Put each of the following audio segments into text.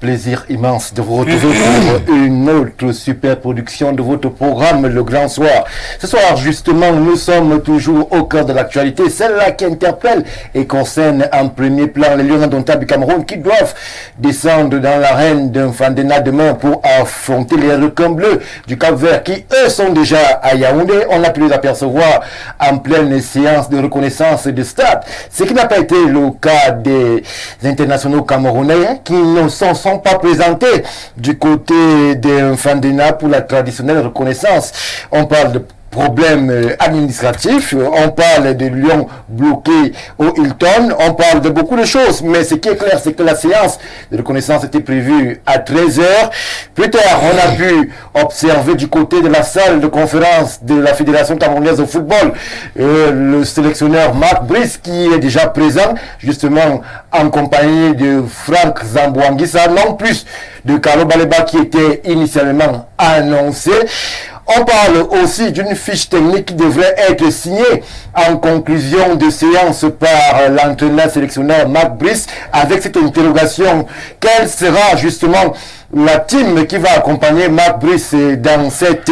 plaisir immense de vous retrouver pour une autre super production de votre programme Le Grand Soir. Ce soir, justement, nous sommes toujours au cœur de l'actualité, celle-là qui interpelle et concerne en premier plan les Lions indomptables du Cameroun qui doivent descendre dans l'arène d'un Fandena demain pour affronter les requins bleus du Cap-Vert qui, eux, sont déjà à Yaoundé. On a pu les apercevoir en pleine séance de reconnaissance de stade, ce qui n'a pas été le cas des internationaux camerounais qui ne sont pas présentés du côté des Fandena pour la traditionnelle reconnaissance. On parle de problèmes administratifs, on parle de Lions bloqués au Hilton, on parle de beaucoup de choses, mais ce qui est clair, c'est que la séance de reconnaissance était prévue à 13h. Plus tard, on a pu observer du côté de la salle de conférence de la Fédération camerounaise de football le sélectionneur Marc Brice qui est déjà présent, justement en compagnie de Franck Zambouanguissa, non plus de Carlo Baleba qui était initialement annoncé. On parle aussi d'une fiche technique qui devrait être signée en conclusion de séance par l'entraîneur sélectionneur Marc Brice avec cette interrogation. Quelle sera justement la team qui va accompagner Marc Brice dans cette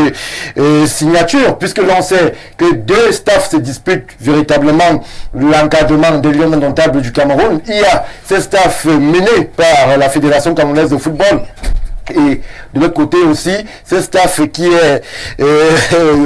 signature, puisque l'on sait que deux staffs se disputent véritablement l'encadrement des Lions indomptables du Cameroun. Il y a ce staff mené par la Fédération camerounaise de football. Et de l'autre côté aussi, ce staff qui est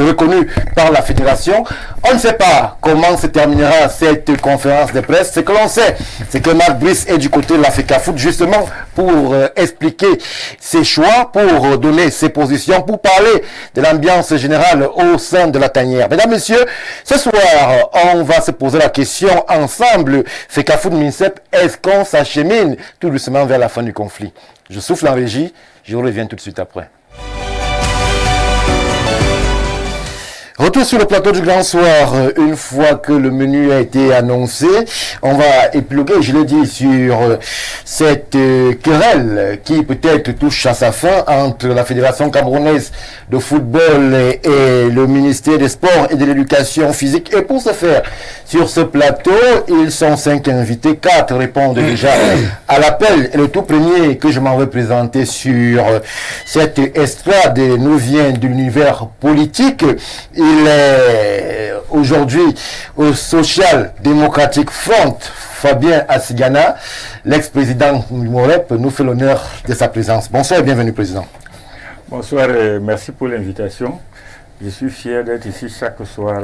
reconnu par la fédération. On ne sait pas comment se terminera cette conférence de presse. Ce que l'on sait, c'est que Marc Brice est du côté de la FECAFOOT justement pour expliquer ses choix, pour donner ses positions, pour parler de l'ambiance générale au sein de la tanière. Mesdames, Messieurs, ce soir, on va se poser la question ensemble. FECAFOOT MINSEP, est-ce qu'on s'achemine tout doucement vers la fin du conflit? Je souffle en régie, je reviens tout de suite après. Retour sur le plateau du Grand Soir, une fois que le menu a été annoncé, on va épiloguer, je l'ai dit, sur cette querelle qui peut-être touche à sa fin entre la Fédération camerounaise de football et le ministère des Sports et de l'Éducation physique. Et pour ce faire, sur ce plateau, ils sont 5 invités, 4 répondent déjà à l'appel. Et le tout premier que je m'en vais présenter sur cette estrade nous vient de l'univers politique. Il est aujourd'hui au Social Democratic Front. Fabien Assigana, l'ex-président Morep, nous fait l'honneur de sa présence. Bonsoir et bienvenue, président. Bonsoir et merci pour l'invitation. Je suis fier d'être ici chaque soir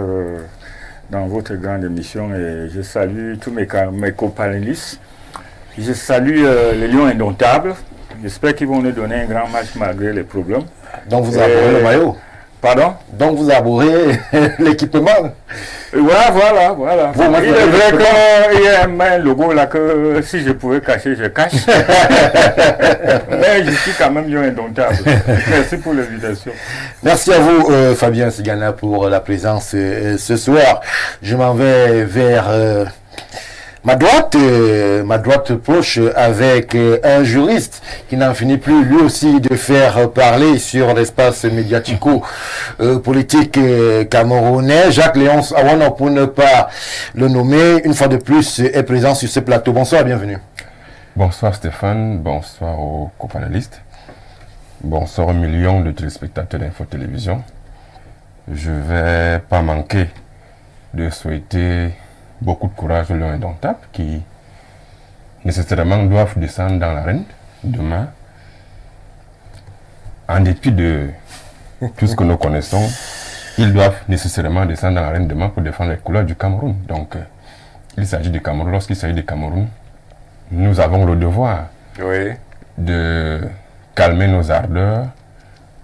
dans votre grande émission et je salue tous mes copanélistes. Je salue les Lions indomptables. J'espère qu'ils vont nous donner un grand match malgré les problèmes. Donc vous avez le maillot. Pardon? Donc vous arborez l'équipement. Voilà. Il est vrai qu'il y a un logo là que si je pouvais cacher, je cache. Mais je suis quand même Lion indomptable. Merci pour l'invitation. Merci à vous, Fabien Sigana, pour la présence ce soir. Je m'en vais vers ma droite proche avec un juriste qui n'en finit plus lui aussi de faire parler sur l'espace médiatico-politique camerounais. Jacques Léonce Awana, pour ne pas le nommer, une fois de plus est présent sur ce plateau. Bonsoir et bienvenue. Bonsoir Stéphane, bonsoir aux copanélistes, bonsoir aux millions de téléspectateurs d'Info Télévision. Je vais pas manquer de souhaiter beaucoup de courage aux Lions indomptables qui nécessairement doivent descendre dans l'arène demain. En dépit de tout ce que nous connaissons, ils doivent nécessairement descendre dans l'arène demain pour défendre les couleurs du Cameroun. Donc, il s'agit du Cameroun. Lorsqu'il s'agit du Cameroun, nous avons le devoir de calmer nos ardeurs,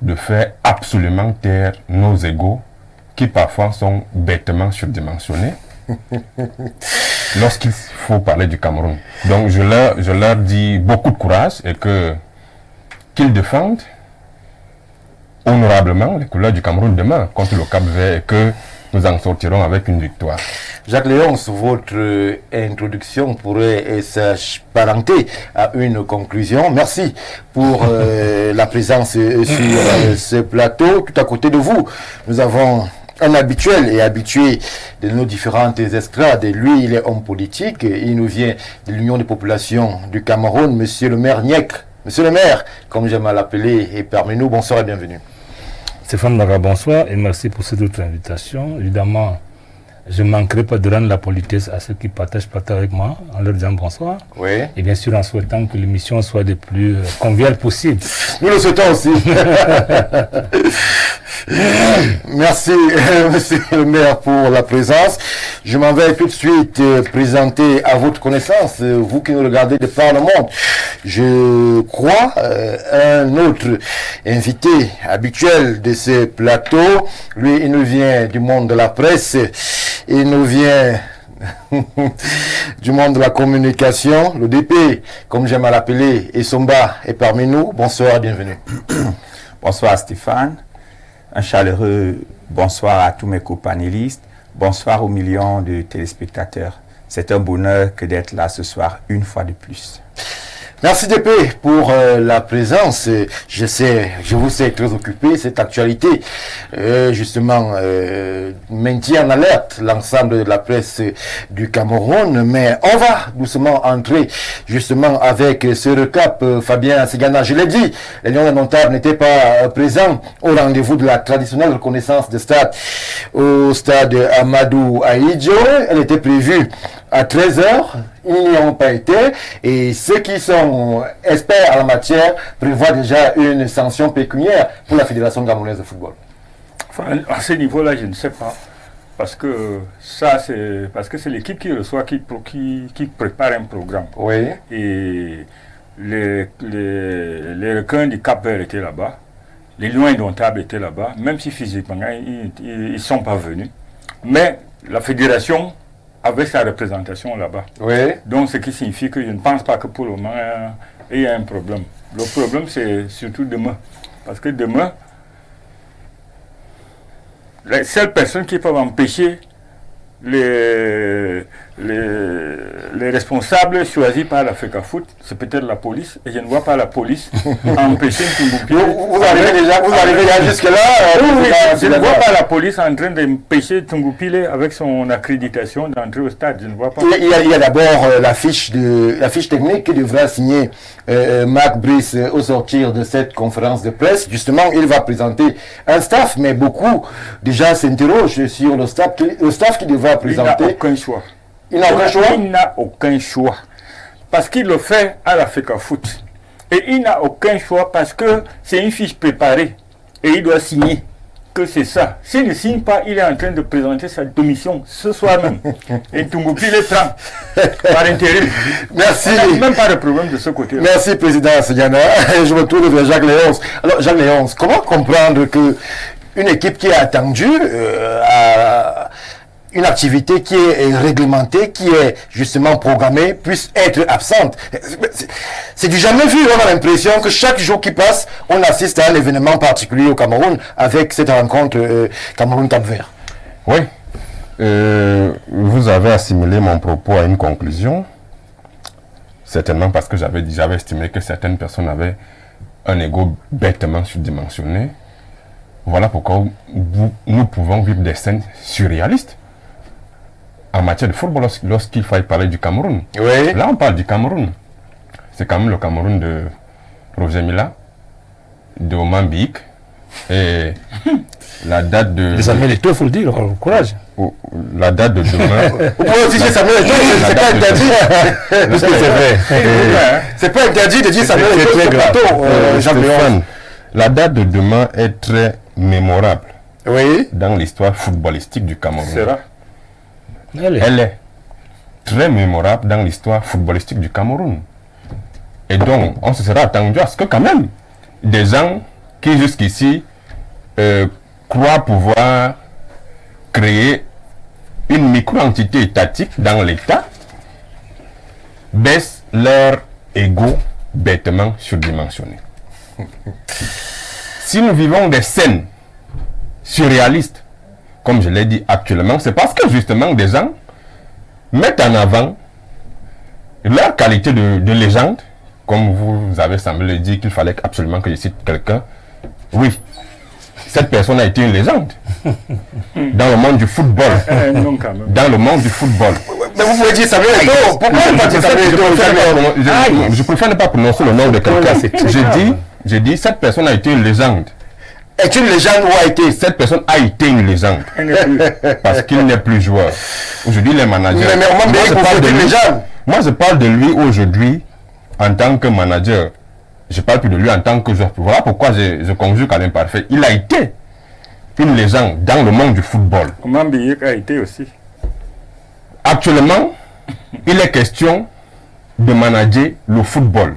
de faire absolument taire nos égos qui parfois sont bêtement surdimensionnés lorsqu'il faut parler du Cameroun. Donc je leur dis beaucoup de courage et qu'ils défendent honorablement les couleurs du Cameroun demain contre le Cap-Vert et que nous en sortirons avec une victoire. Jacques Léonce, votre introduction pourrait s'apparenter à une conclusion. Merci pour la présence sur ce plateau. Tout à côté de vous, nous avons un habituel et habitué de nos différentes estrades. Lui, il est homme politique. Il nous vient de l'Union des populations du Cameroun, monsieur le maire Niek Monsieur le maire, comme j'aime à l'appeler, est parmi nous. Bonsoir et bienvenue. Stéphane Daga, bonsoir et merci pour cette autre invitation. Évidemment, je ne manquerai pas de rendre la politesse à ceux qui partagent avec moi en leur disant bonsoir. Oui. Et bien sûr en souhaitant que l'émission soit le plus conviviale possible. Nous le souhaitons aussi. Merci, monsieur le maire, pour la présence. Je m'en vais tout de suite présenter à votre connaissance, vous qui nous regardez de par le monde. Je crois un autre invité habituel de ce plateau. Lui, il nous vient du monde de la presse. Il nous vient du monde de la communication. Le DP, comme j'aime à l'appeler, Essomba est parmi nous. Bonsoir et bienvenue. Bonsoir Stéphane. Un chaleureux bonsoir à tous mes co-panélistes. Bonsoir aux millions de téléspectateurs. C'est un bonheur que d'être là ce soir une fois de plus. Merci DP pour la présence. Je vous sais très occupé. Cette actualité, justement, maintient en alerte l'ensemble de la presse du Cameroun. Mais on va doucement entrer justement avec ce recap. Fabien Segana, je l'ai dit, les Lions indomptables n'étaient pas présents au rendez-vous de la traditionnelle reconnaissance de stade au stade Amadou Ahidjo. Elle était prévue à 13h, ils n'y ont pas été, et ceux qui sont experts en la matière prévoient déjà une sanction pécuniaire pour la Fédération gabonaise de football. Enfin, à ce niveau-là, je ne sais pas, parce que ça, c'est l'équipe qui reçoit, qui prépare un programme. Oui. Et les requins du Cap-Vert étaient là-bas, les Lions indomptables étaient là-bas, même si physiquement, ils ne sont pas venus. Mais la fédération avec sa représentation là-bas. Oui. Donc, ce qui signifie que je ne pense pas que pour le moment, il y a un problème. Le problème, c'est surtout demain. Parce que demain, les seules personnes qui peuvent empêcher les responsables choisis par la FECAFOOT, c'est peut-être la police, et je ne vois pas la police empêcher Toumboupilé. Vous arrivez déjà jusque-là. Je ne vois pas la police en train d'empêcher Toumboupilé avec son accréditation d'entrer au stade. Je ne vois pas. Il y a d'abord la fiche technique que devra signer Marc Brice au sortir de cette conférence de presse. Justement, il va présenter un staff, mais beaucoup déjà s'interrogent sur le staff qui devra présenter. Il n'a aucun choix. Il n'a aucun choix. Il n'a aucun choix. Parce qu'il le fait à la FECAFOOT. Et il n'a aucun choix parce que c'est une fiche préparée. Et il doit signer que c'est ça. S'il ne signe pas, il est en train de présenter sa démission ce soir même. Et Toumboupilé prend par intérim. Merci. Il n'y a même pas de problème de ce côté-là. Merci, Président Segana. Je me tourne vers Jacques Léonce. Alors, Jacques Léonce, comment comprendre que une équipe qui est attendue à une activité qui est réglementée, qui est justement programmée, puisse être absente? C'est du jamais vu. On a l'impression que chaque jour qui passe, on assiste à un événement particulier au Cameroun avec cette rencontre Cameroun-Cap-Vert. Oui. Vous avez assimilé mon propos à une conclusion. Certainement parce que j'avais estimé que certaines personnes avaient un ego bêtement surdimensionné. Voilà pourquoi nous pouvons vivre des scènes surréalistes en matière de football lorsqu'il faille parler du Cameroun. Oui. Là, on parle du Cameroun. C'est quand même le Cameroun de Roger Mila, de Oman Biik, et la date de... Les Samuel Eto'o, il faut le dire, courage. La date de demain... Vous pouvez aussi dire Samuel Eto'o, c'est pas interdit. Parce que c'est vrai. C'est pas interdit de dire Samuel Eto'o sur le plateau, Stéphane, la date de demain est très mémorable oui. dans l'histoire footballistique du Cameroun. C'est vrai. Elle est très mémorable dans l'histoire footballistique du Cameroun. Et donc, on se sera attendu à ce que quand même, des gens qui jusqu'ici croient pouvoir créer une micro-entité étatique dans l'État, baissent leur ego bêtement surdimensionné. Si nous vivons des scènes surréalistes, comme je l'ai dit actuellement, c'est parce que justement des gens mettent en avant leur qualité de légende, comme vous avez semblé le dire qu'il fallait absolument que je cite quelqu'un. Oui, cette personne a été une légende dans le monde du football. Non, quand même. Dans le monde du football. Mais vous pouvez dire Samuel Eto'o. Pourquoi ne pas dire Samuel Eto'o? Je préfère ne pas prononcer le nom de quelqu'un. J'ai dit, cette personne a été une légende. Est une légende ou a été? Cette personne a été une légende. Parce qu'il n'est plus joueur. Aujourd'hui, les managers. Moi, je parle de lui aujourd'hui en tant que manager. Je parle plus de lui en tant que joueur. Voilà pourquoi je conjugue à l'imparfait. Il a été une légende dans le monde du football. Mambiyek a été aussi. Actuellement, il est question de manager le football.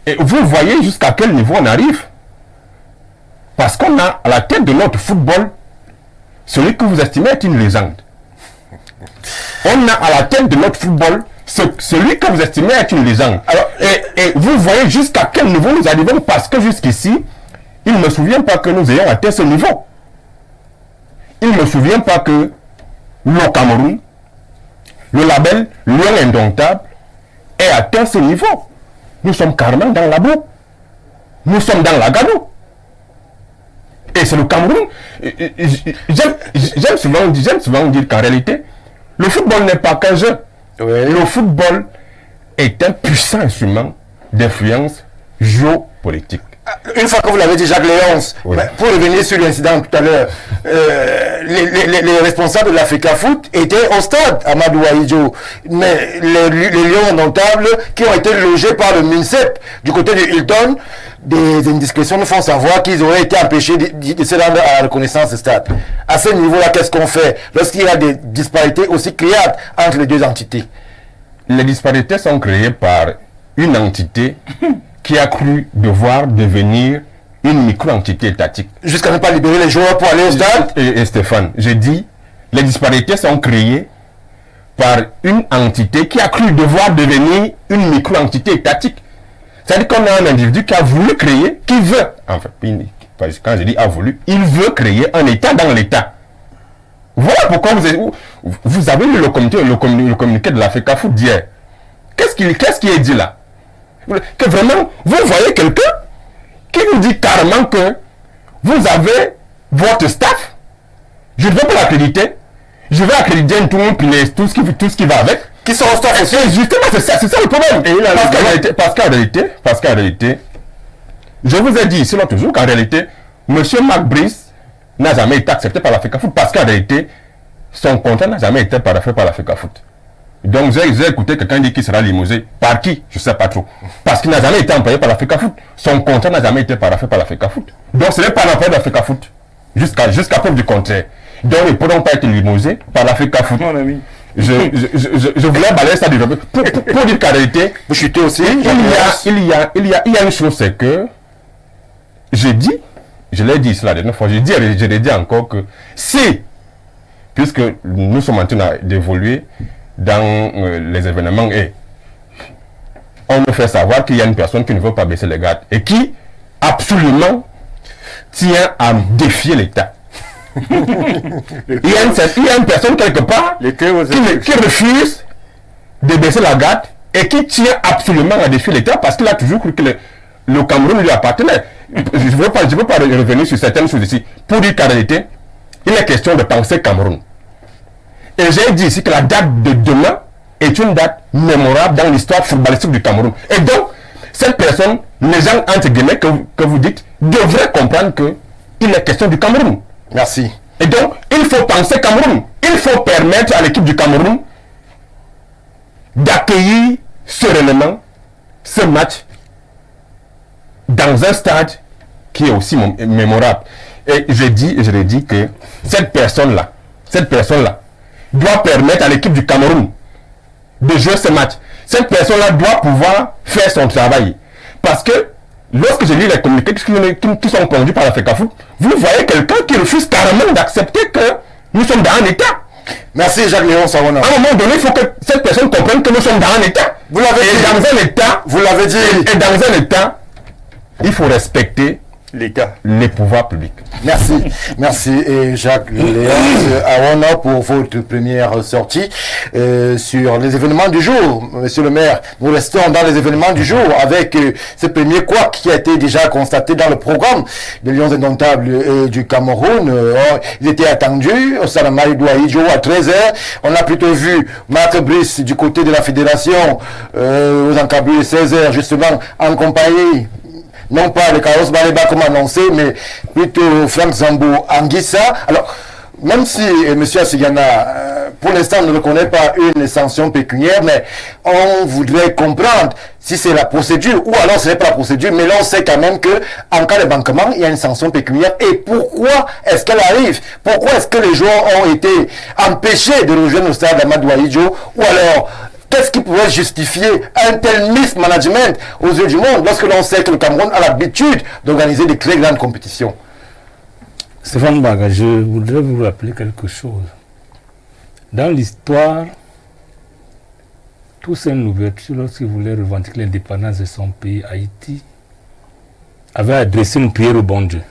Et vous voyez jusqu'à quel niveau on arrive. Parce qu'on a à la tête de notre football celui que vous estimez être une légende. On a à la tête de notre football celui que vous estimez être une légende. Alors, et vous voyez jusqu'à quel niveau nous arrivons, parce que jusqu'ici, il ne me souvient pas que nous ayons atteint ce niveau. Il ne me souvient pas que le Cameroun, le label Lion Indomptable, ait atteint ce niveau. Nous sommes carrément dans la boue. Nous sommes dans la gadoue. Et c'est le Cameroun. J'aime souvent dire qu'en réalité, le football n'est pas qu'un jeu. Oui. Le football est un puissant instrument d'influence géopolitique. Une fois que vous l'avez dit, Jacques Léonce, oui. Pour revenir sur l'incident tout à l'heure, les responsables de l'Africa Foot étaient au stade, Amadou Ahidjo. Mais les Lions Indomptables qui ont été logés par le MINSEP du côté de Hilton, des indiscrétions nous font savoir qu'ils auraient été empêchés de se rendre à la reconnaissance du stade. À ce niveau-là, qu'est-ce qu'on fait lorsqu'il y a des disparités aussi criardes entre les deux entités? Les disparités sont créées par une entité qui a cru devoir devenir une micro-entité étatique. Jusqu'à ne pas libérer les joueurs pour aller au stade. Et Stéphane, j'ai dit, les disparités sont créées par une entité qui a cru devoir devenir une micro-entité étatique. C'est-à-dire qu'on a un individu qui a voulu créer, qui veut, enfin, quand je dis a voulu, il veut créer un État dans l'État. Voilà pourquoi vous avez lu le communiqué de l'Africa Foot d'hier. Qu'est-ce qui est dit là? Que vraiment, vous voyez quelqu'un qui vous dit carrément que vous avez votre staff, je ne veux pas l'accréditer, je vais accréditer un tour, tout ce qui va avec. Qui sont au staff aussi. Justement, c'est ça le problème. Parce qu'en réalité, je vous ai dit ici l'autre jour qu'en réalité, M. Marc Brice n'a jamais été accepté par l'Africa Foot, parce qu'en réalité, son contrat n'a jamais été parafé par l'Africa Foot. Donc j'ai écouté quelqu'un dire qu'il sera limogé. Par qui? Je ne sais pas trop. Parce qu'il n'a jamais été employé par l'Africa Foot. Son contrat n'a jamais été parafé par l'Africa Foot. Donc ce n'est pas l'employé de l'Africa Foot. Jusqu'à preuve du contraire. Donc ils ne pourront pas être limogés par l'Africa Foot. Mon ami. Je voulais balayer ça du jeu. Pour dire qu'en réalité, vous chutez aussi. Il y a une chose, c'est que j'ai dit, je l'ai dit la dernière fois, je l'ai dit encore que si, puisque nous sommes en train d'évoluer dans les événements, et on me fait savoir qu'il y a une personne qui ne veut pas baisser les gardes et qui absolument tient à défier l'État. il y a une personne quelque part qui refuse de baisser la garde et qui tient absolument à défier l'État parce qu'il a toujours cru que le Cameroun lui appartenait. Je ne veux pas revenir sur certaines choses ici. Pour dire qu'en réalité, il est question de penser Cameroun. Et j'ai dit ici que la date de demain est une date mémorable dans l'histoire footballistique du Cameroun. Et donc, cette personne, les gens entre guillemets que vous dites, devraient comprendre qu'il est question du Cameroun. Merci. Et donc, il faut penser Cameroun. Il faut permettre à l'équipe du Cameroun d'accueillir sereinement ce match dans un stade qui est aussi mémorable. Et je l'ai dit que cette personne-là doit permettre à l'équipe du Cameroun de jouer ce match. Cette personne-là doit pouvoir faire son travail. Parce que lorsque je lis les communiqués qui sont conduits par l'Africa Foot, vous voyez quelqu'un qui refuse carrément d'accepter que nous sommes dans un État. Merci Jacques Léon Savona. À un moment donné, il faut que cette personne comprenne que nous sommes dans un État. Vous l'avez dit. Dans un État, vous l'avez dit. Et dans un État, il faut respecter l'État. les pouvoirs publics. Merci et Jacques Léon Awona pour votre première sortie sur les événements du jour. Monsieur le maire, nous restons dans les événements du jour avec ce premier couac qui a été déjà constaté dans le programme des Lions indomptables du Cameroun. Il était attendu au Stade Amadou Ahidjo à 13h. On a plutôt vu Marc Brice du côté de la fédération aux encablures de 16h justement en compagnie non pas le Carlos Baleba comme annoncé, mais plutôt Franck Zambo Anguissa. Alors, même si M. Assigana, pour l'instant, ne reconnaît pas une sanction pécuniaire, mais on voudrait comprendre si c'est la procédure ou alors ce n'est pas la procédure, mais là on sait quand même que en cas de banquement, il y a une sanction pécuniaire. Et pourquoi est-ce qu'elle arrive? Pourquoi est-ce que les joueurs ont été empêchés de rejoindre le stade Amadou Ahidjo? Ou alors, qu'est-ce qui pourrait justifier un tel mismanagement aux yeux du monde lorsque l'on sait que le Cameroun a l'habitude d'organiser des très grandes compétitions? Stéphane Baga, je voudrais vous rappeler quelque chose. Dans l'histoire, Toussaint Louverture, lorsqu'il voulait revendiquer l'indépendance de son pays, Haïti, avait adressé une prière au bon Dieu.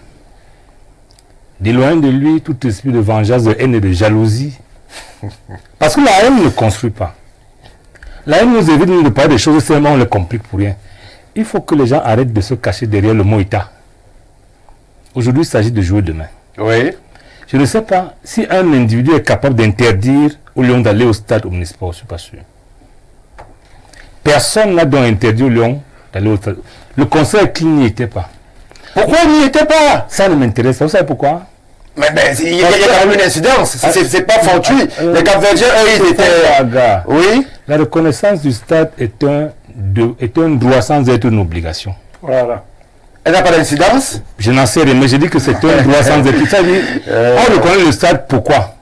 D'éloigner de lui tout esprit de vengeance, de haine et de jalousie. Parce que la haine ne construit pas. La haine nous évite de parler des choses, seulement on les complique pour rien. Il faut que les gens arrêtent de se cacher derrière le mot État. Aujourd'hui, il s'agit de jouer demain. Oui. Je ne sais pas si un individu est capable d'interdire aux Lions d'aller au stade omnisport, je ne suis pas sûr. Personne n'a donc interdit aux Lions d'aller au stade. Le conseil qui n'y était pas. Pourquoi il n'y était pas? Ça ne m'intéresse pas. Vous savez pourquoi? Mais il y a quand même une incidence. C'est pas fortuit. Les Cap-Verdiens, eux, ils étaient... Oui. La reconnaissance du stade est un droit sans être une obligation. Voilà. Elle n'a pas d'incidence? Je n'en sais rien, mais je dis que c'est un droit sans être. On reconnaît le stade, pourquoi?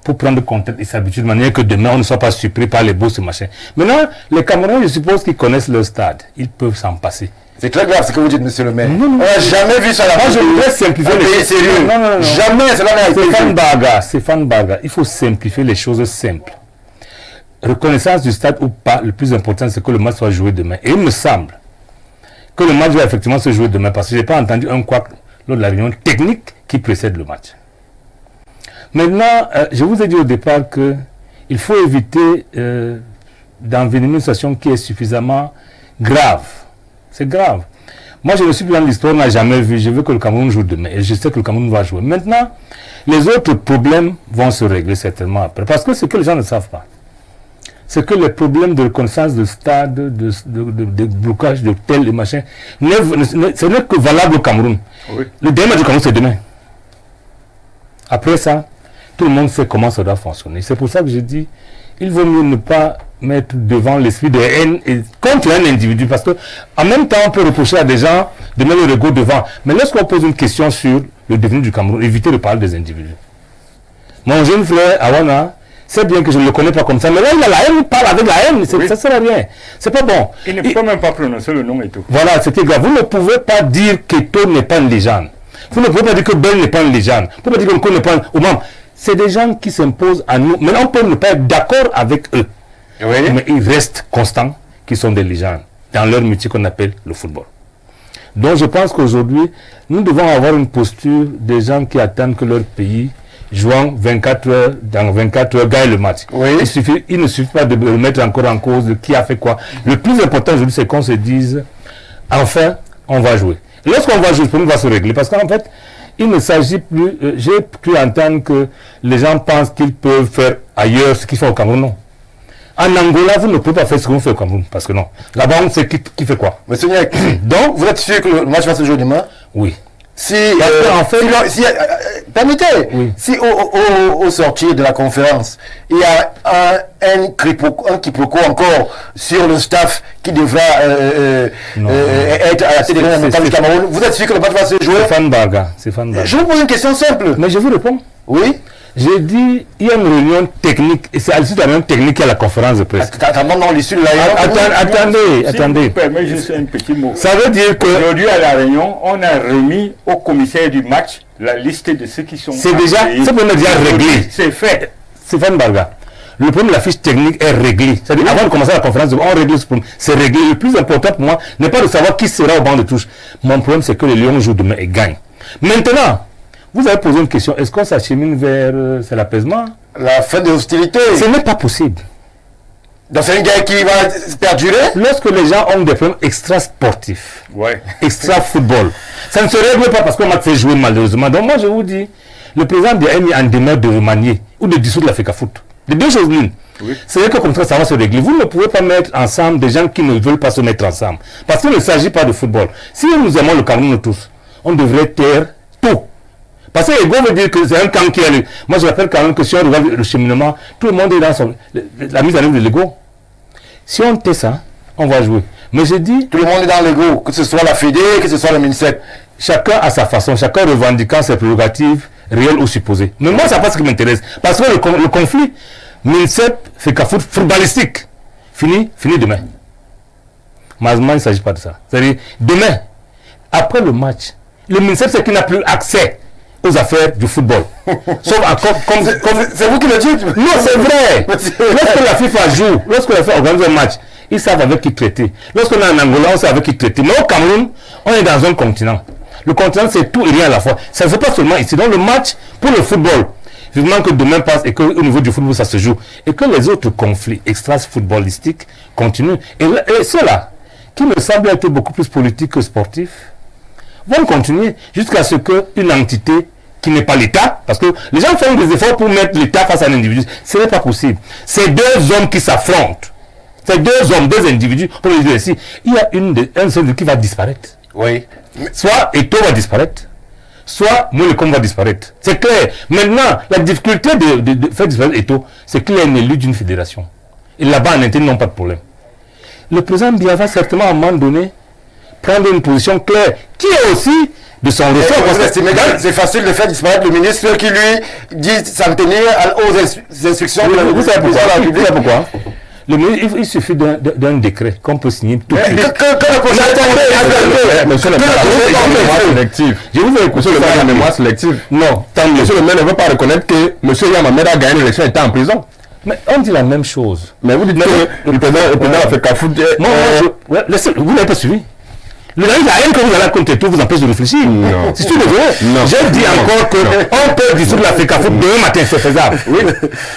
Pour prendre contact et s'habituer de manière que demain on ne soit pas surpris par les bourses et machin. Maintenant, les Camerounais, je suppose qu'ils connaissent leur stade. Ils peuvent s'en passer. C'est très grave ce que vous dites, monsieur le maire. Non, on n'a jamais vu ça là. Moi, je voudrais simplifier les choses. Sérieux. Non. Jamais cela n'a été vu. Stéphane Baga, il faut simplifier les choses simples. Reconnaissance du stade ou pas, le plus important, c'est que le match soit joué demain. Et il me semble que le match va effectivement se jouer demain, parce que je n'ai pas entendu un couac lors de la réunion technique qui précède le match. Maintenant, je vous ai dit au départ qu'il faut éviter d'envenimer une situation qui est suffisamment grave. C'est grave. Moi, je ne suis plus dans l'histoire, on n'a jamais vu. Je veux que le Cameroun joue demain. Et je sais que le Cameroun va jouer. Maintenant, les autres problèmes vont se régler certainement après. Parce que ce que les gens ne savent pas, c'est que les problèmes de reconnaissance de stade, de blocage de tel et machin, ce n'est que valable au Cameroun. Oui. Le dernier du Cameroun, c'est demain. Après ça, tout le monde sait comment ça doit fonctionner. C'est pour ça que je dis, il vaut mieux ne pas mettre devant l'esprit de haine contre un individu, parce que en même temps on peut reprocher à des gens de mettre le ego devant, mais lorsqu'on pose une question sur le devenir du Cameroun, évitez de parler des individus. Mon jeune frère Awana, c'est bien que je ne le connais pas comme ça, mais là il a la haine, il parle avec la haine, Oui. ça sert à rien, c'est pas bon. Il ne peut même pas prononcer le nom et tout. Voilà, c'était grave. Vous ne pouvez pas dire que Keto n'est pas une légende, vous ne pouvez pas dire que Ben n'est pas une légende, vous ne pouvez pas dire que Nko n'est pas un membre. C'est des gens qui s'imposent à nous. Maintenant, on peut ne pas être d'accord avec eux. Oui. Mais ils restent constants, qui sont des légendes, dans leur métier qu'on appelle le football. Donc je pense qu'aujourd'hui, nous devons avoir une posture des gens qui attendent que leur pays, jouant 24 heures, dans 24 heures, gagne le match. Oui. Il ne suffit pas de remettre encore en cause de qui a fait quoi. Le plus important aujourd'hui, c'est qu'on se dise, enfin, on va jouer. Et lorsqu'on va jouer, le problème va se régler. Parce qu'en fait, il ne s'agit plus, j'ai pu entendre que les gens pensent qu'ils peuvent faire ailleurs ce qu'ils font au Cameroun. Non. En Angola, vous ne pouvez pas faire ce que vous faites au Cameroun, parce que non. Là-bas, on sait qui fait quoi. Monsieur Niak, donc vous êtes sûr que le match va se jouer demain? Oui. Si, en fait, permettez, oui. Si au sortir de la conférence, il y a un quiproquo encore sur le staff qui devra être à la tête du Cameroun, vous êtes sûr que le match va se jouer? Stéphane Baga. Je vous pose une question simple. Mais je vous réponds. Oui. J'ai dit, il y a une réunion technique, et c'est à l'issue de la réunion technique qu'il y a la conférence de presse. Attendons l'issue de la réunion. Attendez. Permets juste un petit mot. Ça veut dire que... Aujourd'hui, à la réunion, on a remis au commissaire du match la liste de ceux qui sont... C'est déjà, ça peut déjà réglé. C'est fait. Stéphane Barga, Le problème de la fiche technique est réglé. C'est-à-dire, avant de commencer la conférence, on règle ce problème. C'est réglé. Le plus important pour moi n'est pas de savoir qui sera au banc de touche. Mon problème, c'est que les Lions jouent demain et gagnent. Maintenant, vous avez posé une question. Est-ce qu'on s'achemine vers c'est l'apaisement? La fin des hostilités. Ce n'est pas possible. Donc c'est une guerre qui va perdurer. Lorsque les gens ont des problèmes extra-sportifs, extra-football, ça ne se règle pas parce qu'on m'a fait jouer malheureusement. Donc moi je vous dis, le président a mis en demeure de remanier ou de dissoudre l'Africa Foot. Les deux choses l'une. Oui. C'est que comme ça va se régler. Vous ne pouvez pas mettre ensemble des gens qui ne veulent pas se mettre ensemble. Parce qu'il ne s'agit pas de football. Si nous aimons le Cameroun tous, on devrait taire tout. Parce que Ego veut dire que c'est un camp qui a le... Moi je rappelle quand même que si on regarde le cheminement, tout le monde est dans la mise en œuvre de l'ego. Si on tait ça, on va jouer. Mais je dis... Tout le monde est dans l'ego, que ce soit la Fédé, que ce soit le MINSEP. Chacun à sa façon, chacun revendiquant ses prérogatives réelles ou supposées. Mais moi, ça n'est pas ce qui m'intéresse. Parce que le conflit, MINSEP, FECA Foot, footballistique, fini demain. Malheureusement, il ne s'agit pas de ça. C'est-à-dire, demain, après le match, le MINSEP, c'est qu'il n'a plus accès aux affaires du football. Sauf encore, c'est vous qui le dites. Non, c'est vrai. Lorsque la FIFA joue, lorsque la FIFA organise un match, ils savent avec qui traiter. Lorsqu'on est en Angola, on sait avec qui traiter. Mais au Cameroun, on est dans un continent. Le continent, c'est tout et rien à la fois. Ça ne se passe pas seulement ici. Donc le match pour le football, vivement que demain passe et qu'au niveau du football, ça se joue. Et que les autres conflits extra-footballistiques continuent. Et ceux-là, qui me semblent être beaucoup plus politiques que sportifs, vont continuer jusqu'à ce qu'une entité qui n'est pas l'État, parce que les gens font des efforts pour mettre l'État face à un individu. Ce n'est pas possible. C'est deux hommes qui s'affrontent. C'est deux hommes, deux individus. Pour le dire ici, il y a un seul qui va disparaître. Oui. Soit Eto va disparaître, soit Molekom va disparaître. C'est clair. Maintenant, la difficulté de faire disparaître Eto, c'est qu'il est un élu d'une fédération. Et là-bas, en interne, ils n'ont pas de problème. Le président Biya va certainement, à un moment donné, prendre une position claire, qui est aussi de son ressort. C'est facile de faire disparaître le ministre qui lui dit s'en tenir aux instructions de vous savez pourquoi? Le ministre, il suffit d'un décret qu'on peut signer tout de suite. Monsieur le maire, mémoire sélective. Je vous ai écouté le maire de mémoire sélective. Non, tant mieux. Monsieur le maire ne veut pas reconnaître que monsieur Yamamed a gagné l'élection et était en prison. Mais on dit la même chose. Mais vous dites que le président a fait Cafout. Non, vous n'avez pas suivi. Le la haine que vous avez contre tout vous empêche de réfléchir. Non. C'est tout le vrai. Je dis encore qu'on peut dissoudre l'Africa Foot demain matin, c'est faisable. Oui.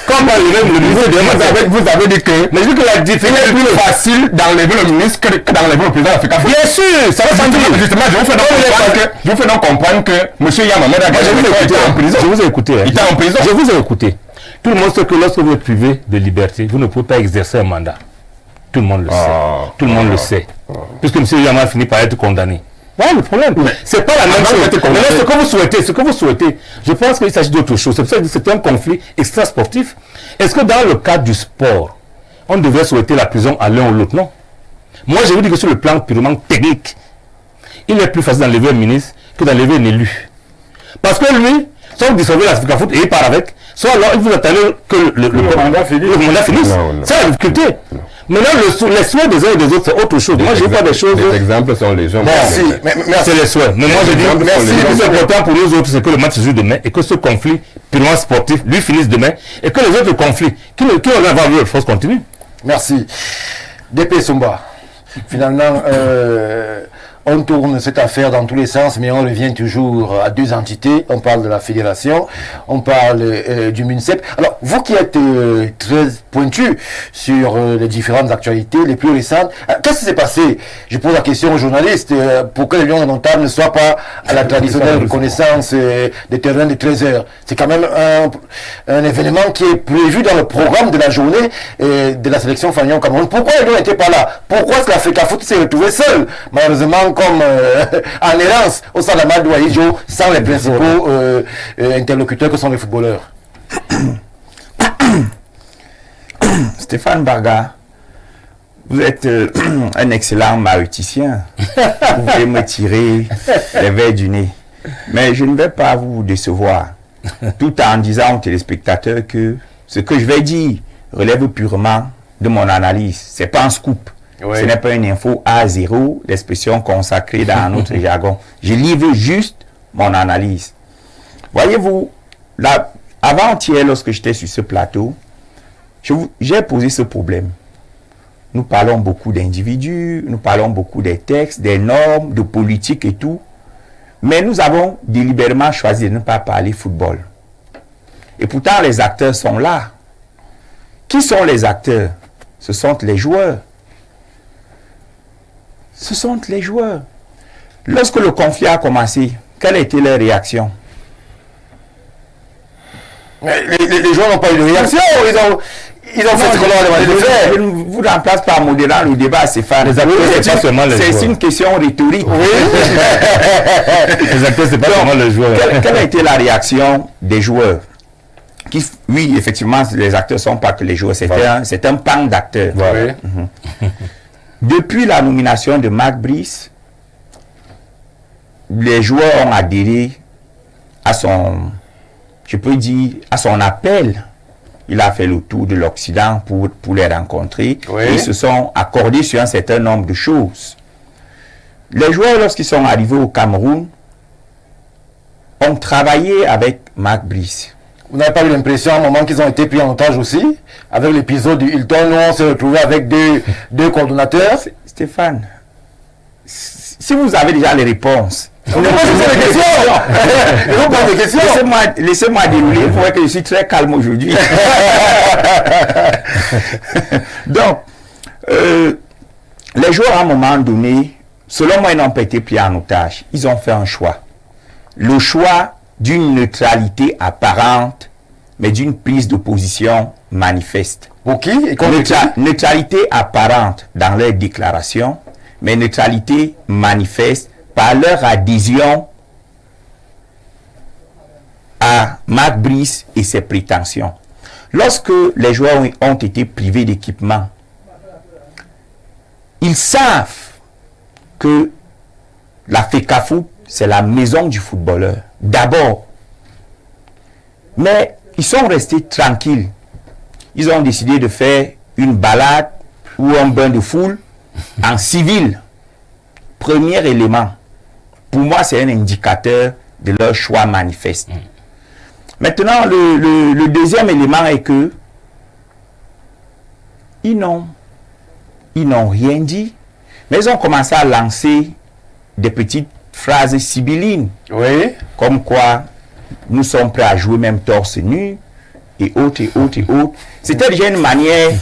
Comme le ministre demain matin. Vous avez dit que. Mais je dis que la différence est plus facile d'enlever le ministre que d'enlever le président de l'Africa Foot. Bien sûr, ça va sans dire. Justement, je vous fais donc comprendre que M. Yamamed a gagné en prison. Je vous ai écouté. Il était en prison. Je vous ai écouté. Tout le monde sait que lorsque vous êtes privé de liberté, vous ne pouvez pas exercer un mandat. Tout le monde le sait. Tout le monde le sait. Puisque M. Yama finit par être condamné. Voilà le problème. C'est pas la même chose. Mais ce que vous souhaitez, je pense qu'il s'agit d'autre chose. C'est pour ça que c'est un conflit extra-sportif. Est-ce que dans le cadre du sport, on devrait souhaiter la prison à l'un ou l'autre? Non. Moi, je vous dis que sur le plan purement technique, il est plus facile d'enlever un ministre que d'enlever un élu. Parce que lui, soit vous dissolvez l'Africa Foot et il part avec, soit alors il vous attendez que le mandat finisse. C'est la difficulté. Maintenant, les souhaits des uns et des autres, c'est autre chose. Moi, je vois des choses. Les exemples sont les gens. Merci. C'est les souhaits. Mais moi, je dis, le plus important pour nous autres, c'est que le match se joue demain et que ce conflit purement sportif, lui, finisse demain et que les autres conflits qui ont avoir lieu, force continue. Merci. DP Sumba. Finalement, on tourne cette affaire dans tous les sens, mais on revient toujours à deux entités. On parle de la fédération, on parle du MINSEP. Alors, vous qui êtes très pointu sur les différentes actualités les plus récentes, qu'est-ce qui s'est passé? Je pose la question aux journalistes, pour que les Lions indomptables ne soient pas à la traditionnelle reconnaissance des terrains de 13h. C'est quand même un événement qui est prévu dans le programme de la journée de la sélection Fagnon Cameroun. Pourquoi les Lions n'étaient pas là? Pourquoi est-ce que l'Africa Foot s'est retrouvé seul, malheureusement, comme en errance au sein de la Madou Aïdjo, sans les principaux interlocuteurs que sont les footballeurs? Stéphane Barga, vous êtes un excellent maïticien. Vous pouvez me tirer les verres du nez. Mais je ne vais pas vous décevoir, tout en disant aux téléspectateurs que ce que je vais dire relève purement de mon analyse. Ce n'est pas un scoop. Oui. Ce n'est pas une info A0, l'expression consacrée dans notre jargon. Je livre juste mon analyse. Voyez-vous, avant-hier, lorsque j'étais sur ce plateau, J'ai posé ce problème. Nous parlons beaucoup d'individus, nous parlons beaucoup des textes, des normes, de politique et tout. Mais nous avons délibérément choisi de ne pas parler football. Et pourtant, les acteurs sont là. Qui sont les acteurs? Ce sont les joueurs. Ce sont les joueurs. Lorsque le conflit a commencé, quelle a été leur réaction? Les joueurs n'ont pas eu de réaction. Ils ont fait ce qu'on leur a demandé de faire. Je ne vous remplace pas en modérant le débat, Stéphane. Les acteurs, c'est pas seulement les joueurs. C'est une question rhétorique. Oui. Les acteurs, c'est pas seulement le joueur. Quelle a été la réaction des joueurs? Oui, effectivement, les acteurs ne sont pas que les joueurs. C'est un pan d'acteurs. Oui. Depuis la nomination de Marc Brice, les joueurs ont adhéré à son, je peux dire, à son appel. Il a fait le tour de l'Occident pour les rencontrer. Oui. Et ils se sont accordés sur un certain nombre de choses. Les joueurs, lorsqu'ils sont arrivés au Cameroun, ont travaillé avec Marc Brice. Vous n'avez pas eu l'impression à un moment qu'ils ont été pris en otage aussi? Avec l'épisode du Hilton, où on s'est retrouvé avec deux coordonnateurs. Stéphane, si vous avez déjà les réponses, Vous me posez des questions. Vous posez des questions. Laissez-moi dérouler. Vous voyez que je suis très calme aujourd'hui. Donc, les joueurs, à un moment donné, selon moi, ils n'ont pas été pris en otage. Ils ont fait un choix. Le choix d'une neutralité apparente, mais d'une prise de position manifeste. Pour qui et contre qui? Neutralité apparente dans leurs déclarations, mais neutralité manifeste par leur adhésion à Marc Brice et ses prétentions. Lorsque les joueurs ont été privés d'équipement, ils savent que la FECAFOOT, c'est la maison du footballeur, d'abord. Mais ils sont restés tranquilles. Ils ont décidé de faire une balade ou un bain de foule en civil. Premier élément. Pour moi, c'est un indicateur de leur choix manifeste. Maintenant, le deuxième élément est que ils n'ont rien dit, mais ils ont commencé à lancer des petites phrases sibyllines. Oui. Comme quoi, nous sommes prêts à jouer même torse nu, et autres, et autres, et autres. C'était déjà une manière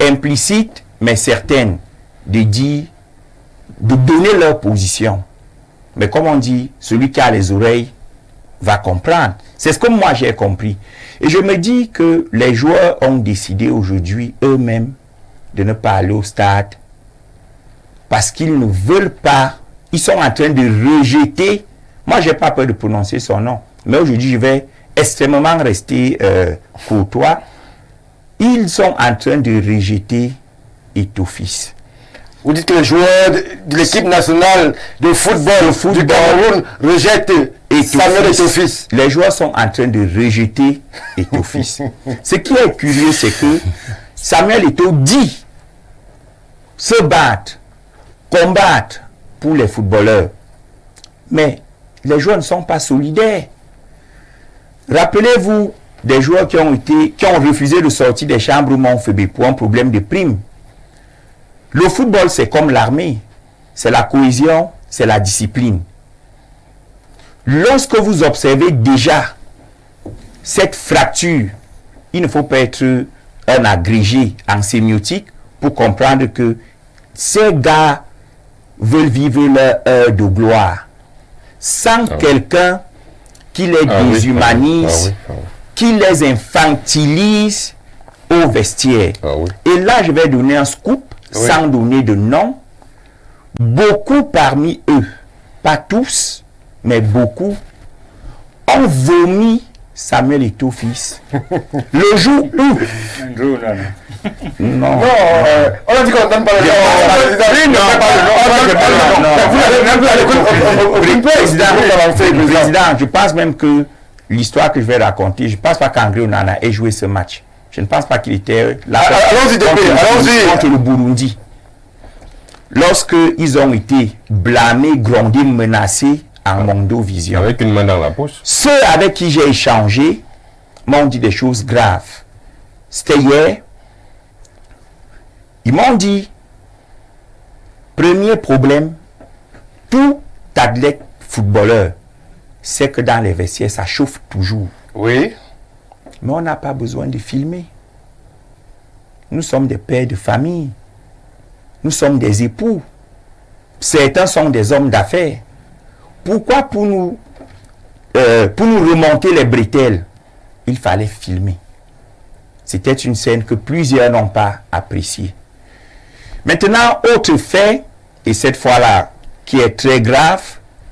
implicite, mais certaine, de dire, de donner leur position. Mais comme on dit, celui qui a les oreilles va comprendre. C'est ce que moi j'ai compris. Et je me dis que les joueurs ont décidé aujourd'hui eux-mêmes de ne pas aller au stade parce qu'ils ne veulent pas. Ils sont en train de rejeter. Moi, j'ai pas peur de prononcer son nom. Mais aujourd'hui, je vais extrêmement rester courtois. Ils sont en train de rejeter Eto'o-Fils. Vous dites que les joueurs de l'équipe nationale de football du Cameroun rejettent Samuel Eto'o-Fils. Les joueurs sont en train de rejeter Eto'o-Fils. Ce qui est curieux, c'est que Samuel Eto'o dit se battre, combattre pour les footballeurs. Mais les joueurs ne sont pas solidaires. Rappelez-vous des joueurs qui ont refusé de sortir des chambres Montfébé pour un problème de prime. Le football, c'est comme l'armée. C'est la cohésion, c'est la discipline. Lorsque vous observez déjà cette fracture, il ne faut pas être un agrégé en sémiotique pour comprendre que ces gars veulent vivre leur heure de gloire sans quelqu'un qui les déshumanise, qui les infantilise au vestiaire. Et là, je vais donner un scoop sans donner de nom. Beaucoup parmi eux, pas tous, mais beaucoup, ont vomi Samuel Eto'o-Fils. Le jour où... Non. On a dit qu'on ne donne pas le nom. Président, je pense même que l'histoire que je vais raconter, je ne pense pas qu'André Onana ait joué ce match. Je ne pense pas qu'il était là contre le Burundi. Lorsqu'ils ont été blâmés, grondés, menacés en Mondovision. Avec une main dans la poche. Ceux avec qui j'ai échangé m'ont dit des choses graves. c'était hier, ils m'ont dit, premier problème, tout athlète footballeur, c'est que dans les vestiaires, ça chauffe toujours. Oui. Mais on n'a pas besoin de filmer. Nous sommes des pères de famille. Nous sommes des époux. Certains sont des hommes d'affaires. Pourquoi pour nous remonter les bretelles, il fallait filmer? C'était une scène que plusieurs n'ont pas appréciée. Maintenant, autre fait, et cette fois-là, qui est très grave,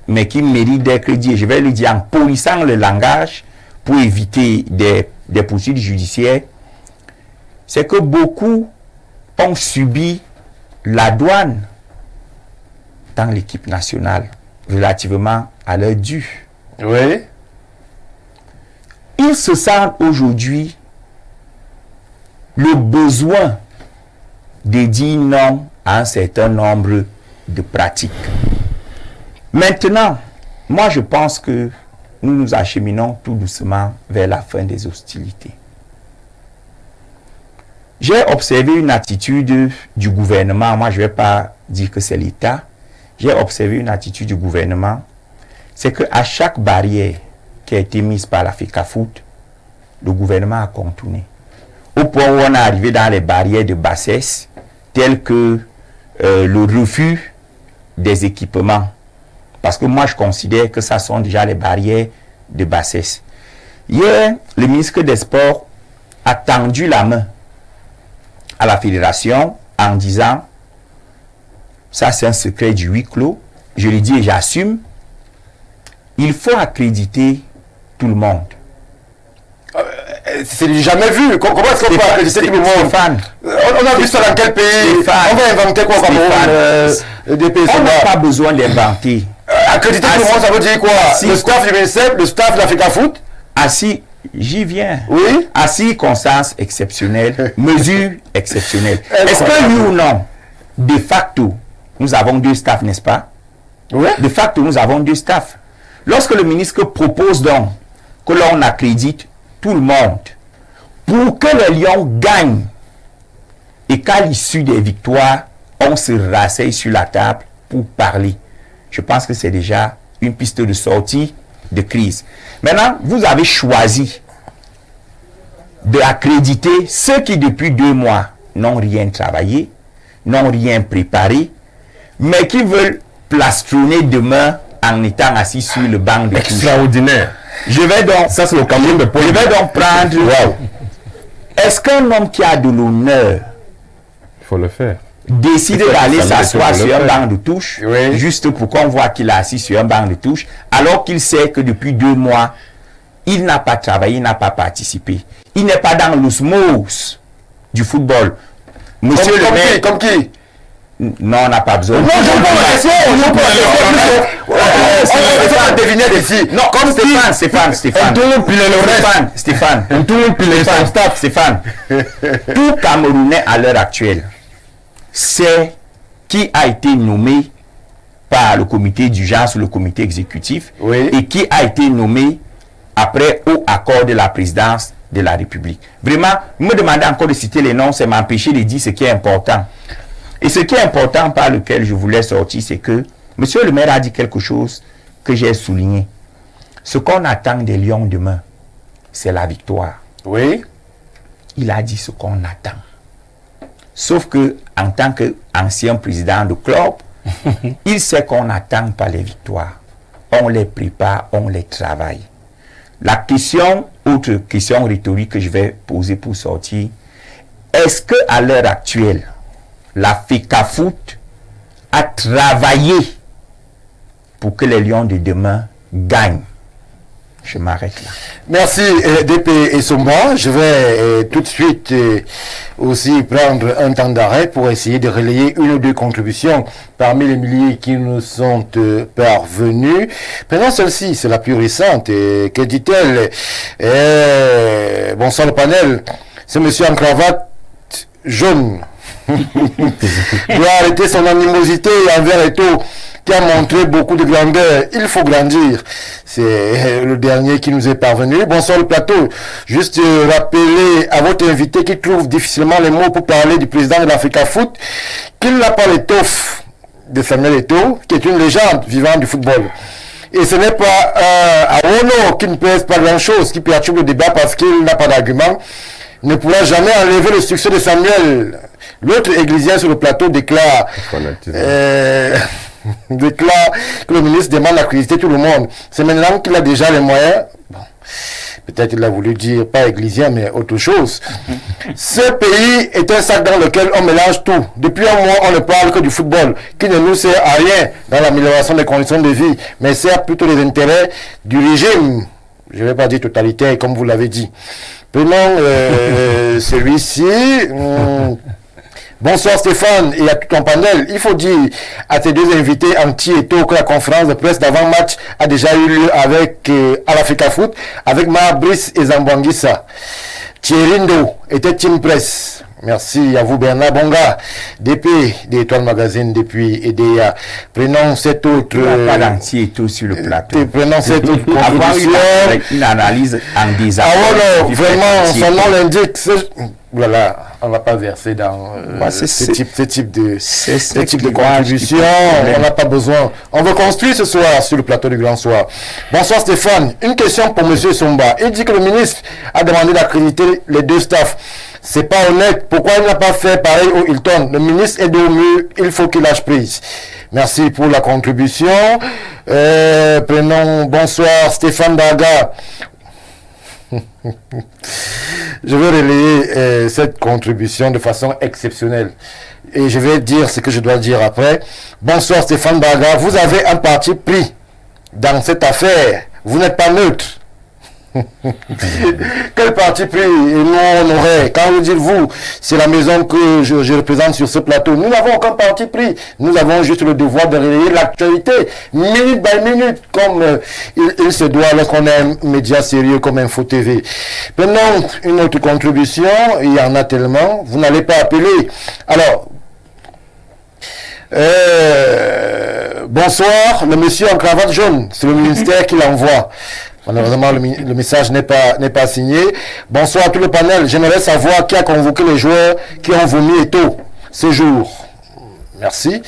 mais qui mérite d'être dit, je vais le dire en polissant le langage pour éviter des poursuites judiciaires, c'est que beaucoup ont subi la douane dans l'équipe nationale relativement à leur dû. Oui. Ils se sentent aujourd'hui le besoin de dire non à un certain nombre de pratiques. Maintenant, moi je pense que nous nous acheminons tout doucement vers la fin des hostilités. J'ai observé une attitude du gouvernement, moi je ne vais pas dire que c'est l'État, j'ai observé une attitude du gouvernement, c'est qu'à chaque barrière qui a été mise par la FECAFOOT, le gouvernement a contourné. Au point où on est arrivé dans les barrières de bassesse, telles que le refus des équipements. Parce que moi je considère que ça sont déjà les barrières de bassesse. Hier, le ministre des Sports a tendu la main à la fédération en disant, ça c'est un secret du huis clos, je le dis et j'assume, il faut accréditer tout le monde. C'est jamais vu. Comment est-ce qu'on peut accréditer tout le monde? Stéphane, On a vu ça dans quel pays? Stéphane, On va inventer quoi comme des pays? on n'a pas besoin d'inventer. Accréditer tout le monde, ça veut dire quoi? Si- Le staff du MINSEP, le staff de la FECAFOOT? Assis, j'y viens. Oui. À circonstances exceptionnelles, mesures exceptionnelles. Est-ce que oui ou non, de facto, nous avons deux staffs, n'est-ce pas? Oui. De facto, nous avons deux staffs. Lorsque le ministre propose donc que l'on accrédite tout le monde pour que les Lions gagnent et qu'à l'issue des victoires, on se rasseye sur la table pour parler, je pense que c'est déjà une piste de sortie de crise. Maintenant, vous avez choisi d'accréditer ceux qui depuis 2 mois n'ont rien travaillé, n'ont rien préparé, mais qui veulent plastronner demain en étant assis sur le banc de touche. Extraordinaire. Je vais donc, Ça, c'est le Cameroun de Paul. je vais donc prendre. Wow. Est-ce qu'un homme qui a de l'honneur Il faut le faire. décide Il faut d'aller que ça s'asseoir le sur un fait. banc de touche, Oui. juste pour qu'on voit qu'il est assis sur un banc de touche, alors qu'il sait que depuis 2 mois, il n'a pas travaillé, il n'a pas participé. Il n'est pas dans l'osmose du football. Monsieur le maire, Comme qui? non, on n'a pas besoin. Non, je pose la question. Je pose la question. On va deviner d'ici. Non, comme Stéphane. Tout le monde pile le reste. Stéphane. Tout le monde pile son staff. Stéphane. Tout Camerounais à l'heure actuelle sait qui a été nommé par le comité d'urgence ou le comité exécutif Oui. et qui a été nommé après au accord de la présidence de la République. Vraiment, me demander encore de citer les noms, c'est m'empêcher de dire ce qui est important. Et ce qui est important par lequel je voulais sortir, c'est que monsieur le maire a dit quelque chose que j'ai souligné. Ce qu'on attend des Lions demain, c'est la victoire. Oui. Il a dit ce qu'on attend. Sauf que, en tant qu'ancien président de club, il sait qu'on n'attend pas les victoires. On les prépare, on les travaille. La question, autre question rhétorique que je vais poser pour sortir, est-ce qu'à l'heure actuelle, la FECAFOOT a travaillé pour que les Lions de demain gagnent? Je m'arrête là. Merci DP et Somba. Je vais tout de suite aussi prendre un temps d'arrêt pour essayer de relayer une ou deux contributions parmi les milliers qui nous sont parvenus. Prenons celle-ci, c'est la plus récente. Que dit-elle? Bonsoir le panel. C'est monsieur en cravate jaune. Doit arrêter son animosité envers Eto'o qui a montré beaucoup de grandeur. Il faut grandir. C'est le dernier qui nous est parvenu. Bonsoir le plateau. Juste rappeler à votre invité qui trouve difficilement les mots pour parler du président de l'Africa Foot qu'il n'a pas l'étoffe de Samuel Eto'o, qui est une légende vivante du football. Et ce n'est pas Arono qui ne pèse pas grand-chose, qui perturbe le débat parce qu'il n'a pas d'argument, ne pourra jamais enlever le succès de Samuel. L'autre Églysien sur le plateau déclare que le ministre demande d'accréditer tout le monde. C'est maintenant qu'il a déjà les moyens. Bon. Peut-être qu'il a voulu dire pas Églysien, mais autre chose. Ce pays est un sac dans lequel on mélange tout. Depuis un mois, on ne parle que du football, qui ne nous sert à rien dans l'amélioration des conditions de vie, mais sert plutôt les intérêts du régime. Je ne vais pas dire totalitaire, comme vous l'avez dit. Prenons celui-ci. Bonsoir Stéphane et à tout ton panel. Il faut dire à tes deux invités anti-Eto'o que la conférence de presse d'avant-match a déjà eu lieu avec à l'Africa Foot avec Brice et Zambangissa. Thierry Ndo était Team Press. Merci à vous Bernard Bonga, DP d'Étoile Magazine depuis EDA. Prenons cette autre... pas d'anti-Eto'o sur le plateau. Prenons cette autre contribution. Une analyse en désaccord. Ah non, vraiment, son nom l'indique. Voilà, on ne va pas verser dans ce type de contribution. On n'a pas besoin. On veut construire ce soir sur le plateau du Grand Soir. Bonsoir Stéphane. Une question pour M. Somba. Il dit que le ministre a demandé d'accréditer les deux staffs. C'est pas honnête. Pourquoi il n'a pas fait pareil au Hilton? Le ministre est au mur. Il faut qu'il lâche prise. Merci pour la contribution. Bonsoir Stéphane Daga. Je vais relayer cette contribution de façon exceptionnelle. Et je vais dire ce que je dois dire après. Bonsoir Stéphane Baga. Vous avez un parti pris dans cette affaire. Vous n'êtes pas neutre. Quel parti pris? Et nous on aurait, quand vous dites vous, c'est la maison que je représente sur ce plateau. Nous n'avons aucun parti pris. Nous avons juste le devoir de relayer l'actualité, minute by minute, comme il se doit lorsqu'on est un média sérieux comme Info TV. Maintenant, une autre contribution, il y en a tellement, vous n'allez pas appeler. Alors, bonsoir, le monsieur en cravate jaune, c'est le ministère qui l'envoie. Malheureusement, le message n'est pas signé. Bonsoir à tout le panel. J'aimerais savoir qui a convoqué les joueurs qui ont vomi Eto'o ce jour. Merci.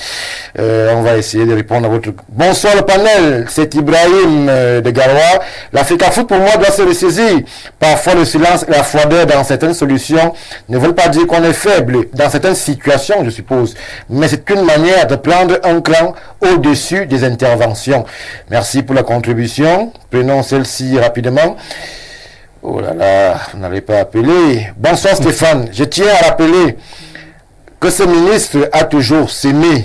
On va essayer de répondre à votre... Bonsoir le panel, c'est Ibrahim de Garoua. L'Africa Foot pour moi doit se ressaisir. Parfois le silence et la froideur dans certaines solutions ne veulent pas dire qu'on est faible dans certaines situations, je suppose. Mais c'est une manière de prendre un cran au-dessus des interventions. Merci pour la contribution. Prenons celle-ci rapidement. Oh là là, vous n'allez pas appeler. Bonsoir Stéphane, je tiens à rappeler que ce ministre a toujours s'aimé.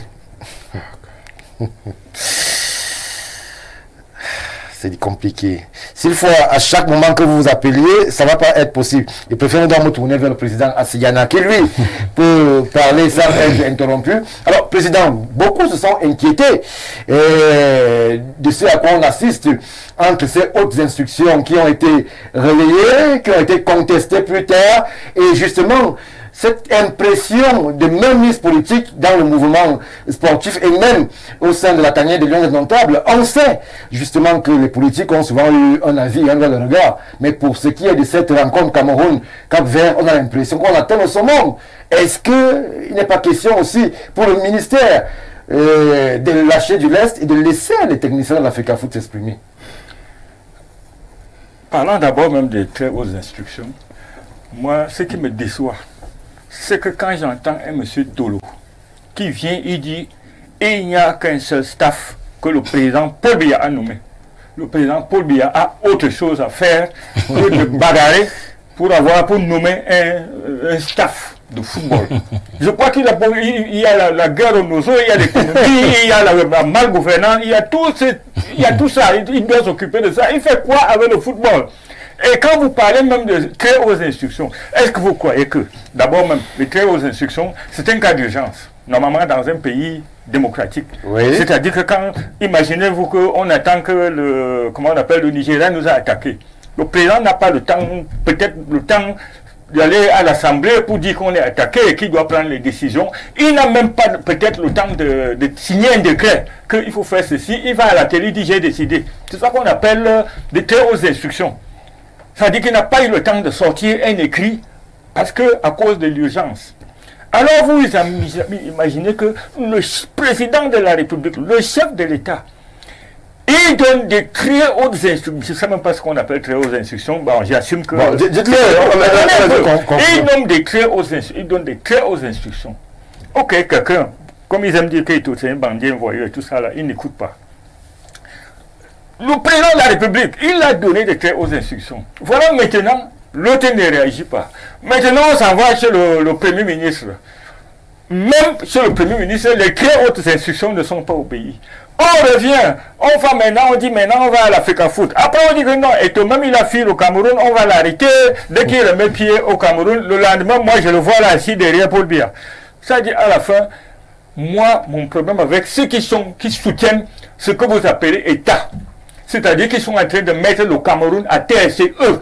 C'est compliqué. S'il faut à chaque moment que vous vous appeliez, ça ne va pas être possible. Je préfère me tourner vers le président Assigana, qui lui peut parler sans être interrompu. Alors, président, beaucoup se sont inquiétés de ce à quoi on assiste entre ces hautes instructions qui ont été relayées, qui ont été contestées plus tard, et justement, cette impression de mainmise politique dans le mouvement sportif et même au sein de la tanière des Lions indomptables, on sait justement que les politiques ont souvent eu un avis, un regard. Mais pour ce qui est de cette rencontre Cameroun-Cap-Vert, on a l'impression qu'on atteint le summum. Est-ce qu'il n'est pas question aussi pour le ministère de lâcher du lest et de laisser les techniciens de l'Africa Foot s'exprimer? Parlant d'abord même des très hautes instructions, moi, ce qui me déçoit, c'est que quand j'entends un monsieur Tolo qui vient, il dit il n'y a qu'un seul staff que le président Paul Biya a nommé. Le président Paul Biya a autre chose à faire que de bagarrer pour nommer un staff de football. Je crois qu'il y a la guerre aux noseaux, il y a l'économie, il y a la malgouvernance, il y a tout ça. Il doit s'occuper de ça. Il fait quoi avec le football? Et quand vous parlez même de très hautes instructions, est-ce que vous croyez que, d'abord même, les très hautes instructions, c'est un cas d'urgence, normalement dans un pays démocratique. Oui. C'est-à-dire que quand, imaginez-vous qu'on attend que le Nigeria nous a attaqué. Le président n'a pas le temps, peut-être le temps d'aller à l'Assemblée pour dire qu'on est attaqué et qui doit prendre les décisions. Il n'a même pas peut-être le temps de signer un décret qu'il faut faire ceci. Il va à la télé, il dit j'ai décidé. C'est ça qu'on appelle des très hautes instructions. Ça veut dire qu'il n'a pas eu le temps de sortir un écrit parce que à cause de l'urgence. Alors vous imaginez que le président de la République, le chef de l'État, il donne des très hautes instructions. Je ne sais même pas ce qu'on appelle très hautes instructions. Bon, j'assume que... Bon, il donne des très hautes instructions. Il donne des très hautes instructions. Ok, quelqu'un, comme ils aiment dire qu'il est un bandit, un voyou et tout ça, là, il n'écoute pas. Le président de la République, il a donné des très hautes instructions. Voilà maintenant, l'autre ne réagit pas. Maintenant, on s'en va chez le Premier ministre. Même chez le Premier ministre, les très hautes instructions ne sont pas au pays. On revient, on va maintenant, on dit maintenant on va à l'Afrique Foot. Après on dit que non, et tout même il a fui au Cameroun, on va l'arrêter. Dès qu'il remet pied au Cameroun, le lendemain, moi je le vois là, ici derrière Paul Biya. Ça dit à la fin, moi, mon problème avec ceux qui soutiennent ce que vous appelez État, c'est-à-dire qu'ils sont en train de mettre le Cameroun à terre, c'est eux.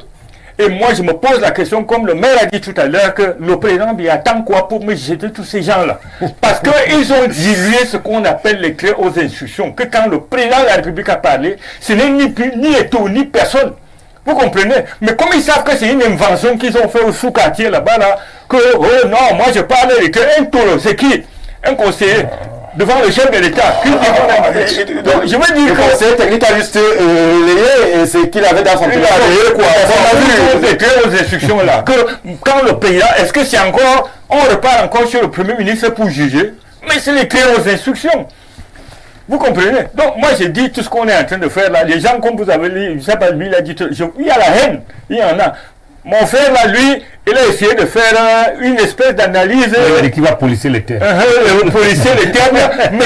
Et moi, je me pose la question, comme le maire a dit tout à l'heure, que le président Biya attend quoi pour me jeter tous ces gens-là? Parce qu'ils ont dilué ce qu'on appelle les très hautes instructions. Que quand le président de la République a parlé, ce n'est ni Eto, ni personne. Vous comprenez? Mais comme ils savent que c'est une invention qu'ils ont fait au sous-quartier là-bas, là, que, oh non, moi je parle de un taureau, c'est qui? Un conseiller. Devant le chef de l'État. Je veux dire que le conseiller technique a juste relayé c'est qu'il avait dans son pays. On a vu les instructions là. Que quand le président, est-ce que c'est encore, on repart encore sur le Premier ministre pour juger? Mais c'est les très hautes instructions. Vous comprenez? Donc moi j'ai dit tout ce qu'on est en train de faire là. Les gens comme vous avez dit, je sais pas, lui il a dit, il y a la haine, il y en a. Mon frère là, lui, il a essayé de faire une espèce d'analyse. Qui va policer les terres. Policer les terres, mais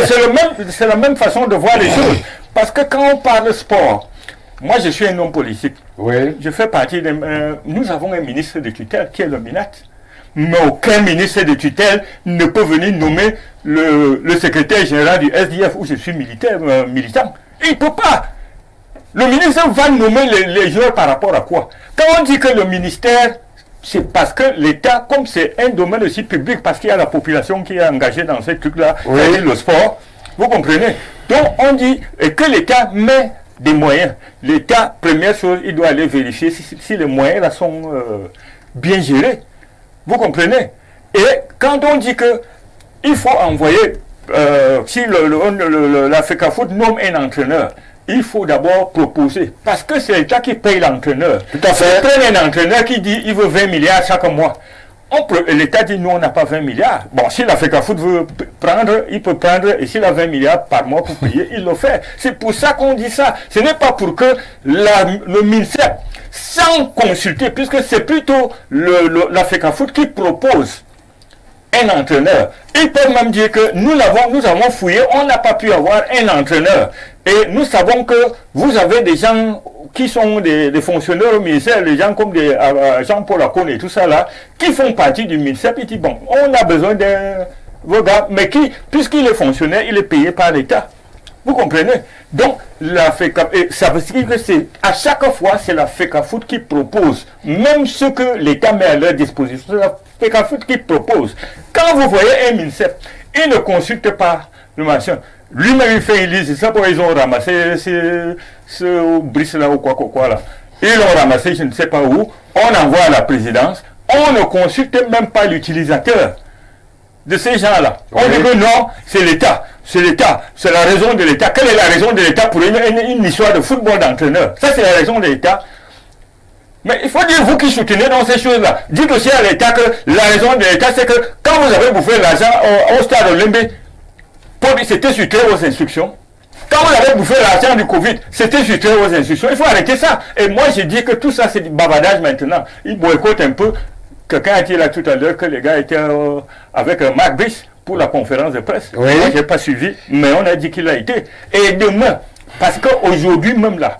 c'est la même façon de voir les choses. Parce que quand on parle sport, moi je suis un homme politique. Oui. Je fais partie de... nous avons un ministre de tutelle qui est le MINAT. Mais aucun ministre de tutelle ne peut venir nommer le secrétaire général du SDF où je suis militant. Il ne peut pas. Le ministre va nommer les joueurs par rapport à quoi? Quand on dit que le ministère, c'est parce que l'État, comme c'est un domaine aussi public, parce qu'il y a la population qui est engagée dans ces trucs-là, oui. C'est-à-dire le sport, vous comprenez? Donc on dit que l'État met des moyens. L'État, première chose, il doit aller vérifier si les moyens là sont bien gérés. Vous comprenez? Et quand on dit que il faut envoyer, si l'Africa Foot nomme un entraîneur, il faut d'abord proposer. Parce que c'est l'État qui paye l'entraîneur. Tout à fait. Prenez un entraîneur qui dit il veut 20 milliards chaque mois. L'État dit nous on n'a pas 20 milliards. Bon, si l'Africa Foot veut prendre, il peut prendre. Et s'il a 20 milliards par mois pour payer, il le fait. C'est pour ça qu'on dit ça. Ce n'est pas pour que le ministère, sans consulter, puisque c'est plutôt l'Africa Foot qui propose un entraîneur. Ils peuvent même dire que nous avons fouillé, on n'a pas pu avoir un entraîneur. Et nous savons que vous avez des gens qui sont des fonctionnaires au ministère, des gens comme des Jean-Paul Akone et tout ça là, qui font partie du ministère. Puis ils disent, bon, on a besoin d'un gars, mais puisqu'il est fonctionnaire, il est payé par l'État. Vous comprenez? Donc, ça veut dire que à chaque fois, c'est la FECA Foot qui propose, même ce que l'État met à leur disposition, c'est la FECA Foot qui propose. Quand vous voyez un ministère, il ne consulte pas le machin. Lui-même, il fait une liste, c'est ça pourquoi ils ont ramassé ce brice là ou quoi là. Ils l'ont ramassé, je ne sais pas où, on envoie à la présidence, on ne consulte même pas l'utilisateur de ces gens-là. On dit que non, c'est l'État. C'est l'État. C'est la raison de l'État. Quelle est la raison de l'État pour une histoire de football d'entraîneur? Ça, c'est la raison de l'État. Mais il faut dire, vous qui soutenez dans ces choses-là, dites aussi à l'État que la raison de l'État, c'est que quand vous avez bouffé l'argent au stade Olympique, c'était sur très hautes instructions. Quand vous avez bouffé l'argent du Covid, c'était sur très hautes instructions. Il faut arrêter ça. Et moi, j'ai dit que tout ça, c'est du bavardage maintenant. Ils boycottent un peu. Quelqu'un a dit là tout à l'heure que les gars étaient avec Marc Brice pour la conférence de presse. Oui. Moi, je n'ai pas suivi, mais on a dit qu'il a été. Et demain, parce qu'aujourd'hui même là,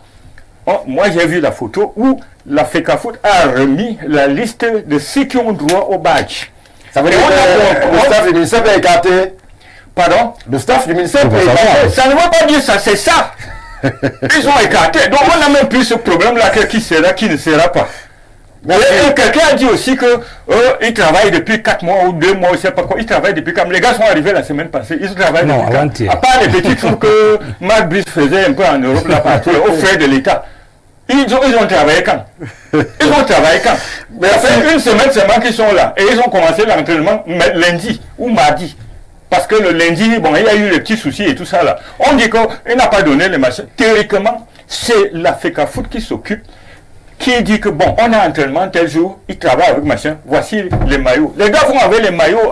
moi j'ai vu la photo où la FECA Foot a remis la liste de ceux qui ont droit au badge. Ça veut dire que le staff du ministère est écarté. Pardon? Le staff du ministère est écarté. Ça ne veut pas dire ça, c'est ça. Ils sont écartés. Donc on n'a même plus ce problème-là qui sera, qui ne sera pas. Et quelqu'un a dit aussi que ils travaillent depuis 4 mois ou 2 mois, je ne sais pas quoi. Ils travaillent depuis quand les gars sont arrivés la semaine passée. Ils travaillent depuis quand. À part les petits trucs que Marc Brice faisait un peu en Europe, là partout, aux frais de l'État. Ils ont travaillé quand? Ils ont travaillé quand? Mais ça fait une semaine seulement qu'ils sont là. Et ils ont commencé l'entraînement lundi ou mardi. Parce que le lundi, bon, il y a eu les petits soucis et tout ça là. On dit qu'il n'a pas donné les machins. Théoriquement, c'est la FECAFOOT qui s'occupe, qui dit que bon, on a entraînement tel jour, ils travaillent avec machin, voici les maillots. Les gars vont avec les maillots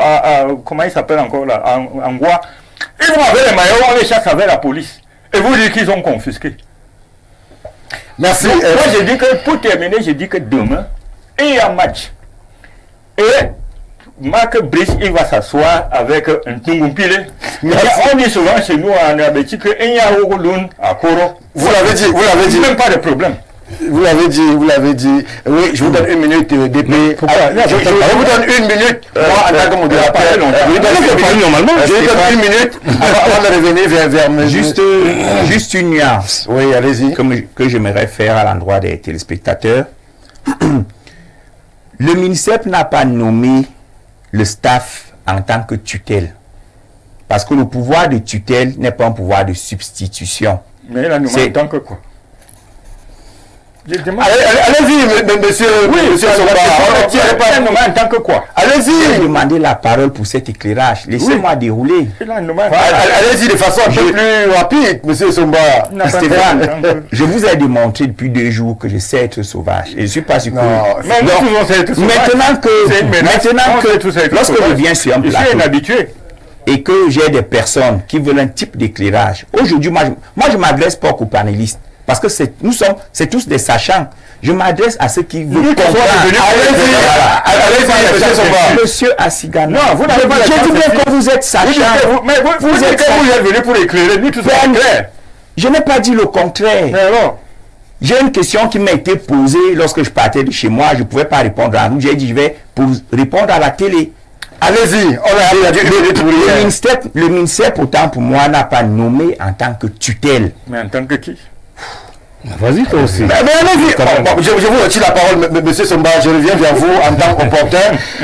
comment ils s'appellent encore là, en bois. Ils vont avec les maillots, on les chasse avec la police. Et vous dites qu'ils ont confisqué. Merci. Donc, moi, j'ai dit que, pour terminer, j'ai dit que demain, il y a un match. Et Marc Brice, il va s'asseoir avec un Tungumpile. On dit souvent chez nous en Abéti qu'il y a un Ouroulun à Koro. Vous l'avez dit. Même pas de problème. Vous l'avez dit. Oui, je vous donne une minute, DP. Pourquoi je vous donne une minute. Moi, en tant que modérateur, je vous donne une minute avant de revenir vers me. Juste une nuance. Oui, allez-y. Que j'aimerais faire à l'endroit des téléspectateurs. Le ministère n'a pas nommé le staff en tant que tutelle. Parce que le pouvoir de tutelle n'est pas un pouvoir de substitution. Mais il a nommé en tant que quoi? Allez-y, monsieur. Oui, monsieur Soba. En tant que quoi? Allez-y. J'ai demandé la parole pour cet éclairage. Laissez-moi dérouler. Allez-y de façon un peu plus rapide, monsieur Somba. Stéphane, je vous ai démontré depuis 2 jours que je sais être sauvage. Et je ne suis pas sûr que... Maintenant que lorsque je viens sur un plateau et que j'ai des personnes qui veulent un type d'éclairage, aujourd'hui, moi je m'adresse pas aux panélistes. Parce que c'est tous des sachants. Je m'adresse à ceux qui veulent comprendre. Allez-y, monsieur Assigana. Non, vous n'avez pas la chance. Je dis bien que vous êtes sachant. Mais vous êtes venu pour éclairer. Nous, tout ça est clair. Je n'ai pas dit le contraire. Mais alors, j'ai une question qui m'a été posée lorsque je partais de chez moi. Je ne pouvais pas répondre à vous. J'ai dit, je vais répondre à la télé. Allez-y, le ministère, pourtant, pour moi, n'a pas nommé en tant que tutelle. Mais en tant que qui? Vas-y, toi aussi. Mais allez-y. Je vous retire la parole, monsieur Somba. Je reviens vers vous en tant qu'opportun.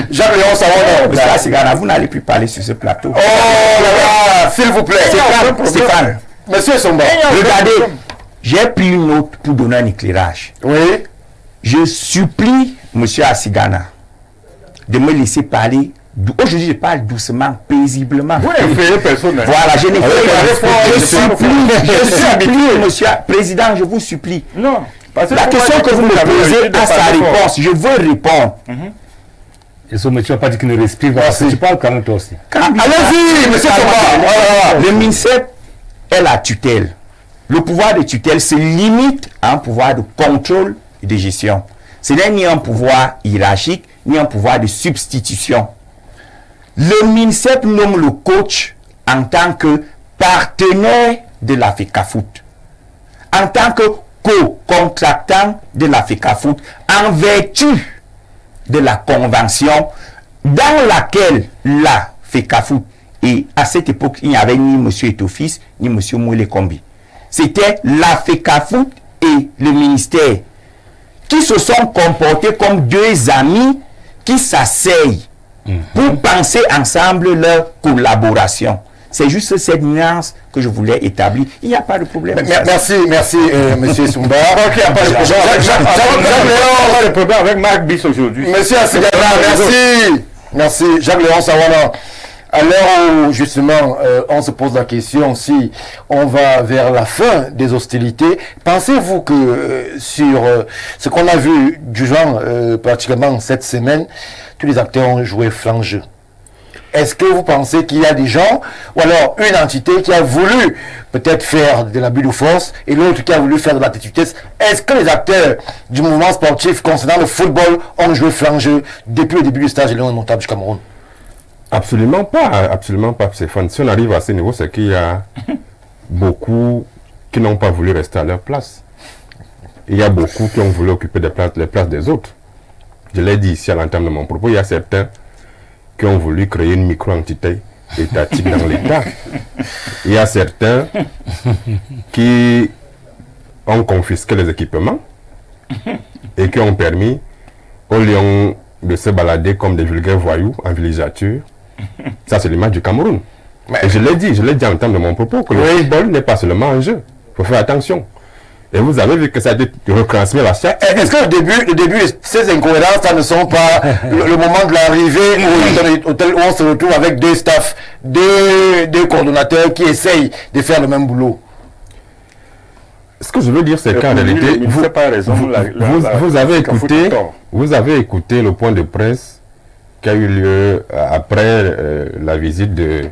Jacques-Léon Savon. Monsieur Assigana, vous n'allez plus parler sur ce plateau. Oh là là, s'il vous plaît. Stéphane. Monsieur Somba. Regardez, j'ai pris une note pour donner un éclairage. Oui. Je supplie monsieur Assigana de me laisser parler. Aujourd'hui, je parle doucement, paisiblement. Vous n'effrayez personne. Voilà, je n'effraie pas. Je supplie, monsieur Président, je vous supplie. Non. La question que vous me posez a sa réponse. Je veux répondre. Et ce monsieur n'a pas dit qu'il ne respire pas. Tu parles quand même toi aussi. Allez-y, monsieur Somba. Le ministère est la tutelle. Le pouvoir de tutelle se limite à un pouvoir de contrôle et de gestion. Ce n'est ni un pouvoir hiérarchique, ni un pouvoir de substitution. Le ministère nomme le coach en tant que partenaire de la FECAFOOT, en tant que co-contractant de la FECAFOOT, en vertu de la convention dans laquelle la FECAFOOT, et à cette époque, il n'y avait ni M. Etofis, ni M. Mouele Kombi. C'était la FECAFOOT et le ministère qui se sont comportés comme 2 amis qui s'asseyent pour penser ensemble leur collaboration. C'est juste cette nuance que je voulais établir. Il n'y a pas de problème. Merci, monsieur Somba. Il n'y a pas de problème. Jacques-Léon, le problème avec Marc Brice aujourd'hui. Monsieur Assigana, merci. Jacques-Léon Sawana. À l'heure où, justement, on se pose la question si on va vers la fin des hostilités, pensez-vous que sur ce qu'on a vu du genre pratiquement cette semaine, tous les acteurs ont joué franc jeu? Est-ce que vous pensez qu'il y a des gens, ou alors une entité qui a voulu peut-être faire de l'abus de force et l'autre qui a voulu faire de la tétutesse? Est-ce que les acteurs du mouvement sportif concernant le football ont joué franc jeu depuis le début du stage de Léon Montable du Cameroun? Absolument pas, Stéphane. Si on arrive à ce niveau, c'est qu'il y a beaucoup qui n'ont pas voulu rester à leur place. Il y a beaucoup qui ont voulu occuper les places des autres. Je l'ai dit ici à l'entame de mon propos, il y a certains qui ont voulu créer une micro-entité étatique dans l'État. Il y a certains qui ont confisqué les équipements et qui ont permis au lieu de se balader comme des vulgaires voyous en villégiature. Ça, c'est l'image du Cameroun. Et je l'ai dit en termes de mon propos, que le football n'est pas seulement un jeu. Il faut faire attention. Et vous avez vu que ça a été retransmis à la chaîne. Est-ce que le début, ces incohérences, ça ne sont pas le moment de l'arrivée où on se retrouve avec deux staffs, deux coordonnateurs qui essayent de faire le même boulot? Ce que je veux dire, c'est qu'en réalité, vous avez écouté le point de presse qui a eu lieu après la visite de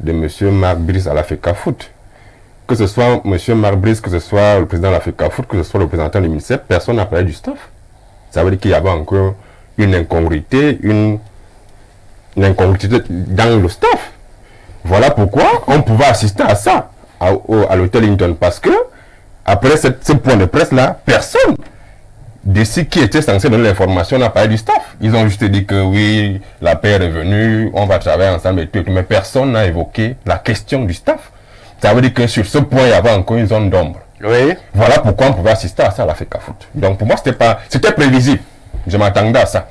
M. Marc Brice à l'Africa Foot. Que ce soit M. Marc Brice, que ce soit le président de l'Africa Foot, que ce soit le représentant du ministère, personne n'a parlé du staff. Ça veut dire qu'il y avait encore une incongruité dans le staff. Voilà pourquoi on pouvait assister à ça, à l'hôtel Hinton, parce que après ce point de presse-là, personne d'ici qui était censé donner l'information n'a parlé du staff. Ils ont juste dit que oui, la paix est revenue, on va travailler ensemble et tout, mais personne n'a évoqué la question du staff. Ça veut dire que sur ce point, il y avait encore une zone d'ombre. Oui. Voilà pourquoi on pouvait assister à ça à l'Africa Foot. Donc pour moi, c'était prévisible. Je m'attendais à ça.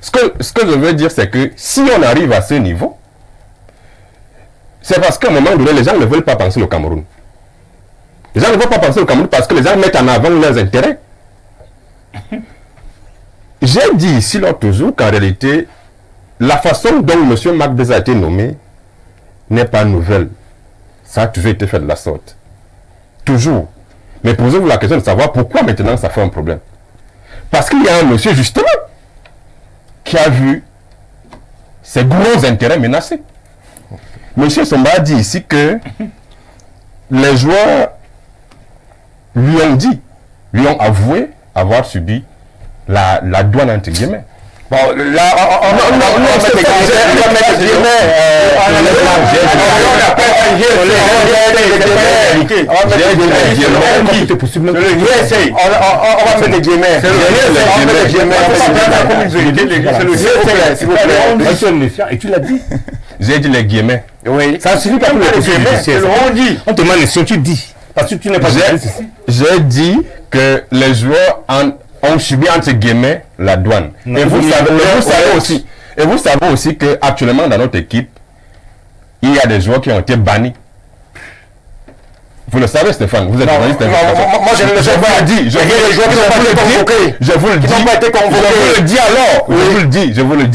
Ce que je veux dire, c'est que si on arrive à ce niveau, c'est parce qu'à un moment donné, les gens ne veulent pas penser au Cameroun. Les gens ne veulent pas penser au Cameroun parce que les gens mettent en avant leurs intérêts. J'ai dit ici l'autre jour qu'en réalité, la façon dont M. Macbeth a été nommé n'est pas nouvelle. Ça a toujours été fait de la sorte. Toujours. Mais posez-vous la question de savoir pourquoi maintenant ça fait un problème. Parce qu'il y a un monsieur justement qui a vu ses gros intérêts menacés. Monsieur Somba a dit ici que les joueurs lui ont avoué avoir subi la douane entre guillemets. Bon, là, on va mettre des guillemets. Et tu l'as dit. J'ai dit les guillemets. Oui. Ça suffit pas pour les guillemets. On te demande si tu dis. Parce que tu n'es pas journaliste ici. J'ai dit que les joueurs ont subi entre guillemets la douane. Et vous savez aussi qu'actuellement dans notre équipe, il y a des joueurs qui ont été bannis. Vous le savez, Stéphane, vous êtes journaliste. Moi, je vous le dis. Je vous le dis alors. Je vous le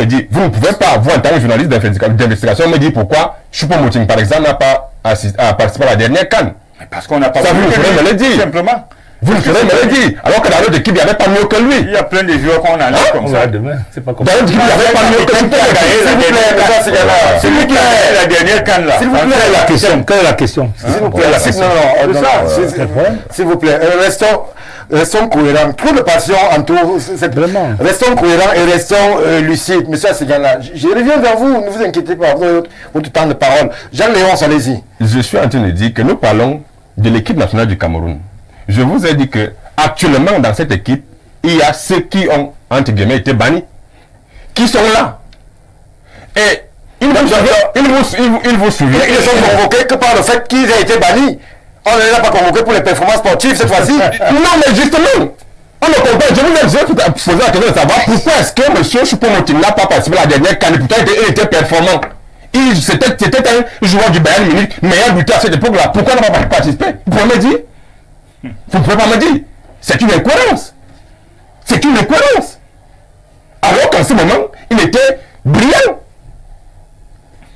dis. Vous ne pouvez pas, vous en tant que journaliste d'investigation, me dire pourquoi Choupo-Moting, par exemple, n'a pas participé à la dernière CAN. Parce qu'on n'a pas... Ça, vous ne pourrez me le dire. Simplement. Vous ne pourrez me le dire. Alors que dans notre équipe, il n'y avait pas mieux que lui. Il y a plein de joueurs qu'on a comme ça. Demain, c'est pas comme dans notre équipe, il n'y avait pas mieux que lui. C'est lui qui a gagné la dernière CAN là. S'il vous plaît, la question. Quelle est la question? S'il vous plaît, s'il vous plaît, restons cohérents. Trop de passion entoure cette... Vraiment. Restons cohérents et restons lucides. Monsieur Assigana, je reviens vers vous, ne vous inquiétez pas, votre temps de parole. Jean-Léon, allez-y. Je suis en train de dire que nous parlons de l'équipe nationale du Cameroun. Je vous ai dit que actuellement dans cette équipe, il y a ceux qui ont, entre guillemets, été bannis, qui sont là. Et ils vous suivent. Ils ne sont convoqués que par le fait qu'ils aient été bannis. On ne les a pas convoqués pour les performances sportives cette fois-ci. Non, mais justement, on ne comprend. Je vous ai posé la question de savoir pourquoi est-ce que M. Choupo-Moting n'a pas participé à la dernière CAN. Pourtant, il était performant. C'était un joueur du Bayern Munich, meilleur buteur à cette époque-là. Pourquoi il n'a pas participé? Vous pouvez me dire? Vous ne pouvez pas me dire. C'est une incohérence. C'est une incohérence. Alors qu'en ce moment, il était brillant.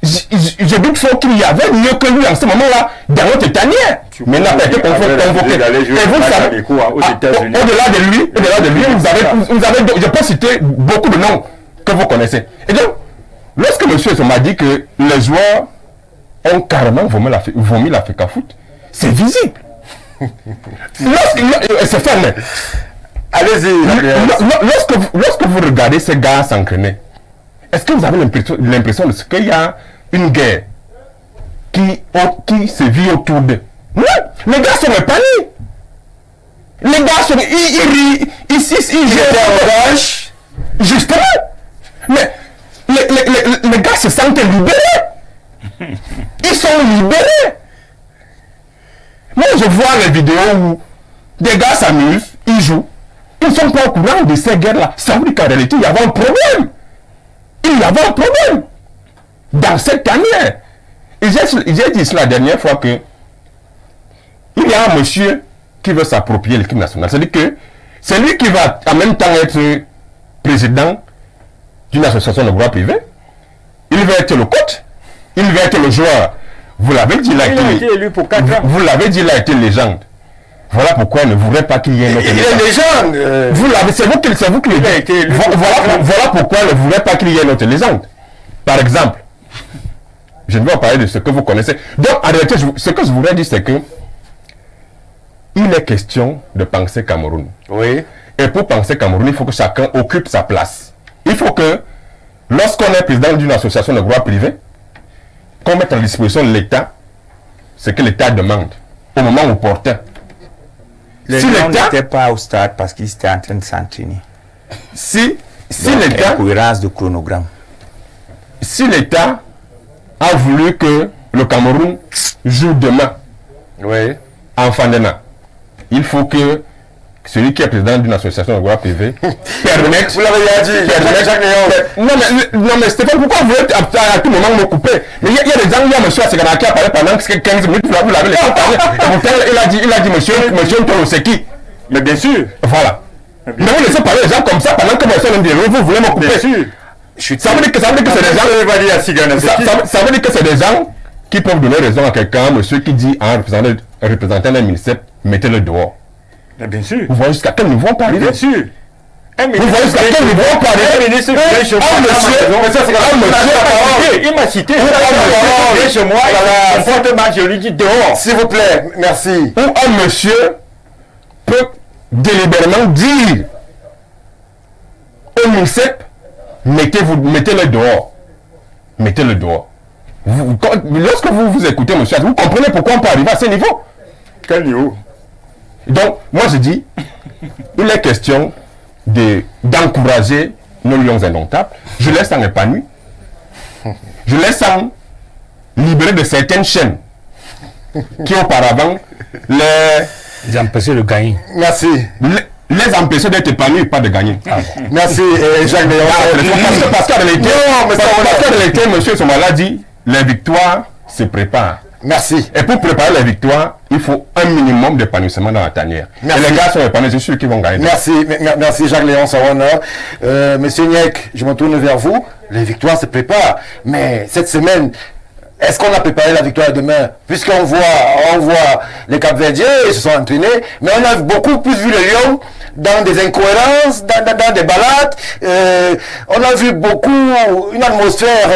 Je doute fort qu'il y avait mieux que lui en ce moment-là dans notre tanière. Mais il n'a pas été convoqué. Et vous savez, au-delà de lui, vous avez, je peux citer beaucoup de noms que vous connaissez. Et donc, lorsque M. Somma dit que les joueurs ont carrément vomi l'Africa Foot, c'est visible. C'est fermé. Allez-y. Lorsque vous regardez ces gars s'entraîner, est-ce que vous avez l'impression de ce qu'il y a une guerre qui se vit autour d'eux? Non, les gars sont épanouis. Les gars sont... Ils jettent justement. Mais les gars se sentent libérés. Ils sont libérés. Moi, je vois les vidéos où des gars s'amusent, ils jouent. Ils ne sont pas au courant de ces guerres-là. Ça veut dire qu'en réalité, il y avait un problème. Il y avait un problème dans cette tanière. Et j'ai dit cela la dernière fois que il y a un monsieur qui veut s'approprier l'équipe nationale. C'est-à-dire que c'est lui qui va en même temps être président d'une association de droit privé. Il va être le coach. Il va être le joueur. Vous l'avez dit, il a été élu pour 4 ans. Vous l'avez dit, il a été légende. Voilà pourquoi il ne voudrait pas qu'il y ait une autre légende. Vous l'avez, c'est vous qui le dites. Voilà pourquoi il ne voudrait pas qu'il y ait une autre légende. Par exemple, je ne vais pas parler de ce que vous connaissez. Donc, en réalité, ce que je voudrais dire, c'est que il est question de penser Cameroun. Oui. Et pour penser Cameroun, il faut que chacun occupe sa place. Il faut que, lorsqu'on est président d'une association de droit privé, qu'on mette à disposition de l'État ce que l'État demande au moment opportun. Les gens n'étaient pas au stade parce qu'ils étaient en train de s'entraîner. Si l'État... Cohérence de chronogramme. Si l'État a voulu que le Cameroun joue demain, oui, en Fandena, il faut que celui qui est président d'une association de droit privé permette... Vous l'avez déjà dit, non mais Stéphane, pourquoi vous êtes à tout moment me couper? Mais il y a des gens, il y a monsieur Asegana qui a parlé pendant 15 minutes, vous l'avez laissé parler. Et pourtant, il a dit monsieur Ntolo, c'est qui? Mais bien sûr. Voilà. Mais vous laissez parler les gens comme ça pendant que vous voulez me couper. Bien sûr. Ça veut dire que c'est des gens... Ça veut dire que c'est des gens qui peuvent donner raison à quelqu'un, monsieur qui dit à un représentant d'un ministère, mettez-le dehors. Mais bien sûr. Vous voyez jusqu'à quel niveau on peut arriver? Bien sûr. Vous voyez jusqu'à quel niveau on peut arriver? Un ministre vient chez moi. Il m'a cité. Il vient chez moi. Je lui dis dehors. S'il vous plaît, merci. Ou un monsieur peut délibérément dire au ministère, mettez-le dehors. Mettez-le dehors. Lorsque vous écoutez monsieur, vous comprenez pourquoi on peut arriver à ce niveau? Quel niveau? Donc, moi je dis, il est question d'encourager nos lions indomptables. Je les sens épanouis. Je les sens libérés de certaines chaînes qui auparavant les empêchaient de gagner. Merci. Les empêcher d'être épanouis, pas de gagner. Merci, Jacques Léon. Parce qu'en réalité, monsieur Somala dit, les victoires se préparent. Merci. Et pour préparer les victoires, il faut un minimum d'épanouissement dans la tanière. Merci. Et les gars sont épanouis, c'est sûr qu'ils vont gagner. Merci Jacques Léon Sarona. Monsieur Niek, je me tourne vers vous. Les victoires se préparent. Mais cette semaine, est-ce qu'on a préparé la victoire demain? Puisqu'on voit les Cap-Verdiens, ils se sont entraînés, mais on a beaucoup plus vu les Lions dans des incohérences, dans des balades. On a vu une atmosphère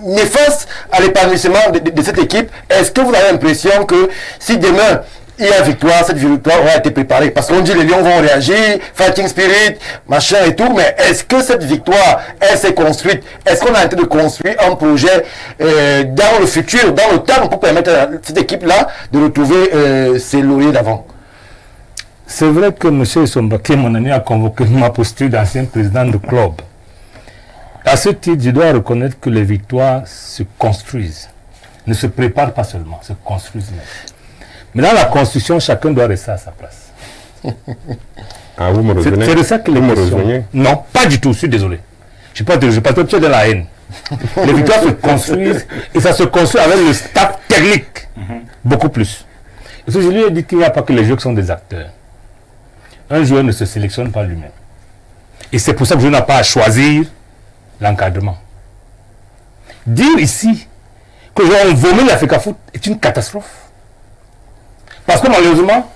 néfaste à l'épanouissement de cette équipe. Est-ce que vous avez l'impression que si demain il y a victoire, cette victoire aura été préparée? Parce qu'on dit les Lions vont réagir, fighting spirit, machin et tout, mais est-ce que cette victoire, elle s'est construite? Est-ce qu'on a été de construire un projet dans le futur, dans le temps, pour permettre à cette équipe-là de retrouver ses lauriers d'avant? C'est vrai que M. Sombake, mon ami, a convoqué ma posture d'ancien président de club. À ce titre, je dois reconnaître que les victoires se construisent, ne se préparent pas seulement, se construisent même. Mais dans la construction, chacun doit rester à sa place. Ah, vous me revenez? C'est de ça que les questions... Non, pas du tout, je suis désolé. Je ne suis pas de de la haine. Les victoires se construisent et ça se construit avec le staff technique. Beaucoup plus. Et je lui ai dit qu'il n'y a pas que les joueurs qui sont des acteurs. Un joueur ne se sélectionne pas lui-même. Et c'est pour ça que je n'ai pas à choisir l'encadrement. Dire ici que on vomit l'Africa Foot est une catastrophe. Parce que malheureusement,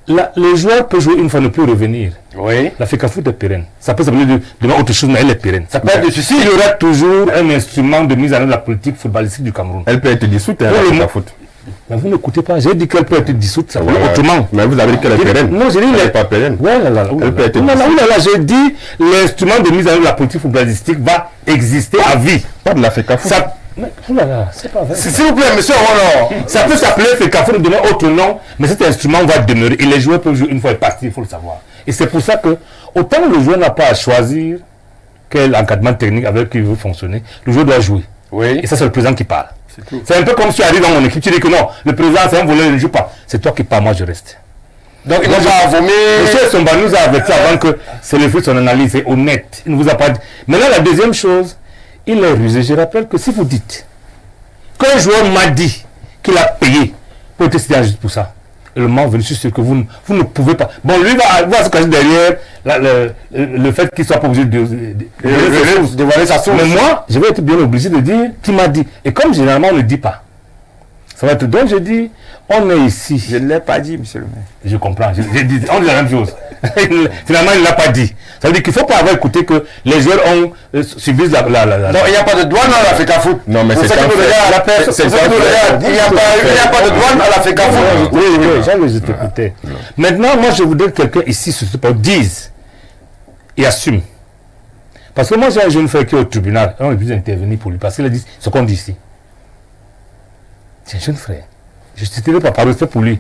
les joueurs peuvent jouer une fois, ne plus revenir. Oui. L'Africa Foot est pérenne. Ça peut s'appeler demain autre chose, mais elle est pérenne. Ça peut être de ceci. Il y aura toujours un instrument de mise en œuvre de la politique footballistique du Cameroun. Elle peut être dissoute, l'Africa Foot. Mais vous n'écoutez pas, j'ai dit qu'elle peut être dissoute, ça peut être autrement. Mais vous avez dit qu'elle est pérenne. Non, j'ai dit elle n'est pas pérenne. Ouais, elle peut être j'ai dit l'instrument de mise en œuvre de la politique footballistique va exister à vie. Pas de l'Africa Foot. C'est pas vrai. S'il vous plaît, monsieur Roland. Ça peut s'appeler Africa Foot, donner autre nom, mais cet instrument va demeurer et les joueurs peuvent jouer une fois et partir, il faut le savoir. Et c'est pour ça que, autant le joueur n'a pas à choisir quel encadrement technique avec qui il veut fonctionner, le joueur doit jouer. Oui. Et ça, c'est le président qui parle. C'est un peu comme si tu arrives dans mon équipe, tu dis que non, le président c'est un voleur, il ne joue pas. C'est toi qui parles, moi je reste. Donc il n'a pas vomir. Monsieur Somba nous a averti avant que c'est le fruit de son analyse, c'est honnête. Il ne vous a pas dit. Maintenant, la deuxième chose, il est rusé. Je rappelle que si vous dites qu'un joueur m'a dit qu'il a payé pour tester juste pour ça, et le moment venu, je suis sûr que vous ne pouvez pas. Bon, lui va se cacher derrière le fait qu'il soit pas obligé de dévoiler sa source. Mais moi, je vais être bien obligé de dire qui m'a dit. Et comme généralement on ne dit pas, ça va être donc je dis, on est ici. Je ne l'ai pas dit, monsieur le maire. Je comprends, j'ai dit, on dit la même chose. Finalement, il ne l'a pas dit. Ça veut dire qu'il ne faut pas avoir écouté que les joueurs ont subi la... Non, il n'y a pas de douane à l'Africa Foot. Non, mais c'est ça. Il n'y a pas de douane à l'Africa Foot. Oui, je t'écoutais. Maintenant, moi, je voudrais que quelqu'un ici, sur ce point, dise et assume. Parce que moi, j'ai un jeune frère qui est au tribunal. On est obligé d'intervenir pour lui. Parce qu'il a dit ce qu'on dit ici. C'est un jeune frère. Je ne citerai pas par respect pour lui.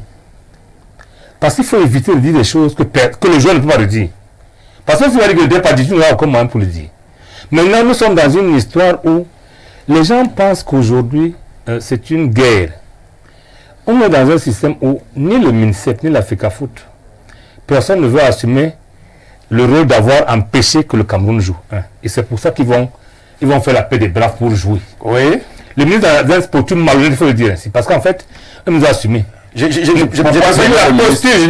Parce qu'il faut éviter de dire des choses que le joueur ne peut pas le dire. Parce que si vous avez dit que le pas dit, tu n'auras aucun moyen pour le dire. Maintenant, nous sommes dans une histoire où les gens pensent qu'aujourd'hui, c'est une guerre. On est dans un système où ni le MINSEP, ni l'Africa Foot, personne ne veut assumer le rôle d'avoir empêché que le Cameroun joue. Et c'est pour ça qu'ils vont faire la paix des braves pour jouer. Oui. Le ministre de la Sport, malhonnête, il faut le dire ainsi. Parce qu'en fait, il nous a assumé. Je dis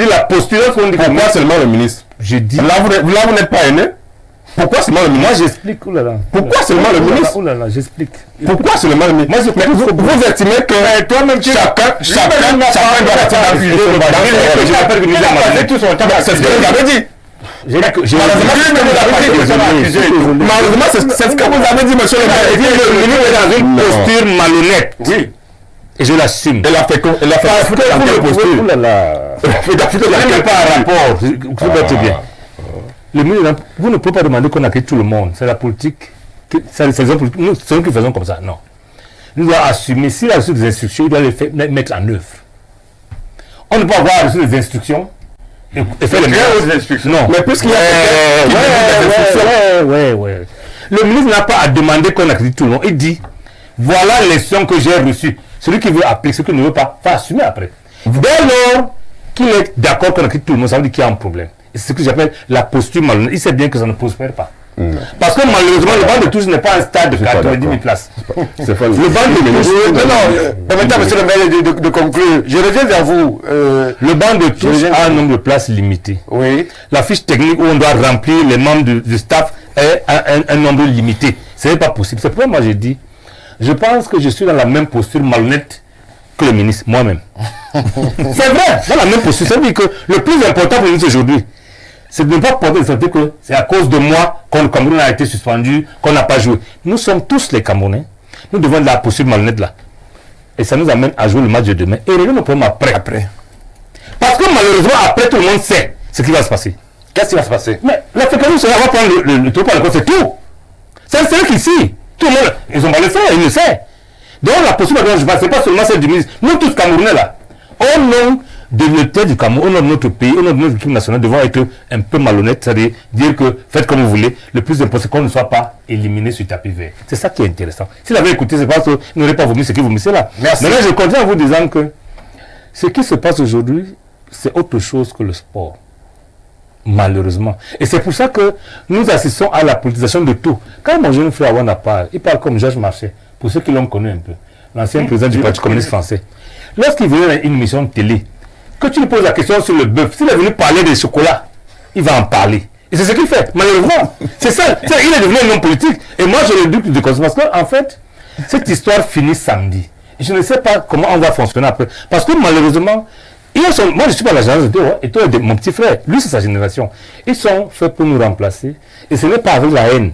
la posture. Pourquoi seulement le ministre? Je dis. Là, vous n'êtes pas aîné. Pourquoi seulement le ministre? Moi, j'explique. Pourquoi seulement le ministre? J'explique. Pourquoi seulement le ministre? Moi, vous estimez que toi-même, chacun doit appuyer c'est ce que vous avez dit. Malheureusement, c'est ce que vous avez dit, monsieur le maire. Le ministre est dans une posture malhonnête. Oui. Et je l'assume. Elle a fait quoi? Elle a fait quelle posture? Il n'y a pas un rapport. Vous êtes bien. Le ministre, vous ne pouvez pas demander qu'on accueille tout le monde. C'est la politique. C'est nous qui faisons comme ça. Non. Nous devons assumer. S'il a reçu des instructions, il doit les mettre en œuvre. On ne peut pas avoir reçu des instructions et faire les meilleures instructions. Non. Mais puisqu'il y a Le ministre n'a pas à demander qu'on accueille tout le monde. Il dit voilà les leçons que j'ai reçues. Celui qui veut appliquer, celui qui ne veut pas, va assumer après. Dès lors qu'il est d'accord qu'on accueille tout le monde, ça veut dire qu'il y a un problème. Et c'est ce que j'appelle la posture malhonnête. Il sait bien que ça ne prospère pas. Parce que malheureusement, le banc de touche n'est pas un stade de 90 000 places. C'est le banc de touche. Non, permettez, monsieur le maire, de conclure. Je reviens vers vous. Le banc de touche a un nombre de places limité. Oui. La fiche technique où on doit remplir les membres du staff est un nombre limité. Ce n'est pas possible. C'est pourquoi moi j'ai dit, je pense que je suis dans la même posture malhonnête que le ministre, moi-même. C'est vrai, dans la même posture. Ça veut dire que le plus important pour nous aujourd'hui, c'est de ne pas porter le fait que c'est à cause de moi que le Cameroun a été suspendu, qu'on n'a pas joué. Nous sommes tous les Camerounais. Nous devons être dans la posture malhonnête là. Et ça nous amène à jouer le match de demain. Et régler nos problèmes après. Parce que malheureusement, après, tout le monde sait ce qui va se passer. Qu'est-ce qui va se passer? Mais l'Afrique, ça va prendre le trou par le côté, c'est tout. C'est un truc ici. Tout le monde, ils ont pas le faire, ils le savent. Donc la posture malhonnête, je ne pense pas seulement celle du ministre. Nous tous Camerounais là, au nom de l'État du Cameroun, au nom de notre pays, au nom de notre équipe nationale, devons être un peu malhonnêtes, c'est-à-dire dire que faites comme vous voulez, le plus important c'est qu'on ne soit pas éliminé sur tapis vert. C'est ça qui est intéressant. S'il avait écouté, c'est parce qu'il n'aurait pas vomi ce qu'il vomissait là. Merci. Maintenant, je continue en vous disant que ce qui se passe aujourd'hui, c'est autre chose que le sport. Malheureusement. Et c'est pour ça que nous assistons à la politisation de tout. Quand mon jeune frère Awana parle, il parle comme Georges Marchais, pour ceux qui l'ont connu un peu, l'ancien président du Parti communiste français. Lorsqu'il venait à une émission de télé, que tu lui poses la question sur le bœuf, s'il est venu parler des chocolats, il va en parler. Et c'est ce qu'il fait, malheureusement. C'est ça. Il est devenu un homme politique. Et moi, je le dis de conscience. Parce qu'en fait, cette histoire finit samedi. Et je ne sais pas comment on va fonctionner après. Parce que malheureusement, moi je suis pas la génération de toi, et toi, mon petit frère, lui c'est sa génération. Ils sont faits pour nous remplacer. Et ce n'est pas avec la haine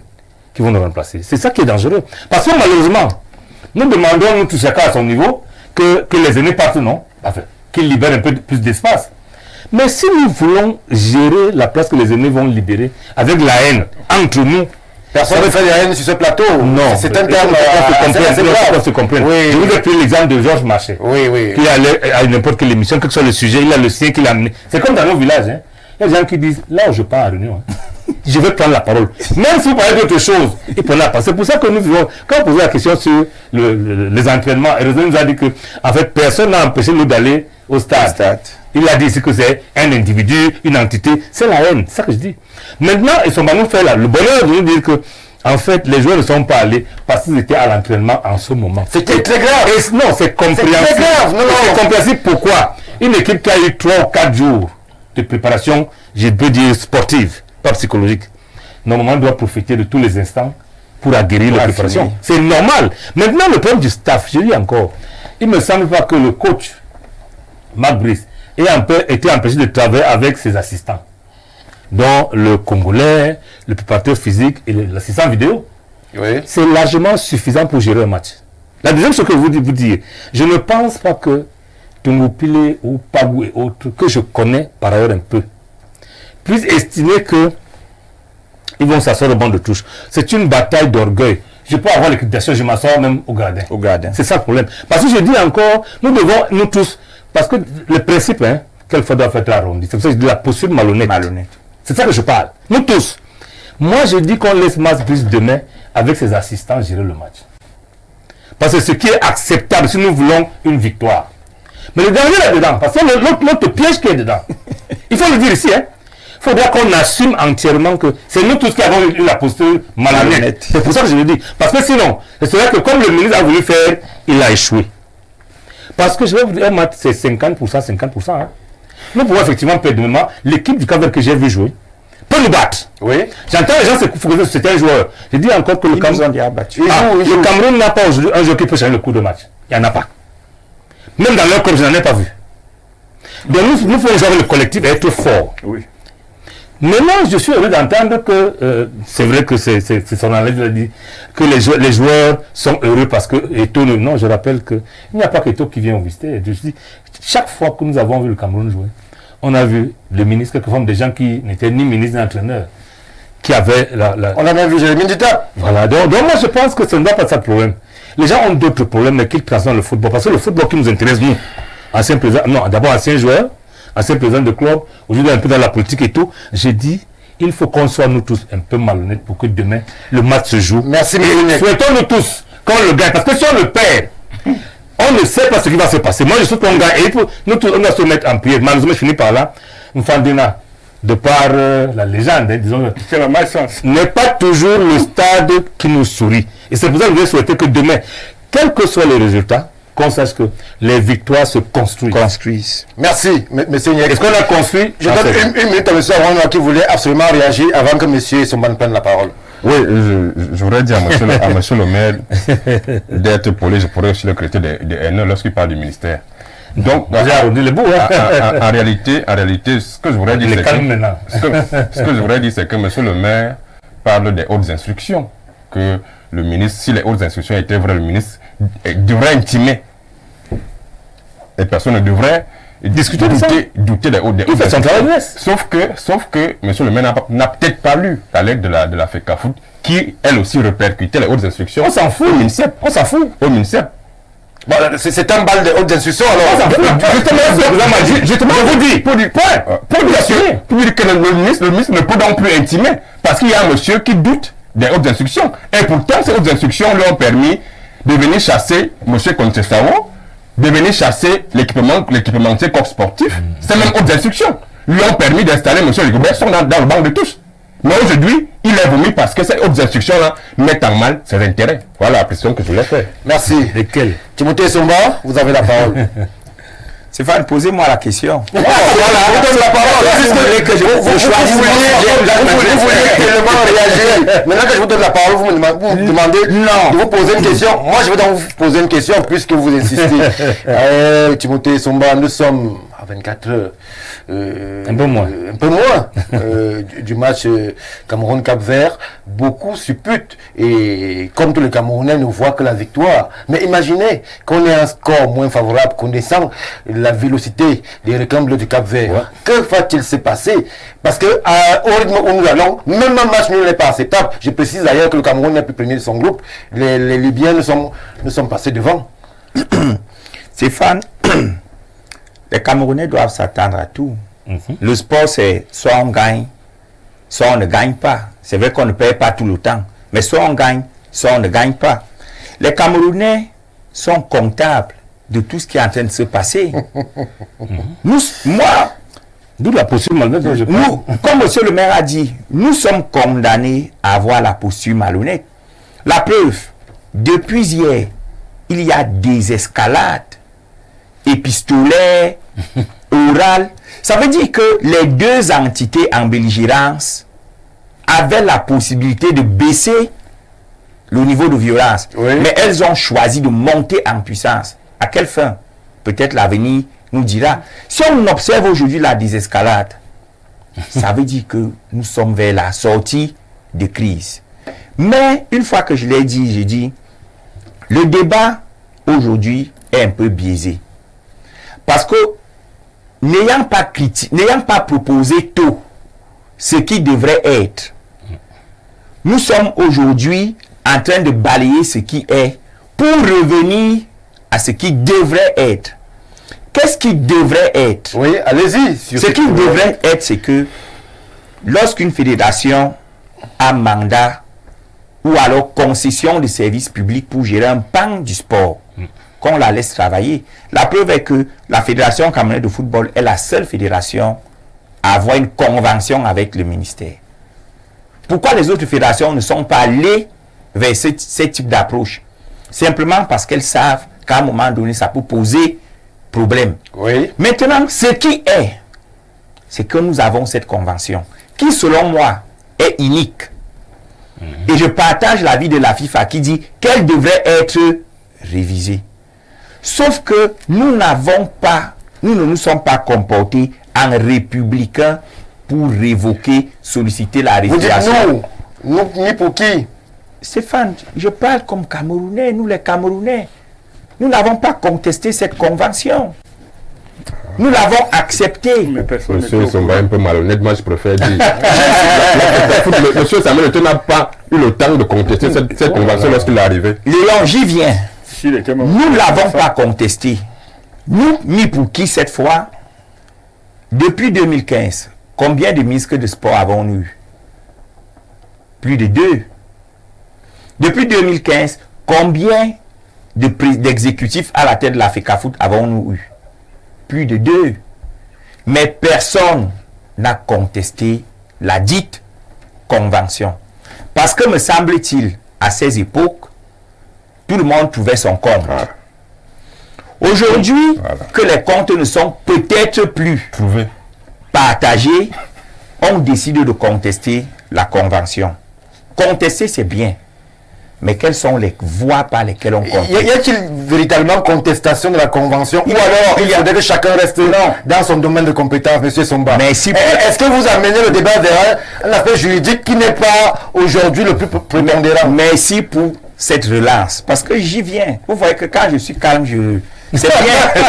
qu'ils vont nous remplacer. C'est ça qui est dangereux. Parce que malheureusement, nous demandons, nous tous chacun à son niveau, que les aînés partent, non? Enfin, qu'ils libèrent un peu plus d'espace. Mais si nous voulons gérer la place que les aînés vont libérer avec la haine entre nous, personne ne fait la haine sur ce plateau. Non. C'est un terme qu'on se comprenne. Oui, je vous ai pris l'exemple de Georges Marchais. Oui. Qui allait à n'importe quelle émission, quel que soit le sujet, il a le sien qu'il a amené. C'est comme dans nos villages. Hein. Il y a des gens qui disent, là où je pars à Réunion, je vais prendre la parole. Même si vous parlez d'autre chose, il prend la parole. C'est pour ça que nous vivons, quand on posait la question sur les entraînements, et nous a dit que, en fait, personne n'a empêché nous d'aller au stade. Il a dit ici que c'est un individu, une entité, c'est la haine, c'est ça que je dis. Maintenant, ils sont venus faire le bonheur de nous dire que, en fait, les joueurs ne sont pas allés parce qu'ils étaient à l'entraînement en ce moment. C'était très grave. Et non, c'est compréhensible. C'est très grave. Non, c'est compréhensible. Pourquoi? Une équipe qui a eu 3 ou 4 jours de préparation, je peux dire sportive, pas psychologique, normalement doit profiter de tous les instants pour aguerrir la préparation. C'est normal. Maintenant, le problème du staff, je dis encore, il ne me semble pas que le coach, Marc Brice, ait un peu été empêché de travailler avec ses assistants, dont le Congolais, le préparateur physique et l'assistant vidéo. Oui. C'est largement suffisant pour gérer un match. La deuxième chose que vous dire, je ne pense pas que Tungupile ou Pagou et autres, que je connais par ailleurs un peu, puissent estimer que ils vont s'asseoir au banc de touche. C'est une bataille d'orgueil. Je peux avoir l'équitation, je m'assois même au gradin. C'est ça le problème. Parce que je dis encore, nous devons, nous tous, parce que le principe, quelquefois doit être arrondi. C'est pour ça que je dis la posture malhonnête. C'est ça que je parle. Nous tous. Moi, je dis qu'on laisse Mas Brice demain, avec ses assistants, gérer le match. Parce que ce qui est acceptable, si nous voulons une victoire. Mais le dernier est dedans, parce que l'autre piège qui est dedans. Il faut le dire ici, il faudra qu'on assume entièrement que c'est nous tous qui avons eu la posture malhonnête. C'est pour ça que je le dis. Parce que sinon, c'est vrai que comme le ministre a voulu faire, il a échoué. Parce que je vais vous dire, un match, c'est 50%, 50%. Nous pouvons effectivement perdre demain. L'équipe du Cap-Vert que j'ai vu jouer peut nous battre. Oui. J'entends les gens se focaliser sur certains joueurs. Je dis encore que le Cameroun n'a pas aujourd'hui un joueur qui peut changer le cours de match. Il n'y en a pas. Même dans leur corps, je n'en ai pas vu. Donc nous pouvons jouer le collectif et être fort. Oui. Maintenant, je suis heureux d'entendre que c'est vrai que c'est son analyse a dit que les joueurs sont heureux parce que Eto'o, non, je rappelle qu'il n'y a pas qu'Eto'o qui vient au visiter. Je dis, chaque fois que nous avons vu le Cameroun jouer, on a vu le ministre, quelquefois des gens qui n'étaient ni ministres ni entraîneurs, qui avaient On en a vu Jérémy Dita. Voilà, donc moi je pense que ce ne doit pas être ça le problème. Les gens ont d'autres problèmes, mais qu'ils transforment le football. Parce que le football qui nous intéresse, nous, ancien président, non, d'abord ancien joueur, ancien président de club, aujourd'hui un peu dans la politique et tout, j'ai dit, il faut qu'on soit nous tous un peu malhonnêtes pour que demain, le match se joue. Merci, et souhaitons-nous tous qu'on le gagne. Parce que si on le perd, on ne sait pas ce qui va se passer. Moi, je souhaite qu'on gagne. Et nous tous, on doit se mettre en prière. Malheureusement, je finis par là. Mfandina, de par la légende, disons, c'est la malchance, n'est pas toujours le stade qui nous sourit. Et c'est pour ça que je vais souhaiter que demain, quels que soient les résultats, qu'on sache que les victoires se construisent. Merci, monsieur Niek. Est-ce qu'on a construit? Je donne une minute à monsieur Arwanoa qui voulait absolument réagir avant que monsieur Somban prenne la parole. Oui, je voudrais dire à monsieur le maire d'être poli. Je pourrais aussi le traiter de haineux lorsqu'il parle du ministère. Donc, en réalité, ce que je voudrais dire, c'est que monsieur le maire parle des hautes instructions. Que le ministre, si les hautes instructions étaient vraies, le ministre devrait intimer. Et personne ne devrait discuter douter des hautes instructions. Sauf que monsieur le maire n'a peut-être pas lu la lettre de la FECAFOOT qui, elle aussi, répercutait les hautes instructions. On s'en fout. On s'en fout. Au ministère. Bon, c'est un bal de hautes instructions alors. Justement, je vous dis, pour dire que le ministre ne peut donc plus intimer parce qu'il y a un monsieur qui doute des hautes instructions. Et pourtant, ces hautes instructions lui ont permis de venir chasser M. Contessao, de venir chasser l'équipementier corps sportif. Ces mêmes hautes instructions lui ont permis d'installer M. Rigobert dans le banc de touche. Mais aujourd'hui, il est vomi parce que ces hautes instructions-là mettent en mal ses intérêts. Voilà la question que je voulais faire. Merci. Lesquels? Timothée Somba, vous avez la parole. Stéphane, posez-moi la question. Voilà, vous donne la parole. Vous vouliez tellement réagir. Maintenant que je vous donne la parole, vous me demandez de vous poser une question. Moi, je vais donc vous poser une question puisque vous insistez. Timothée Somba, nous sommes à 24 heures. Un peu moins du match Cameroun-Cap-Vert. Beaucoup supputent et comme tous les Camerounais ne voient que la victoire. Mais imaginez qu'on ait un score moins favorable, qu'on descend la vélocité des réclames du Cap-Vert. Ouais. Que va-t-il se passer? Parce que au rythme où nous allons, même un match nul n'est pas acceptable. Je précise d'ailleurs que le Cameroun n'est plus premier de son groupe. Les Libyens nous sont passés devant. Stéphane, les Camerounais doivent s'attendre à tout. Le sport, c'est soit on gagne, soit on ne gagne pas. C'est vrai qu'on ne paye pas tout le temps, mais soit on gagne, soit on ne gagne pas. Les Camerounais sont comptables de tout ce qui est en train de se passer. D'où la posture malhonnête dont je parle. Nous, comme monsieur le maire a dit, nous sommes condamnés à avoir la posture malhonnête. La preuve, depuis hier, il y a des escalades épistolaires, orales. Ça veut dire que les deux entités en belligérance avaient la possibilité de baisser le niveau de violence. Oui. Mais elles ont choisi de monter en puissance. À quelle fin? Peut-être l'avenir nous dira. Si on observe aujourd'hui la désescalade, ça veut dire que nous sommes vers la sortie de crise. Mais une fois que je l'ai dit, j'ai dit, le débat aujourd'hui est un peu biaisé. Parce que n'ayant pas proposé tôt ce qui devrait être, nous sommes aujourd'hui en train de balayer ce qui est pour revenir à ce qui devrait être. Qu'est-ce qui devrait être? Oui, allez-y. Ce qui devrait être, c'est que lorsqu'une fédération a mandat ou alors concession de services publics pour gérer un pan du sport, qu'on la laisse travailler. La preuve est que la Fédération camerounaise de football est la seule fédération à avoir une convention avec le ministère. Pourquoi les autres fédérations ne sont pas allées vers ce type d'approche? Simplement parce qu'elles savent qu'à un moment donné, ça peut poser problème. Oui. Maintenant, ce qui est, c'est que nous avons cette convention qui, selon moi, est unique. Et je partage l'avis de la FIFA qui dit qu'elle devrait être révisée. Sauf que nous ne nous sommes pas comportés en républicains pour révoquer, solliciter la révision. Vous dites nous, ni pour qui? Stéphane, je parle comme Camerounais, nous les Camerounais. Nous n'avons pas contesté cette convention. Nous l'avons acceptée. Monsieur Somba un peu malhonnête, moi je préfère dire. Monsieur Samuel n'a pas eu le temps de contester cette convention lorsqu'il est arrivé. Léon, j'y viens. Nous ne l'avons pas contesté. Nous, ni pour qui cette fois? Depuis 2015, combien de ministres de sport avons-nous eu? Plus de 2. Depuis 2015, combien d'exécutifs à la tête de la FECAFOOT avons-nous eu? Plus de 2. Mais personne n'a contesté la dite convention. Parce que, me semble-t-il, à ces époques, tout le monde trouvait son compte. Aujourd'hui, que les comptes ne sont peut-être plus partagés, on décide de contester la convention. Contester, c'est bien. Mais quelles sont les voies par lesquelles on conteste? Y a-t-il véritablement contestation de la convention? Ou alors il faudrait que chacun reste dans son domaine de compétence, M. Somba? Merci. Est-ce que vous amenez le débat vers un aspect juridique qui n'est pas aujourd'hui le plus prépondérant? Merci pour cette relance. Parce que j'y viens. Vous voyez que quand je suis calme, c'est bien.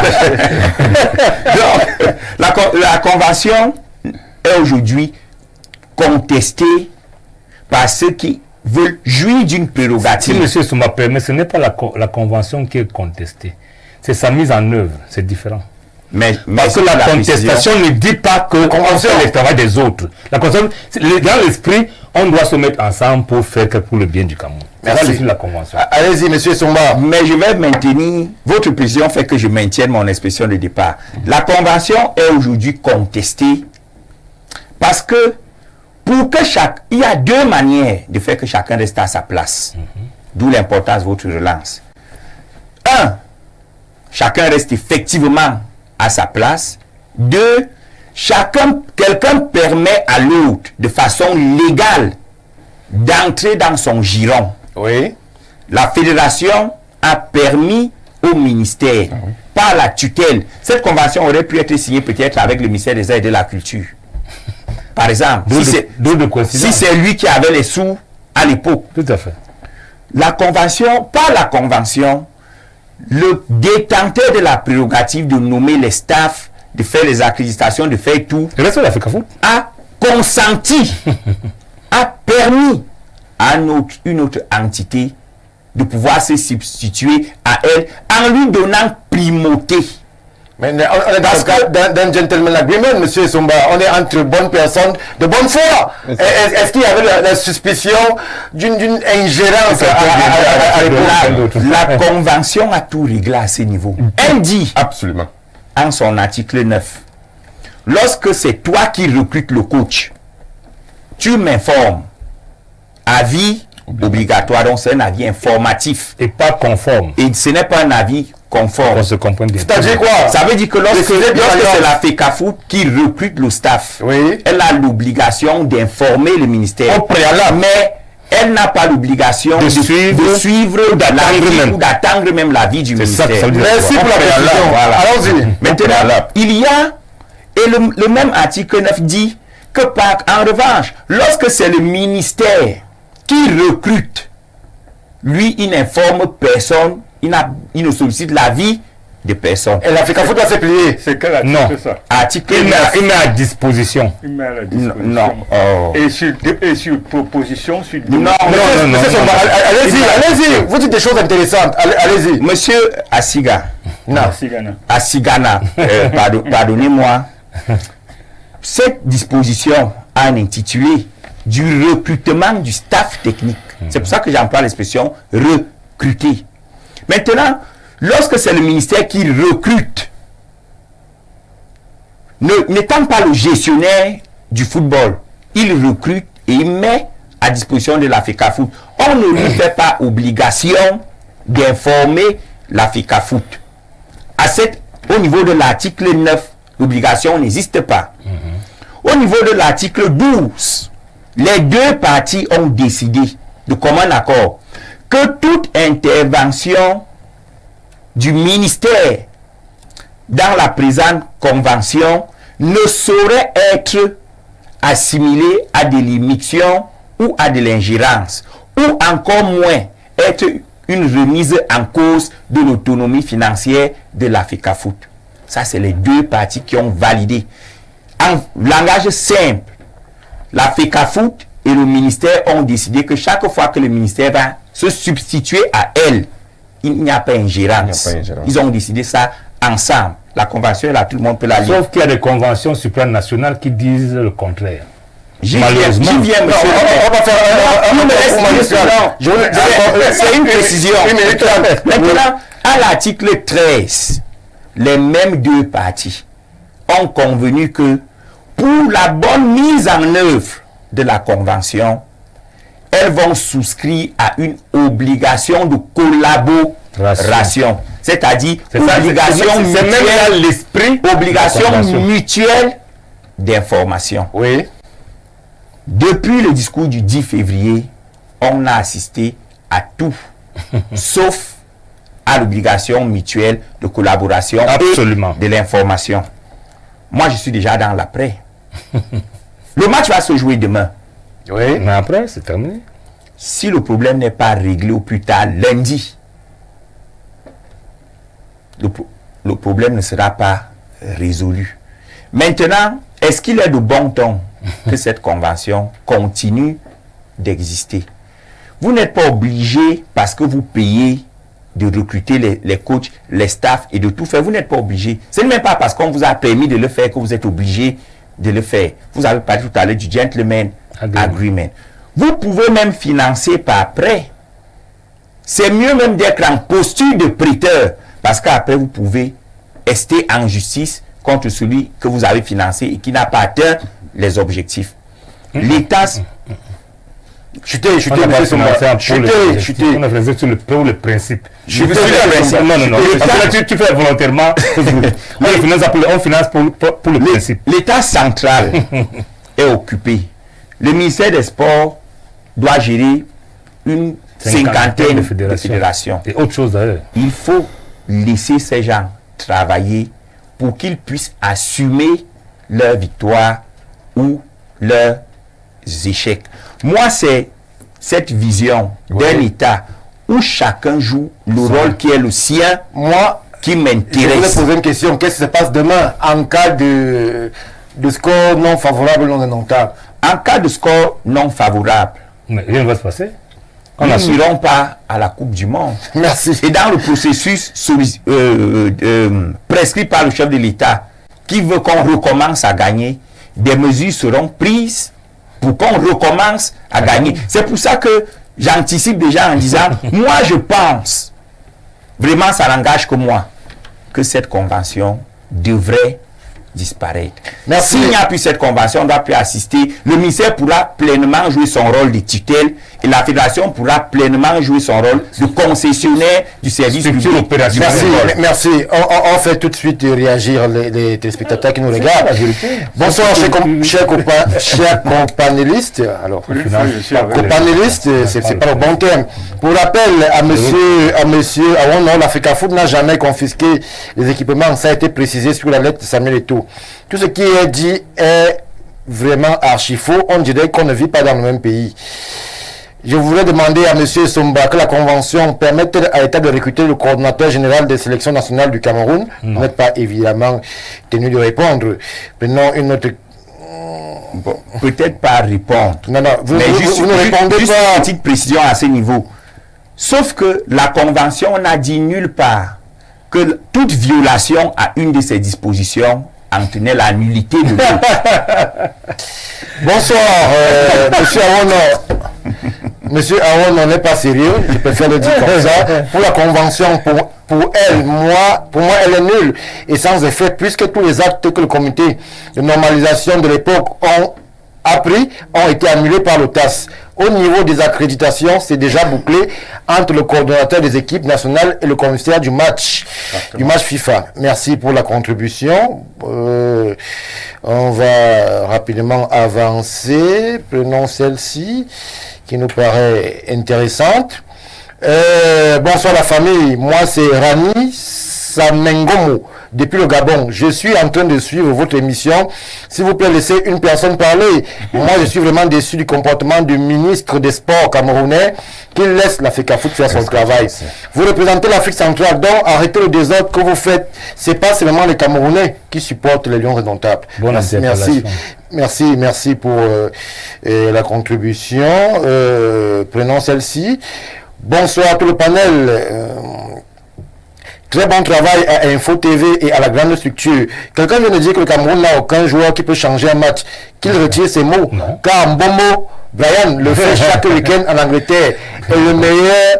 Donc, la convention est aujourd'hui contestée par ceux qui veulent jouir d'une prérogative. Si M. Souma permet, ce n'est pas la convention qui est contestée. C'est sa mise en œuvre. C'est différent. Parce que la contestation ne dit pas qu'on fait le travail des autres. La convention, dans l'esprit, on doit se mettre ensemble pour faire pour le bien du Cameroun. Merci. La convention. Allez-y, M. Somba. Mais je vais maintenir, votre précision fait que je maintienne mon expression de départ. La convention est aujourd'hui contestée parce que il y a deux manières de faire que chacun reste à sa place. D'où l'importance de votre relance. 1. Chacun reste effectivement à sa place. 2. Quelqu'un permet à l'autre de façon légale d'entrer dans son giron. Oui. La fédération a permis au ministère, par la tutelle. Cette convention aurait pu être signée peut-être avec le ministère des Arts et de la Culture. Par exemple, si c'est lui qui avait les sous à l'époque. Tout à fait. Par la convention, le détenteur de la prérogative de nommer les staffs, de faire les accréditations, de faire tout, a consenti, a permis à une autre entité de pouvoir se substituer à elle en lui donnant primauté Mais on est dans le cadre d'un gentleman agreement, monsieur Somba. On est entre bonnes personnes de bonne foi. Est-ce qu'il y avait la suspicion d'une ingérence La convention a tout réglé à ce niveau. Elle dit, Absolument. en son article 9, lorsque c'est toi qui recrutes le coach, tu m'informes. Avis obligatoire, donc c'est un avis informatif. Et pas conforme. Et ce n'est pas un avis conforme. On se comprend bien. C'est-à-dire quoi? Ça veut dire que lorsque c'est la FECAFOOT qui recrute le staff, Oui. elle a l'obligation d'informer le ministère. Au préalable. Mais elle n'a pas l'obligation de suivre ou d'attendre même l'avis du C'est ça ministère. que ça veut dire. Merci pour la précision. Voilà. Allons-y. Maintenant, il y a, et le même article 9 dit que en revanche, lorsque c'est le ministère qui recrute, lui, il n'informe personne, il ne sollicite l'avis de personne. Et la FECAFOOT doit se plier. C'est quel Non. article ça? Article Il 9. met à disposition. Il met à la Non. disposition. Non. Oh. Et sur proposition, sur Non, Monsieur Somba, allez-y. Vous dites des choses intéressantes. Allez-y. Monsieur Asiga, Merci, Ghana. Asigana, pardonnez-moi, cette disposition a un intitulé du recrutement du staff technique. C'est pour ça que j'emploie l'expression recruter. Maintenant, lorsque c'est le ministère qui recrute, n'étant pas le gestionnaire du football, il recrute et il met à disposition de la FECAFOOT. On ne lui fait pas obligation d'informer la FECAFOOT. Au niveau de l'article 9, l'obligation n'existe pas. Au niveau de l'article 12, les deux parties ont décidé de commun accord que toute intervention du ministère dans la présente convention ne saurait être assimilée à de l'immixtion ou à de l'ingérence, ou encore moins être une remise en cause de l'autonomie financière de la FECAFOOT. Ça, c'est les deux parties qui ont validé. En langage simple, la FECAFOOT et le ministère ont décidé que chaque fois que le ministère va se substituer à elle, il n'y a pas ingérence. Ils ont décidé ça ensemble. La convention, là, tout le monde peut la lire. Sauf qu'il y a des conventions supranationales qui disent le contraire. Malheureusement. J'y viens, monsieur. On va faire C'est une précision. Maintenant, à l'article 13, les mêmes deux parties ont convenu que pour la bonne mise en œuvre de la convention, elles vont souscrire à une obligation de collaboration. C'est-à-dire obligation mutuelle, l'esprit, obligation mutuelle d'information. Oui. Depuis le discours du 10 février, on a assisté à tout, sauf à l'obligation mutuelle de collaboration Absolument. et de l'information. Moi, je suis déjà dans l'après. Le match va se jouer demain. Oui. Mais après, c'est terminé. Si le problème n'est pas réglé au plus tard lundi, le problème ne sera pas résolu. Maintenant, est-ce qu'il est de bon ton que cette convention continue d'exister? Vous n'êtes pas obligé, parce que vous payez, de recruter les coachs, les staffs et de tout faire. Vous n'êtes pas obligé. Ce n'est même pas parce qu'on vous a permis de le faire que vous êtes obligé de le faire. Vous avez parlé tout à l'heure du gentleman agreement. Vous pouvez même financer par prêt. C'est mieux même d'être en posture de prêteur, parce qu'après vous pouvez rester en justice contre celui que vous avez financé et qui n'a pas atteint les objectifs. L'État... Chutez, On a pas financé chutez. On a financé sur le principe. Chutez sur le principe. Non. Parce que tu fais volontairement. On finance pour le principe. L'État central est occupé. Le ministère des Sports doit gérer une cinquantaine de fédérations. Et autre chose d'ailleurs. Il faut laisser ces gens travailler pour qu'ils puissent assumer leur victoire ou leurs échecs. Moi, c'est cette vision d'un État où chacun joue le rôle qui est le sien, Moi, qui je voulais m'intéresse. poser une question. Qu'est-ce qui se passe demain en cas de score non favorable, non dénoncable? En cas de score non favorable, Mais rien ne va se passer. nous n'irons pas à la Coupe du Monde. Merci. Et dans le processus prescrit par le chef de l'État, qui veut qu'on recommence à gagner, des mesures seront prises pour qu'on recommence à gagner. C'est pour ça que j'anticipe déjà en disant, moi je pense, vraiment ça n'engage que moi, que cette convention devrait disparaître. Merci. S'il n'y a plus cette convention, on ne doit plus assister. Le ministère pourra pleinement jouer son rôle de tutelle et la fédération pourra pleinement jouer son rôle de concessionnaire du service public opérationnel. Merci. On fait tout de suite réagir les téléspectateurs qui nous regardent. Bonsoir, chers companélistes. Alors, companélistes, c'est pas le bon terme. Pour rappel à monsieur Awono, l'Africa Foot n'a jamais confisqué les équipements. Ça a été précisé sur la lettre de Samuel Eto'o. Tout ce qui est dit est vraiment archi faux. On dirait qu'on ne vit pas dans le même pays. Je voudrais demander à M. Somba que la convention permette à l'État de recruter le coordonnateur général des sélections nationales du Cameroun. Vous n'êtes pas évidemment tenu de répondre. Prenons une autre... Bon, peut-être pas répondre. Non, vous ne répondez juste pas. Une petite précision à ce niveau. Sauf que la convention n'a dit nulle part que toute violation à une de ces dispositions entraînait la nullité de l'autre. Bonsoir, monsieur Awono. Monsieur Awono n'est pas sérieux, je préfère le dire comme ça. Pour la convention, pour moi, elle est nulle et sans effet, puisque tous les actes que le comité de normalisation de l'époque a pris ont été annulés par le TAS. Au niveau des accréditations, c'est déjà bouclé entre le coordonnateur des équipes nationales et le commissaire du match FIFA. Merci pour la contribution. On va rapidement avancer. Prenons celle-ci qui nous paraît intéressante. Bonsoir la famille. Moi, c'est Rani Samengomo. Depuis le Gabon, je suis en train de suivre votre émission. S'il vous plaît, laissez une personne parler. Moi, je suis vraiment déçu du comportement du ministre des Sports camerounais qui laisse l'Africa Foot faire son travail. Vous représentez l'Afrique centrale, donc arrêtez le désordre que vous faites. C'est pas seulement les Camerounais qui supportent les Lions Indomptables. Merci pour la contribution. Prenons celle-ci. Bonsoir à tout le panel. Très bon travail à Info TV et à la grande structure. Quelqu'un vient de dire que le Cameroun n'a aucun joueur qui peut changer un match. Qu'il retire ces mots. Car Mbombo, Brian, le fait chaque week-end en Angleterre. Et le meilleur,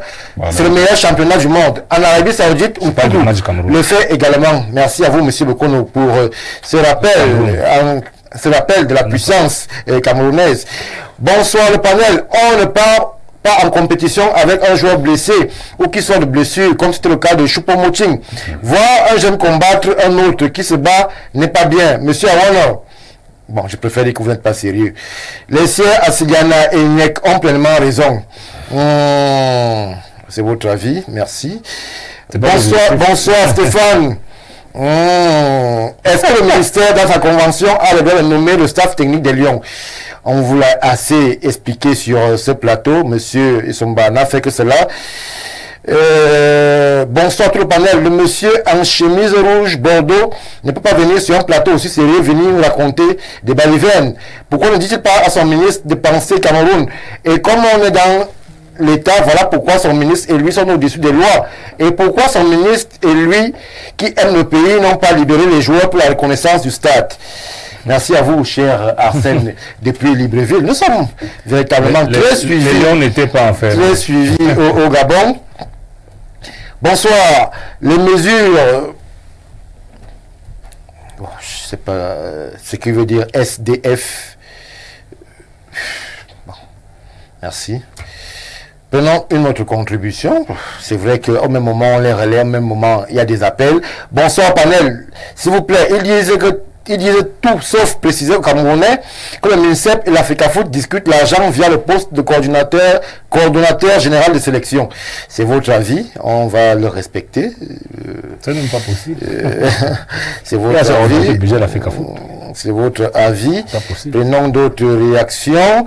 c'est le meilleur championnat du monde. En Arabie Saoudite, ou pas le fait également. Merci à vous, monsieur Bokono, pour ce rappel de la puissance camerounaise. Bonsoir le panel. On ne part pas en compétition avec un joueur blessé ou qui sort de blessure, comme c'était le cas de Choupo-Moting. Voir un jeune combattre un autre qui se bat n'est pas bien. Monsieur Awono, bon, je préfère dire que vous n'êtes pas sérieux. Les siens Asigana et Nek ont pleinement raison. C'est votre avis, merci. Bonsoir Stéphane. Est-ce que le ministère, dans sa convention, a le droit de nommer le staff technique des Lions? On vous l'a assez expliqué sur ce plateau. Monsieur Isomba n'a fait que cela. Bonsoir tout le panel. Le monsieur en chemise rouge Bordeaux ne peut pas venir sur un plateau aussi sérieux, venir nous raconter des balivernes. Pourquoi ne dit-il pas à son ministre de penser Cameroun? Et comme on est dans l'État, voilà pourquoi son ministre et lui sont au-dessus des lois. Et pourquoi son ministre et lui, qui aiment le pays, n'ont pas libéré les joueurs pour la reconnaissance du stade. Merci à vous, cher Arsène, depuis Libreville. Nous sommes véritablement très suivis. Les Lions n'étaient pas en fait. Très suivis au Gabon. Bonsoir. Les mesures... Bon, je ne sais pas ce qui veut dire SDF. Bon, merci. Prenons une autre contribution. C'est vrai qu'au même moment, on les relaie, au même moment, il y a des appels. Bonsoir, panel. S'il vous plaît, il disait tout sauf préciser aux Camerounais que le MINSEP et l'Africa Foot discutent l'argent via le poste de coordonnateur général de sélection. C'est votre avis, on va le respecter. C'est même pas possible. C'est votre avis. Le budget de l'Africa Foot. C'est votre avis. Prenons d'autres réactions.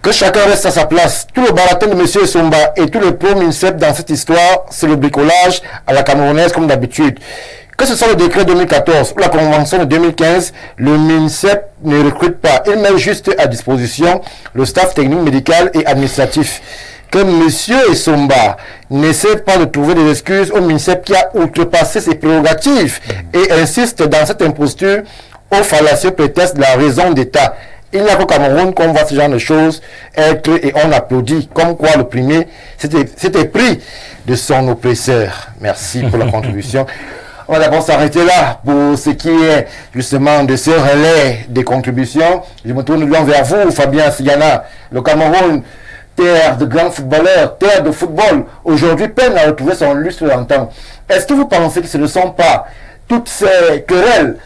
Que chacun reste à sa place. Tout le baratin de M. Somba et tout le pro-MINSEP dans cette histoire, c'est le bricolage à la camerounaise comme d'habitude. Que ce soit le décret 2014 ou la convention de 2015, le MINSEP ne recrute pas. Il met juste à disposition le staff technique, médical et administratif. que M. Essomba n'essaie pas de trouver des excuses au ministère qui a outrepassé ses prérogatives et insiste dans cette imposture au fallacieux prétexte de la raison d'État. Il n'y a qu'au Cameroun qu'on voit ce genre de choses être et on applaudit, comme quoi le premier s'était pris de son oppresseur. Merci pour la contribution. On va d'abord s'arrêter là pour ce qui est justement de ce relais des contributions. Je me tourne vers vous, Fabien Sigana. Le Cameroun, terre de grands footballeurs, terre de football, aujourd'hui peine à retrouver son lustre d'antan. Est-ce que vous pensez que ce ne sont pas toutes ces querelles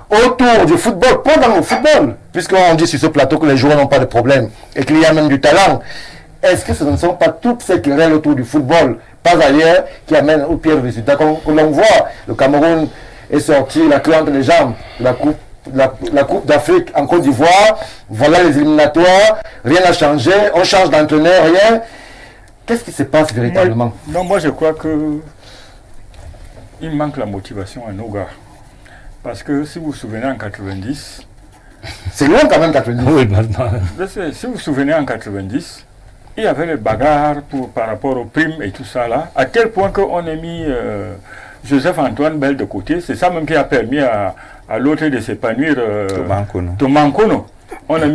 autour du football, pas dans le football, puisqu'on dit sur ce plateau que les joueurs n'ont pas de problème et qu'il y a même du talent? Est-ce que ce ne sont pas toutes ces querelles autour du football, pas ailleurs, qui amènent au pire résultat que l'on voit? Le Cameroun est sorti la queue entre les jambes de la Coupe d'Afrique en Côte d'Ivoire. Voilà les éliminatoires, rien n'a changé, on change d'entraîneur, rien. Qu'est-ce qui se passe véritablement? Moi je crois que il manque la motivation à nos gars. Parce que si vous vous souvenez en 90... C'est loin quand même 90. Oui, maintenant. Si vous vous souvenez en 90, il y avait les bagarres par rapport aux primes et tout ça là, à tel point qu'on a mis Joseph-Antoine Bell de côté. C'est ça même qui a permis à l'autre de s'épanouir. Thomas Nkono.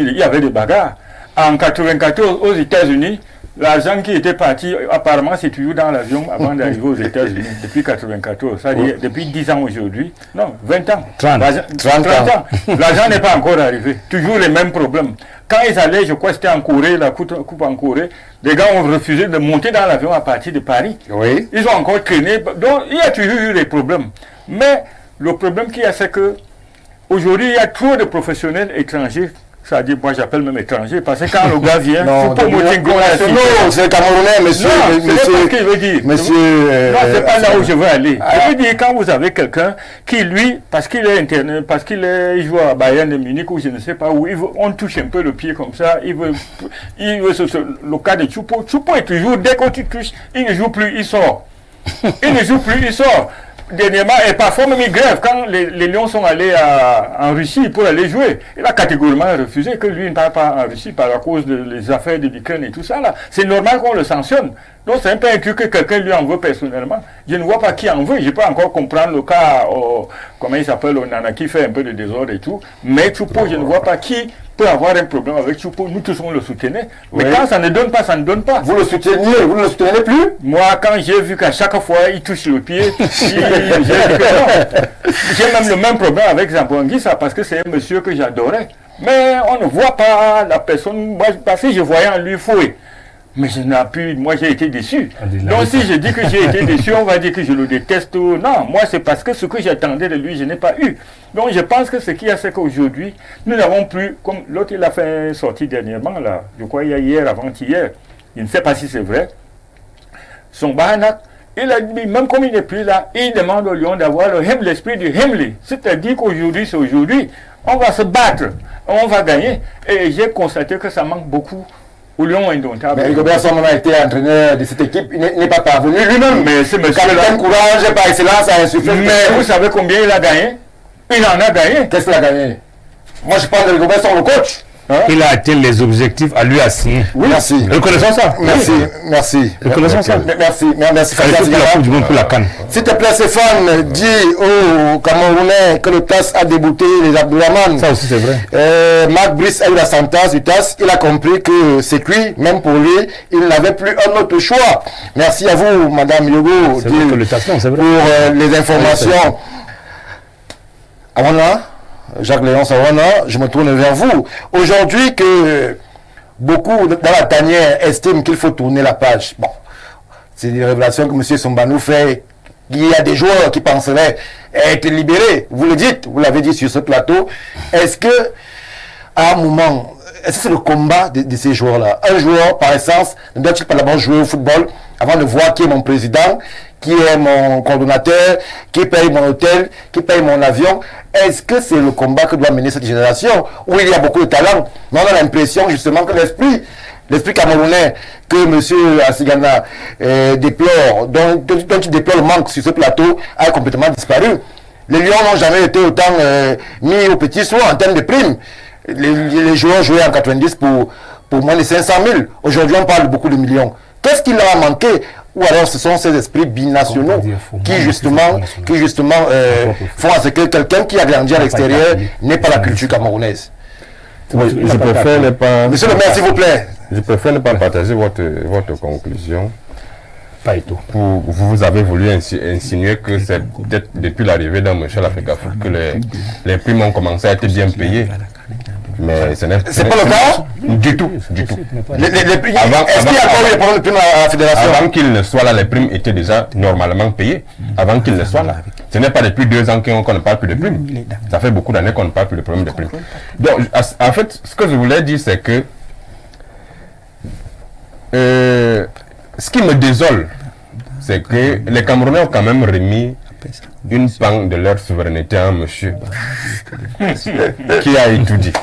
Il y avait des bagarres. En 94, aux États-Unis, l'argent qui était parti, apparemment, c'est toujours dans l'avion avant d'arriver aux États-Unis, depuis 94. C'est-à-dire, depuis 10 ans aujourd'hui. Non, 20 ans. 30 ans. L'argent n'est pas encore arrivé. Toujours les mêmes problèmes. Quand ils allaient, je crois que c'était en Corée, la coupe en Corée, les gars ont refusé de monter dans l'avion à partir de Paris. Oui. Ils ont encore traîné. Donc, il y a toujours eu des problèmes. Mais le problème qu'il y a, c'est que aujourd'hui, il y a trop de professionnels étrangers. C'est-à-dire, moi j'appelle même étranger, parce que quand le gars vient, non, c'est pas non, c'est Camerounais, monsieur. Non, c'est pas ce qu'il veut dire. Monsieur. Non, c'est pas là où je veux aller. Je veux dire, quand vous avez quelqu'un qui, lui, parce qu'il est interne, parce il joue à Bayern de Munich ou je ne sais pas où, on touche un peu le pied comme ça, il veut le cas de Choupo. Choupo est toujours, dès qu'on touche, il ne joue plus, il sort. Il ne joue plus, il sort. Dernièrement, et parfois même il grève. Quand les Lions sont allés en Russie pour aller jouer, il a catégoriquement refusé que lui ne parte pas en Russie par la cause des affaires de l'Ukraine et tout ça là. C'est normal qu'on le sanctionne. Donc c'est un peu inclus que quelqu'un lui en veut personnellement. Je ne vois pas qui en veut. Je peux encore comprendre le cas, comment il s'appelle, Onana, qui fait un peu de désordre et tout. Mais Choupo, je ne vois pas qui peut avoir un problème avec Choupo. Nous tous on le soutenait. Mais quand ça ne donne pas, ça ne donne pas. Vous le souteniez, vous ne le soutenez plus? Moi, quand j'ai vu qu'à chaque fois il touche le pied, j'ai même le même problème avec Zambouanguissa parce que c'est un monsieur que j'adorais. Mais on ne voit pas la personne, moi, parce que je voyais en lui fouet. Mais je n'ai plus, moi j'ai été déçu. Donc si je dis que j'ai été déçu, on va dire que je le déteste. Non, moi c'est parce que ce que j'attendais de lui, je n'ai pas eu. Donc je pense que ce qu'il y a, c'est qu'aujourd'hui, nous n'avons plus, comme l'autre il a fait une sortie dernièrement, là, je crois il y a hier, avant-hier, je ne sais pas si c'est vrai, son Bahanak, il a dit, même comme il n'est plus là, il demande au Lion d'avoir l'esprit du Hemley. C'est-à-dire qu'aujourd'hui, c'est aujourd'hui, on va se battre, on va gagner. Et j'ai constaté que ça manque beaucoup. Mais Rigobert Song a été entraîneur de cette équipe, il n'est pas parvenu lui-même. Mais c'est monsieur Capitaine Courage par excellence a insufflé. Mais vous savez combien il a gagné? Il en a gagné. Qu'est-ce qu'il a gagné? Moi je parle de Rigobert Song, le coach. Hein? Il a atteint les objectifs à lui assigner. Oui, merci. Reconnaissons ça. Merci, merci. Reconnaissons ça. Merci. S'il te plaît, Stéphane, dis aux Camerounais que le TAS a débouté les Abdoulaman. Ça aussi, c'est vrai. Marc Brice a eu la sentence du TAS. Il a compris que c'est cuit, même pour lui. Il n'avait plus un autre choix. Merci à vous, Madame Yogo, pour les informations. Jacques Léon Sawana, je me tourne vers vous. Aujourd'hui que beaucoup dans la tanière estiment qu'il faut tourner la page. Bon, c'est des révélations que M. Sombanou fait. Il y a des joueurs qui penseraient être libérés. Vous le dites, vous l'avez dit sur ce plateau. Est-ce que, à un moment, est-ce que c'est le combat de ces joueurs-là? Un joueur, par essence, ne doit-il pas d'abord jouer au football avant de voir qui est mon président, qui est mon coordonnateur, qui paye mon hôtel, qui paye mon avion? Est-ce que c'est le combat que doit mener cette génération où il y a beaucoup de talent? Mais on a l'impression justement que l'esprit camerounais que M. Asigana déplore, dont il déplore le manque sur ce plateau, a complètement disparu. Les Lions n'ont jamais été autant mis au petit soin en termes de primes. Les joueurs jouaient en 90 pour moins de 500 000. Aujourd'hui, on parle beaucoup de millions. Qu'est-ce qui leur a manqué? Ou alors ce sont ces esprits binationaux qui justement font à ce que quelqu'un qui a grandi à l'extérieur n'ait pas la culture camerounaise. Oui, je préfère ne pas... Monsieur le maire, s'il vous plaît. Je préfère ne pas partager votre conclusion. Pas et tout. Vous avez voulu insinuer que c'est peut-être depuis l'arrivée d'un Michel Africafoot que les primes ont commencé à être bien payées. Mais ce n'est C'est pas le cas? Du tout, du tout. Est-ce qu'il y a encore eu des problèmes de primes à la fédération? Avant qu'il ne soit là, les primes étaient déjà normalement payées. Avant qu'il ne soit là. Ce n'est pas depuis 2 ans qu'on ne parle plus de primes. Ça fait beaucoup d'années qu'on ne parle plus de problème de primes. Donc, en fait, ce que je voulais dire, c'est que ce qui me désole, c'est que les Camerounais ont quand même remis une panne de leur souveraineté à un monsieur qui a étudié.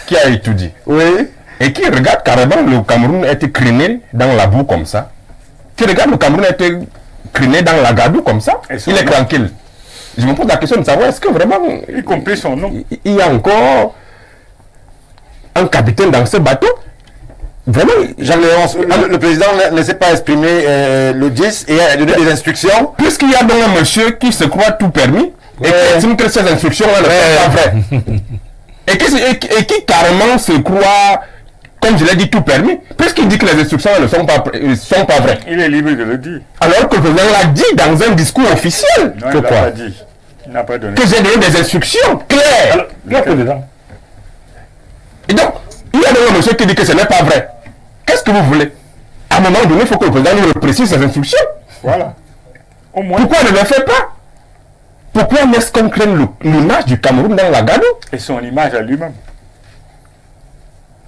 Qui a étudié. Oui. Et qui regarde carrément le Cameroun être criné dans la boue comme ça. Qui regarde le Cameroun être criné dans la gadoue comme ça. Il est tranquille. Je me pose la question de savoir est-ce que vraiment, y compris son nom, il y a encore un capitaine dans ce bateau. Vraiment, Jean-Léonce, le président ne s'est pas exprimé le 10 et a donné des instructions. Puisqu'il y a donc un monsieur qui se croit tout permis et qui estime que ces instructions-là ne sont pas vraies. Et qui carrément se croit, comme je l'ai dit, tout permis, puisqu'il dit que les instructions ne sont pas vraies. il est libre de le dire. Alors que le président l'a dit dans un discours officiel. Non, il n'a pas dit. Il n'a pas donné. Que j'ai donné des instructions claires. Et donc, il y a donc un monsieur qui dit que ce n'est pas vrai. Qu'est-ce que vous voulez? À un moment donné, il faut que le président nous précise ses instructions. Voilà. Au moins. Pourquoi ne le fait pas? Pourquoi est-ce qu'on crée l'image du Cameroun dans la gadoue? Et son image à lui-même.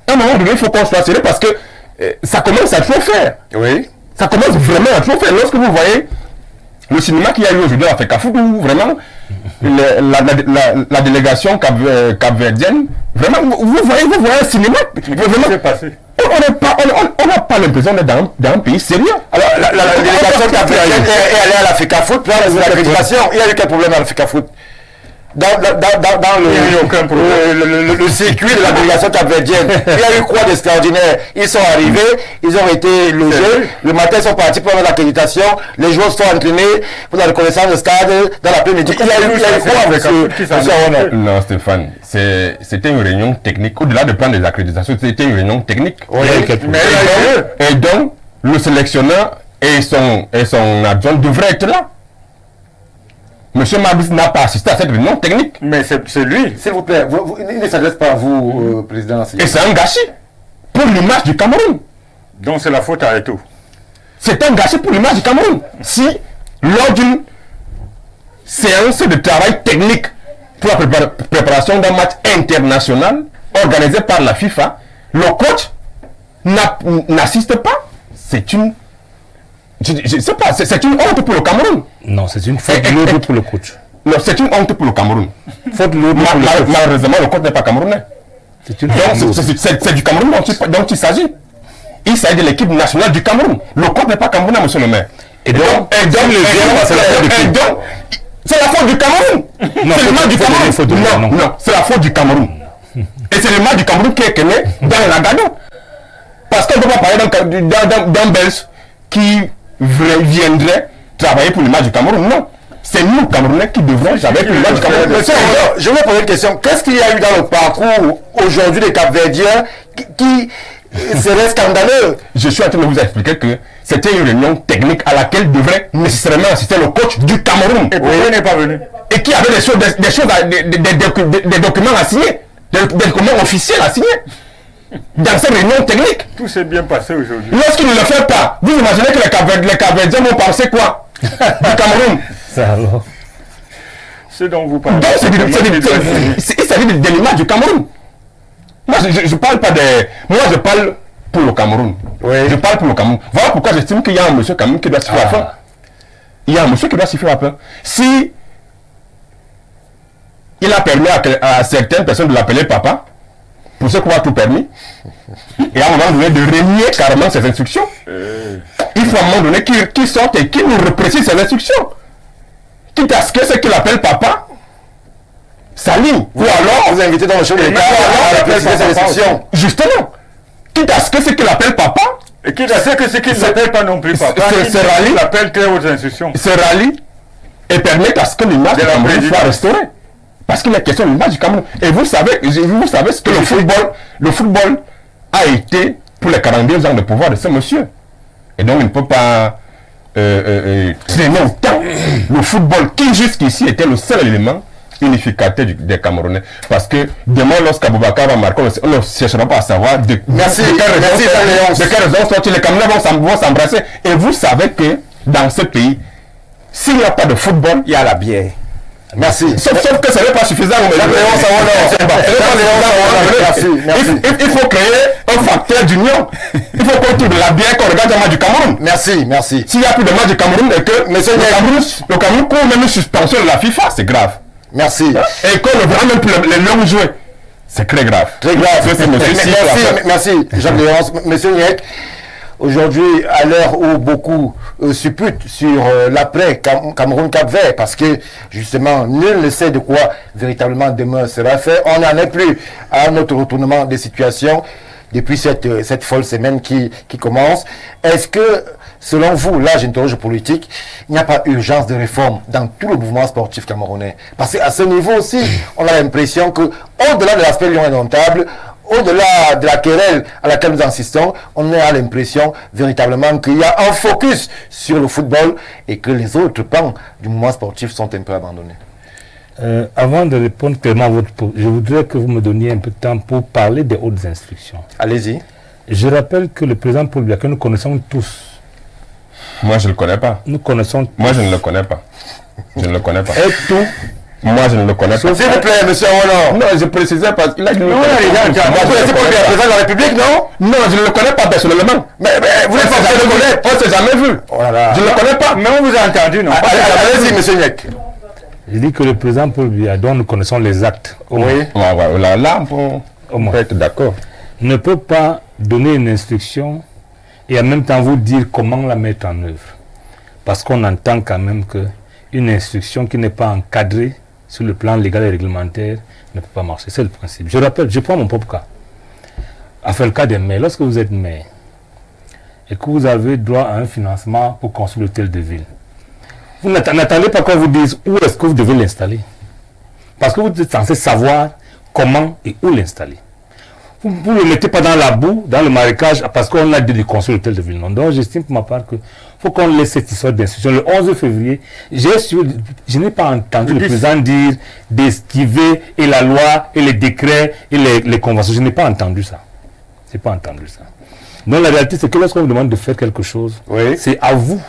À un moment donné, il faut qu'on soit sérieux parce que ça commence à trop faire. Oui. Ça commence vraiment à trop faire. Lorsque vous voyez le cinéma qu'il y a eu aujourd'hui à Africafoot, où vraiment la délégation capverdienne, vraiment, vous voyez un cinéma. Vraiment, passé. On n'a pas l'impression d'être dans un pays sérieux. Alors, la délégation capverdienne est allée à l'Africafoot pour l'accréditation. Il y a eu quel problème à l'Africafoot? Dans le circuit de la délégation capverdienne, il y a eu quoi d'extraordinaire? Ils sont arrivés, ils ont été logés, le matin ils sont partis pour l'accréditation, les joueurs sont entraînés pour la reconnaissance de stade dans l'après-midi. Il y a eu quoi, monsieur? Non, Stéphane, c'était une réunion technique. Au-delà de prendre des accréditations, c'était une réunion technique. Et donc, le sélectionneur et son adjoint devraient être là. Monsieur Mabis n'a pas assisté à cette réunion technique. Mais c'est lui. S'il vous plaît, il ne s'adresse pas à vous, président. Et c'est un gâchis pour l'image du Cameroun. Donc c'est la faute à Eto'o. C'est un gâchis pour l'image du Cameroun. Si, lors d'une séance de travail technique pour la préparation d'un match international organisé par la FIFA, le coach n'assiste pas, c'est une... Je sais pas, c'est une honte pour le Cameroun. Non, c'est une faute lourde pour le coach. Non, c'est une honte pour le Cameroun. Faute lourde pour le coach. Malheureusement, le coach n'est pas camerounais. C'est du Cameroun dont il s'agit. Il s'agit de l'équipe nationale du Cameroun. Le coach n'est pas camerounais, monsieur le maire. Et donc c'est la faute du Cameroun. C'est le mal du Cameroun. Non, c'est la faute du Cameroun. Et c'est le mal du Cameroun qui est né dans la gadoue. Parce qu'on ne peut pas parler d'un Belge qui viendrait travailler pour l'image du Cameroun. Non. C'est nous, Camerounais, qui devrons travailler pour l'image du Cameroun. Je vais poser une question. Qu'est-ce qu'il y a eu dans le parcours aujourd'hui des Cap-Verdiens qui serait scandaleux? Je suis en train de vous expliquer que c'était une réunion technique à laquelle devrait nécessairement assister le coach du Cameroun. Et pourquoi il n'est pas venu? Et qui avait des documents à signer, des documents officiels à signer. Dans cette réunion technique. Tout s'est bien passé aujourd'hui. Lorsqu'il ne le fait pas, vous imaginez que les Cap-Verdiens vont penser quoi du Cameroun? Ça alors. Ce dont vous parlez. Donc il s'agit de l'image du Cameroun. Moi je parle pas des... Moi je parle pour le Cameroun. Oui. Je parle pour le Cameroun. Voilà pourquoi j'estime qu'il y a un monsieur quand même qui doit siffler la fin. Il y a un monsieur qui doit siffler la fin. Si il a permis à certaines personnes de l'appeler papa, pour ceux qui ont tout permis, et à un moment donné de renier carrément ses instructions. Il faut à un moment donné qu'il sorte et qu'il nous reprécise ses instructions. Quitte à ce que ce qu'il appelle papa s'aligne. Ou alors, vous invitez dans le show de l'État à préciser ses instructions. Justement. Quitte à ce que ce qu'il appelle papa Et qui sait que ce qu'ils n'appellent pas non plus papa. Ce rallye l'appelle très hautes institutions. Ce rallye et permet à ce que l'image du Cameroun soit restaurée. Parce qu'il est question de l'image du Cameroun. Et vous savez ce que le football a été pour les 42 ans de pouvoir de ce monsieur. Et donc il ne peut pas traîner autant le football qui jusqu'ici était le seul élément unificateur des Camerounais. Parce que demain, lorsqu'Aboubacar va marquer, on ne cherchera pas à savoir de quelle raison les Camerounais vont s'embrasser. Et vous savez que dans ce pays, s'il n'y a pas de football, Il y a la bière. Merci. sauf que ce n'est pas suffisant. Il faut créer un facteur d'union. Il faut qu'on trouve la bière qu'on regarde le match du Cameroun. Merci, merci. S'il n'y a plus de match du Cameroun et que le Cameroun court même une suspension de la FIFA, c'est grave. Merci. Et qu'on ne verra même plus les longs jouer, c'est très grave. Très grave. Merci, Jacques-Léonce. Monsieur Niek, aujourd'hui, à l'heure où beaucoup supputent sur l'après Cameroun-Cap-Vert, parce que justement, nul ne sait de quoi véritablement demain sera fait, on n'en est plus à notre retournement des situations depuis cette folle semaine qui commence. Est-ce que, selon vous, là j'interroge politique, il n'y a pas urgence de réforme dans tout le mouvement sportif camerounais? Parce qu'à ce niveau aussi, on a l'impression que, au-delà de l'aspect lion indomptable, au-delà de la querelle à laquelle nous insistons, on a l'impression véritablement qu'il y a un focus sur le football et que les autres pans du mouvement sportif sont un peu abandonnés. Avant de répondre clairement à votre question, je voudrais que vous me donniez un peu de temps pour parler des hautes instructions. Allez-y. Je rappelle que le président Paul Biya, que nous connaissons tous. Moi, je ne le connais pas. Nous connaissons tous. Moi, je ne le connais pas. Je ne le connais pas. Et tout. Moi, je ne le connais pas. S'il vous plaît, monsieur Awolo. Non, je précisais parce qu'il a dit... Vous connaissez Paul Biya, président de la République, non? Non, je ne le connais pas personnellement. Mais vous ne savez pas le connaître. On ne s'est jamais vu. Oh là là. Je ne le connais pas. Mais on vous a entendu, non? Allez-y, monsieur Niek. Je dis que le président Paul Biya, dont nous connaissons les actes, Oui. Là, on peut être d'accord. ne peut pas donner une instruction et en même temps vous dire comment la mettre en œuvre. Parce qu'on entend quand même qu'une instruction qui n'est pas encadrée sur le plan légal et réglementaire ne peut pas marcher. C'est le principe. Je rappelle, je prends mon propre cas. Enfin, le cas des maires. Lorsque vous êtes maire et que vous avez droit à un financement pour construire l'hôtel de ville, vous n'attendez pas qu'on vous dise où est-ce que vous devez l'installer. Parce que vous êtes censé savoir comment et où l'installer. Vous ne le mettez pas dans la boue, dans le marécage, parce qu'on a dit de construire l'hôtel de ville. Non. Donc j'estime pour ma part qu'il faut qu'on laisse cette histoire d'instruction. Le 11 février, je n'ai pas entendu le président dire d'esquiver et la loi et les décrets et les conventions. Je n'ai pas entendu ça. Je n'ai pas entendu ça. Donc la réalité, c'est que lorsqu'on vous demande de faire quelque chose, c'est à vous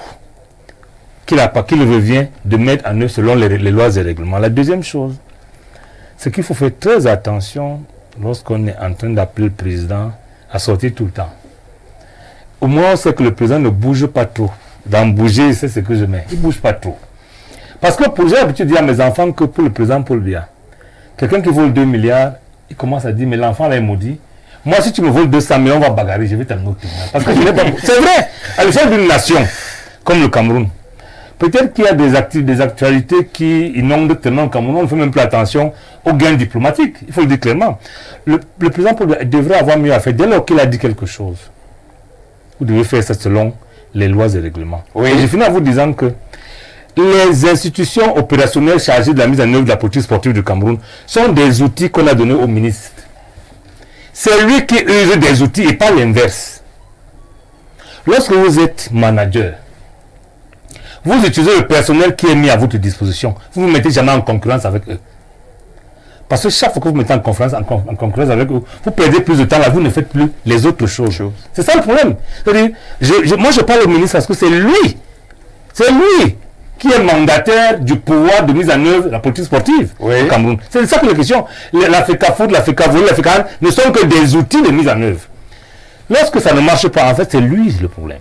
qu'il revient de mettre en œuvre selon les lois et règlements. La deuxième chose, c'est qu'il faut faire très attention lorsqu'on est en train d'appeler le président à sortir tout le temps. Au moins, on sait que le président ne bouge pas trop. Dans bouger, c'est ce que je mets. Il ne bouge pas trop. Parce que j'ai l'habitude de dire à mes enfants que pour le président Paul Biya, quelqu'un qui vole 2 milliards, il commence à dire, mais l'enfant là, il me dit, moi, si tu me voles 200 millions, on va bagarrer, je vais t'amener au tribunal. Parce que je n'ai pas... C'est vrai, à l'échelle d'une nation, comme le Cameroun, peut-être qu'il y a des actualités qui inondent tellement le Cameroun, on ne fait même plus attention aux gains diplomatiques. Il faut le dire clairement. Le président devrait avoir mieux à faire. Dès lors qu'il a dit quelque chose, vous devez faire ça selon les lois et règlements. Oui. Et je finis en vous disant que les institutions opérationnelles chargées de la mise en œuvre de la politique sportive du Cameroun sont des outils qu'on a donnés au ministre. C'est lui qui use des outils et pas l'inverse. Lorsque vous êtes manager, vous utilisez le personnel qui est mis à votre disposition. Vous ne vous mettez jamais en concurrence avec eux. Parce que chaque fois que vous mettez en concurrence avec eux, vous perdez plus de temps là, vous ne faites plus les autres choses. C'est ça le problème. Moi je parle au ministre parce que c'est lui qui est mandataire du pouvoir de mise en œuvre de la politique sportive au Cameroun. C'est ça que la question. La FECAFOOT, la FECAVOLI, la FECAN ne sont que des outils de mise en œuvre. Lorsque ça ne marche pas, en fait, c'est lui le problème.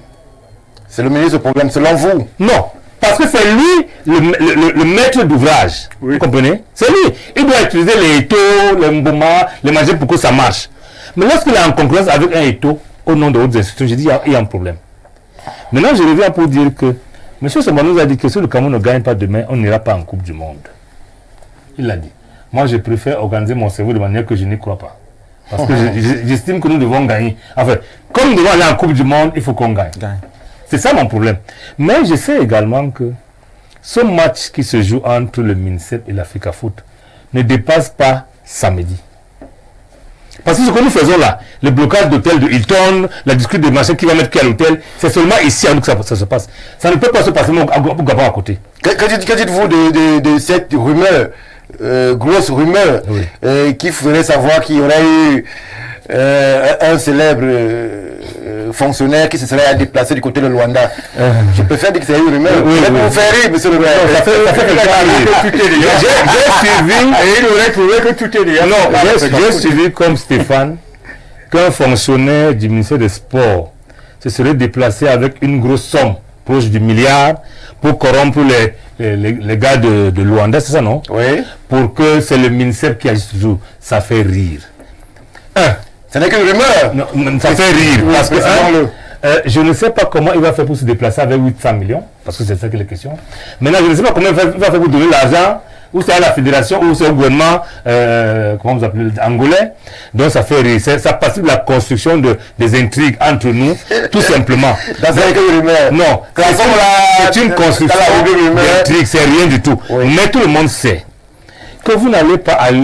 C'est le ministre le problème, selon vous? Non, parce que c'est lui le maître d'ouvrage. Oui. Vous comprenez? C'est lui. Il doit utiliser les étaux, les mboma, les manger pour que ça marche. Mais lorsqu'il est en concurrence avec un étau, au nom de hautes institutions, je dis il y a un problème. Maintenant, je reviens pour dire que M. Samba nous a dit que si le Cameroun ne gagne pas demain, on n'ira pas en Coupe du Monde. Il l'a dit. Moi, je préfère organiser mon cerveau de manière que je n'y crois pas. Parce que j'estime que nous devons gagner. Enfin, comme nous devons aller en Coupe du Monde, il faut qu'on gagne. C'est ça mon problème. Mais je sais également que ce match qui se joue entre le MINSEP et l'Africa Foot ne dépasse pas samedi. Parce que ce que nous faisons là, le blocage d'hôtel de Hilton, la discussion des machins qui va mettre qui à l'hôtel, c'est seulement ici à nous que ça se passe. Ça ne peut pas se passer au Gabon à côté. Que dites-vous de cette rumeur, grosse rumeur, qui ferait savoir qu'il y aurait eu un célèbre fonctionnaire qui se serait déplacé du côté de Luanda? Je préfère dire que c'est une rumeur. Vous faire rire, monsieur le maire. J'ai suivi, et il aurait trouvé que tout est déjà. Non, j'ai suivi comme Stéphane qu'un fonctionnaire du ministère des Sports se serait déplacé avec une grosse somme proche du milliard pour corrompre les gars de Luanda, c'est ça, non? Oui. Pour que c'est le ministère qui agisse toujours. Ça fait rire. Ce n'est qu'une rumeur. Non, ça fait rire. Parce que je ne sais pas comment il va faire pour se déplacer avec 800 millions, parce que c'est ça qui est la question. Maintenant, je ne sais pas comment il va faire pour donner l'argent, ou c'est à la fédération, ou c'est au gouvernement, comment vous appelez, angolais. Donc ça fait rire. Ça participe de la construction des intrigues entre nous, tout simplement. Ça n'est qu'une rumeur. Non, c'est une construction d'intrigues, c'est rien du tout. Oui. Mais tout le monde sait que vous n'allez pas aller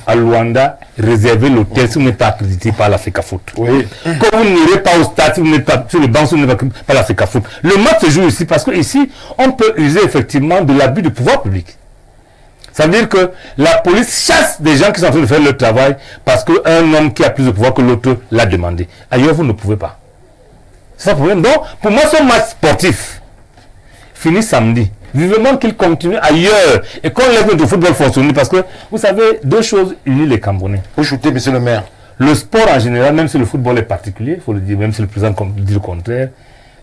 à Luanda réserver l'hôtel si vous n'êtes pas accrédité par l'Africa Foot. Oui. Que vous n'irez pas au stade si vous n'êtes pas sur le banc si vous n'êtes pas par l'Africa Foot. Le match se joue ici parce que ici, on peut user effectivement de l'abus de pouvoir public. Ça veut dire que la police chasse des gens qui sont en train de faire leur travail parce qu'un homme qui a plus de pouvoir que l'autre l'a demandé. Ailleurs, vous ne pouvez pas. C'est ça le problème. Donc, pour moi, ce match sportif finit samedi. Vivement qu'il continue ailleurs et qu'on laisse notre football fonctionner parce que, vous savez, deux choses unissent les Camerounais. Vous shootez, monsieur le maire. Le sport en général, même si le football est particulier, il faut le dire, même si le président dit le contraire,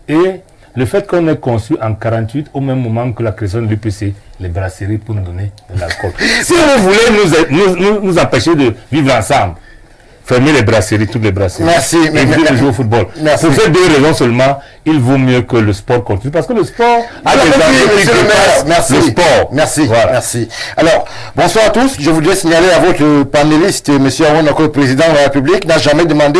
et le fait qu'on ait conçu en 48, au même moment que la création de l'UPC, les brasseries pour nous donner de l'alcool. Si vous voulez nous empêcher de vivre ensemble, fermez les brasseries, toutes les brasseries. Merci. Et venez jouer au football. Merci. Pour ces deux raisons seulement, il vaut mieux que le sport continue. Parce que le sport a des enjeux qui dépassent le sport. Merci. Voilà. Merci. Alors, bonsoir à tous. Je voudrais signaler à votre panéliste, M. Aaron, le président de la République, n'a jamais demandé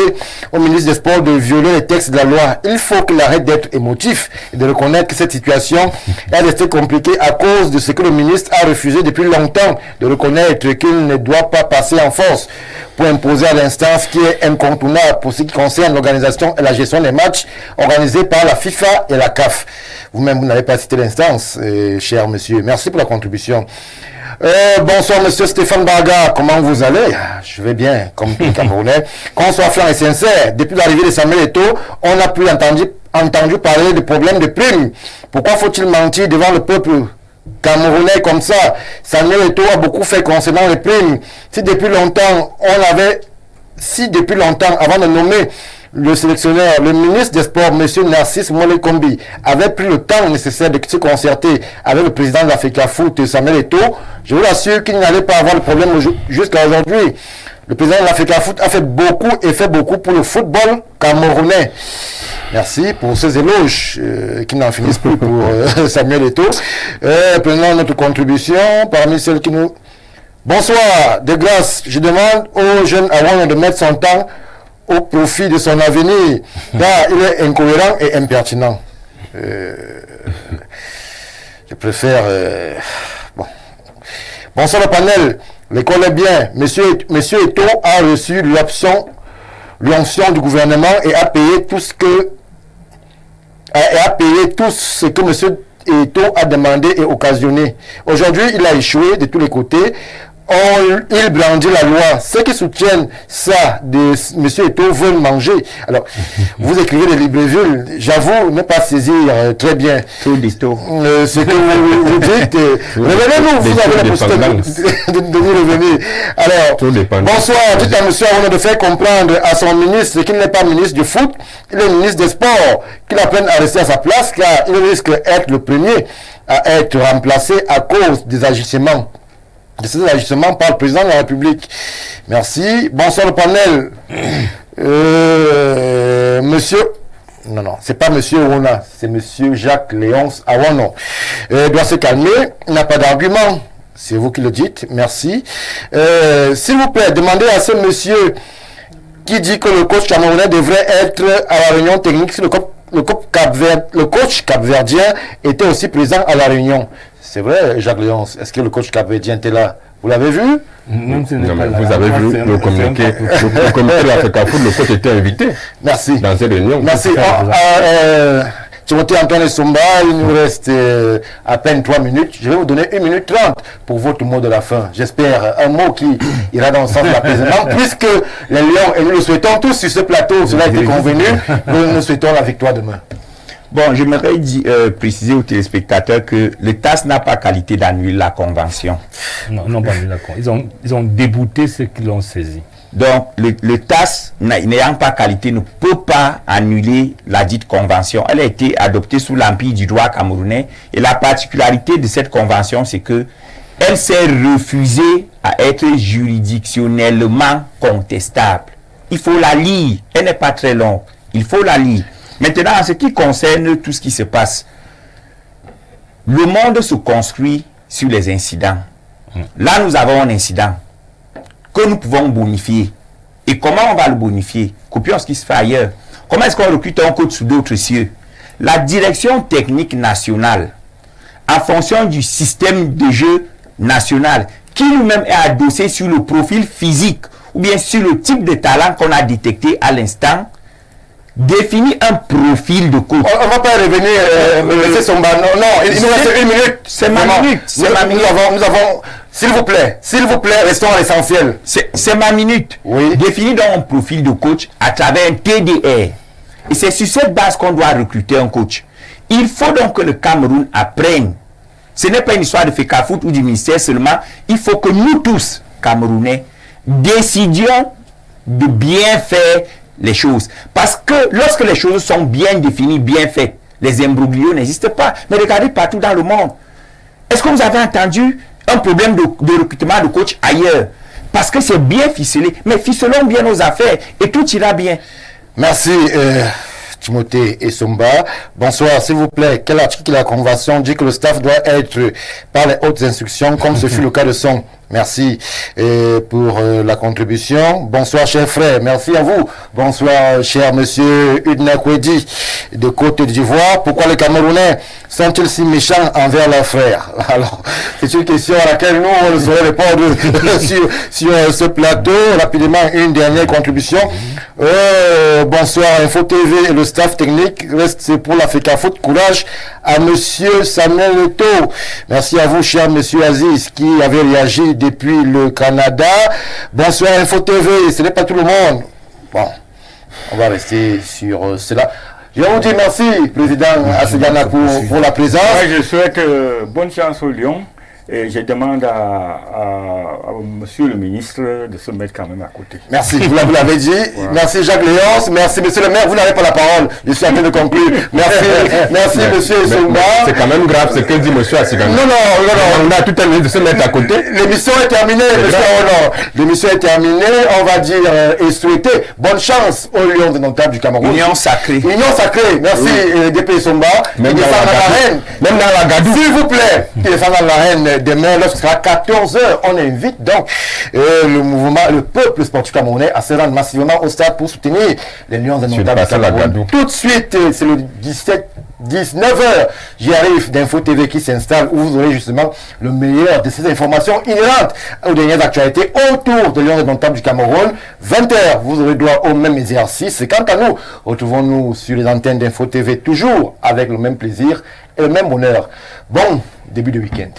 au ministre des Sports de violer les textes de la loi. Il faut qu'il arrête d'être émotif et de reconnaître que cette situation est restée compliquée à cause de ce que le ministre a refusé depuis longtemps de reconnaître qu'il ne doit pas passer en force pour imposer à l'instance qui est incontournable pour ce qui concerne l'organisation et la gestion des matchs organisés par la FIFA et la CAF. Vous-même, vous n'avez pas cité l'instance, cher monsieur. Merci pour la contribution. Bonsoir, monsieur Stéphane Barga. Comment vous allez? Je vais bien, comme tout Camerounais. Qu'on soit franc et sincère, depuis l'arrivée de Samuel Eto'o, on n'a plus entendu parler de problèmes de primes. Pourquoi faut-il mentir devant le peuple Camerounais comme ça? Samuel Eto'o a beaucoup fait concernant les primes. Si depuis longtemps, avant de nommer le sélectionneur, le ministre des Sports, M. Narcisse Molekombi, avait pris le temps nécessaire de se concerter avec le président de l'Africa Foot, Samuel Eto'o, je vous assure qu'il n'allait pas avoir de problème jusqu'à aujourd'hui. Le président de l'Africa Foot a fait beaucoup et fait beaucoup pour le football camerounais. Merci pour ces éloges qui n'en finissent plus pour Samuel Eto'o. Prenons notre contribution parmi celles qui nous... Bonsoir, de grâce, je demande au jeune Aaron de mettre son temps au profit de son avenir, car il est incohérent et impertinent. Je préfère... Bon. Bonsoir le panel, l'école est bien. Monsieur Eto'o a reçu l'option du gouvernement et a payé tout ce que monsieur Eto'o a demandé et occasionné. Aujourd'hui, il a échoué de tous les côtés. Il brandit la loi. Ceux qui soutiennent ça de M. Eto'o veulent manger. Alors, vous écrivez des libreville, j'avoue ne pas saisir très bien ce que vous dites. Revenez-nous, vous avez la possibilité de nous revenir. Alors, bonsoir, dites à M. Aaron de faire comprendre à son ministre qu'il n'est pas ministre du foot, il est ministre des sports, qu'il apprenne à rester à sa place, car il risque d'être le premier à être remplacé à cause des agissements par le président de la République. Merci. Bonsoir le panel. Monsieur... Non, c'est pas monsieur Ouna, c'est monsieur Jacques Léonce Awano. Doit se calmer, il n'a pas d'argument. C'est vous qui le dites, merci. S'il vous plaît, demandez à ce monsieur qui dit que le coach camerounais devrait être à la réunion technique si le coach capverdien était aussi présent à la réunion. C'est vrai, Jacques Léonce, est-ce que le coach capverdien était là? Vous l'avez vu? Non, mais vous avez vu le communiqué de l'Africafoot, le coach était invité. Merci. Dans cette réunion. Merci. Timothée Antoine Somba, il nous reste à peine 3 minutes. Je vais vous donner 1 minute 30 pour votre mot de la fin. J'espère un mot qui ira dans le sens de l'apaisement, puisque les Lions, et nous le souhaitons tous sur ce plateau, cela a été convenu, nous souhaitons la victoire demain. Bon, j'aimerais préciser aux téléspectateurs que le TAS n'a pas qualité d'annuler la convention. Non, ils n'ont pas annulé la convention. Ils ont débouté ceux qui l'ont saisi. Donc, le TAS, n'ayant pas qualité, ne peut pas annuler la dite convention. Elle a été adoptée sous l'empire du droit camerounais. Et la particularité de cette convention, c'est que elle s'est refusée à être juridictionnellement contestable. Il faut la lire. Elle n'est pas très longue. Il faut la lire. Maintenant, en ce qui concerne tout ce qui se passe, le monde se construit sur les incidents. Là, nous avons un incident que nous pouvons bonifier. Et comment on va le bonifier? Copions ce qui se fait ailleurs. Comment est-ce qu'on recrute un coach sous d'autres cieux? La direction technique nationale, en fonction du système de jeu national, qui lui-même est adossé sur le profil physique ou bien sur le type de talent qu'on a détecté à l'instant, définit un profil de coach. On ne va pas revenir, M. Somba. Non, il nous reste 1 minute. C'est ma minute. C'est ma minute. Nous avons, s'il vous plaît, restons à l'essentiel. C'est ma minute. Oui. Définir donc un profil de coach à travers un TDR. Et c'est sur cette base qu'on doit recruter un coach. Il faut donc que le Cameroun apprenne. Ce n'est pas une histoire de FECAFOOT ou du ministère seulement. Il faut que nous tous, Camerounais, décidions de bien faire les choses. Parce que lorsque les choses sont bien définies, bien faites, les imbroglios n'existent pas. Mais regardez partout dans le monde. Est-ce que vous avez entendu un problème de recrutement de coach ailleurs? Parce que c'est bien ficelé. Mais ficelons bien nos affaires et tout ira bien. Merci, Timothée et Somba. Bonsoir, s'il vous plaît. Quel article de la convention dit que le staff doit être par les hautes instructions, comme ce fut le cas de son? Merci pour la contribution. Bonsoir, chers frères. Merci à vous. Bonsoir, cher monsieur Udna Kwedi de Côte d'Ivoire. Pourquoi les Camerounais sont-ils si méchants envers leurs frères? Alors, c'est une question à laquelle nous, on ne saurait répondre sur ce plateau. Rapidement, une dernière contribution. Bonsoir, Info TV et le staff technique. Reste pour la FECAFOOT. Courage à monsieur Samuel Leto. Merci à vous, cher monsieur Aziz, qui avait réagi depuis le Canada. Bonsoir Info TV, ce n'est pas tout le monde. Bon, on va rester sur cela. Je vous dis merci, président Asegana, pour la présence. Ouais, je souhaite bonne chance au Lyon. Et je demande à monsieur le ministre de se mettre quand même à côté. Merci, vous l'avez dit. Voilà. Merci Jacques Léonce. Merci monsieur le maire, vous n'avez pas la parole. Je suis en train de conclure. Merci monsieur Somba. C'est quand même grave ce que dit monsieur Assigana. Non. On a tout terminé de se mettre à côté. L'émission est terminée, monsieur Roland. L'émission est terminée. On va dire et souhaiter bonne chance aux Lions de Nantes du Cameroun. Union sacrée. Union sacrée. Merci DP Somba. Même dans la Gadou. S'il vous plaît, qui descend dans l'arène demain, lorsque ce sera 14h, on invite donc le peuple sportif camerounais à se rendre massivement au stade pour soutenir les Lions de Nantes du Cameroun. Tout de suite, c'est le 19h, j'y arrive d'Info TV qui s'installe où vous aurez justement le meilleur de ces informations inhérentes aux dernières actualités autour de Lions de Nantes du Cameroun. 20h, vous aurez droit au même exercice. Et quant à nous, retrouvons-nous sur les antennes d'Info TV toujours avec le même plaisir et le même bonheur. Bon début de week-end.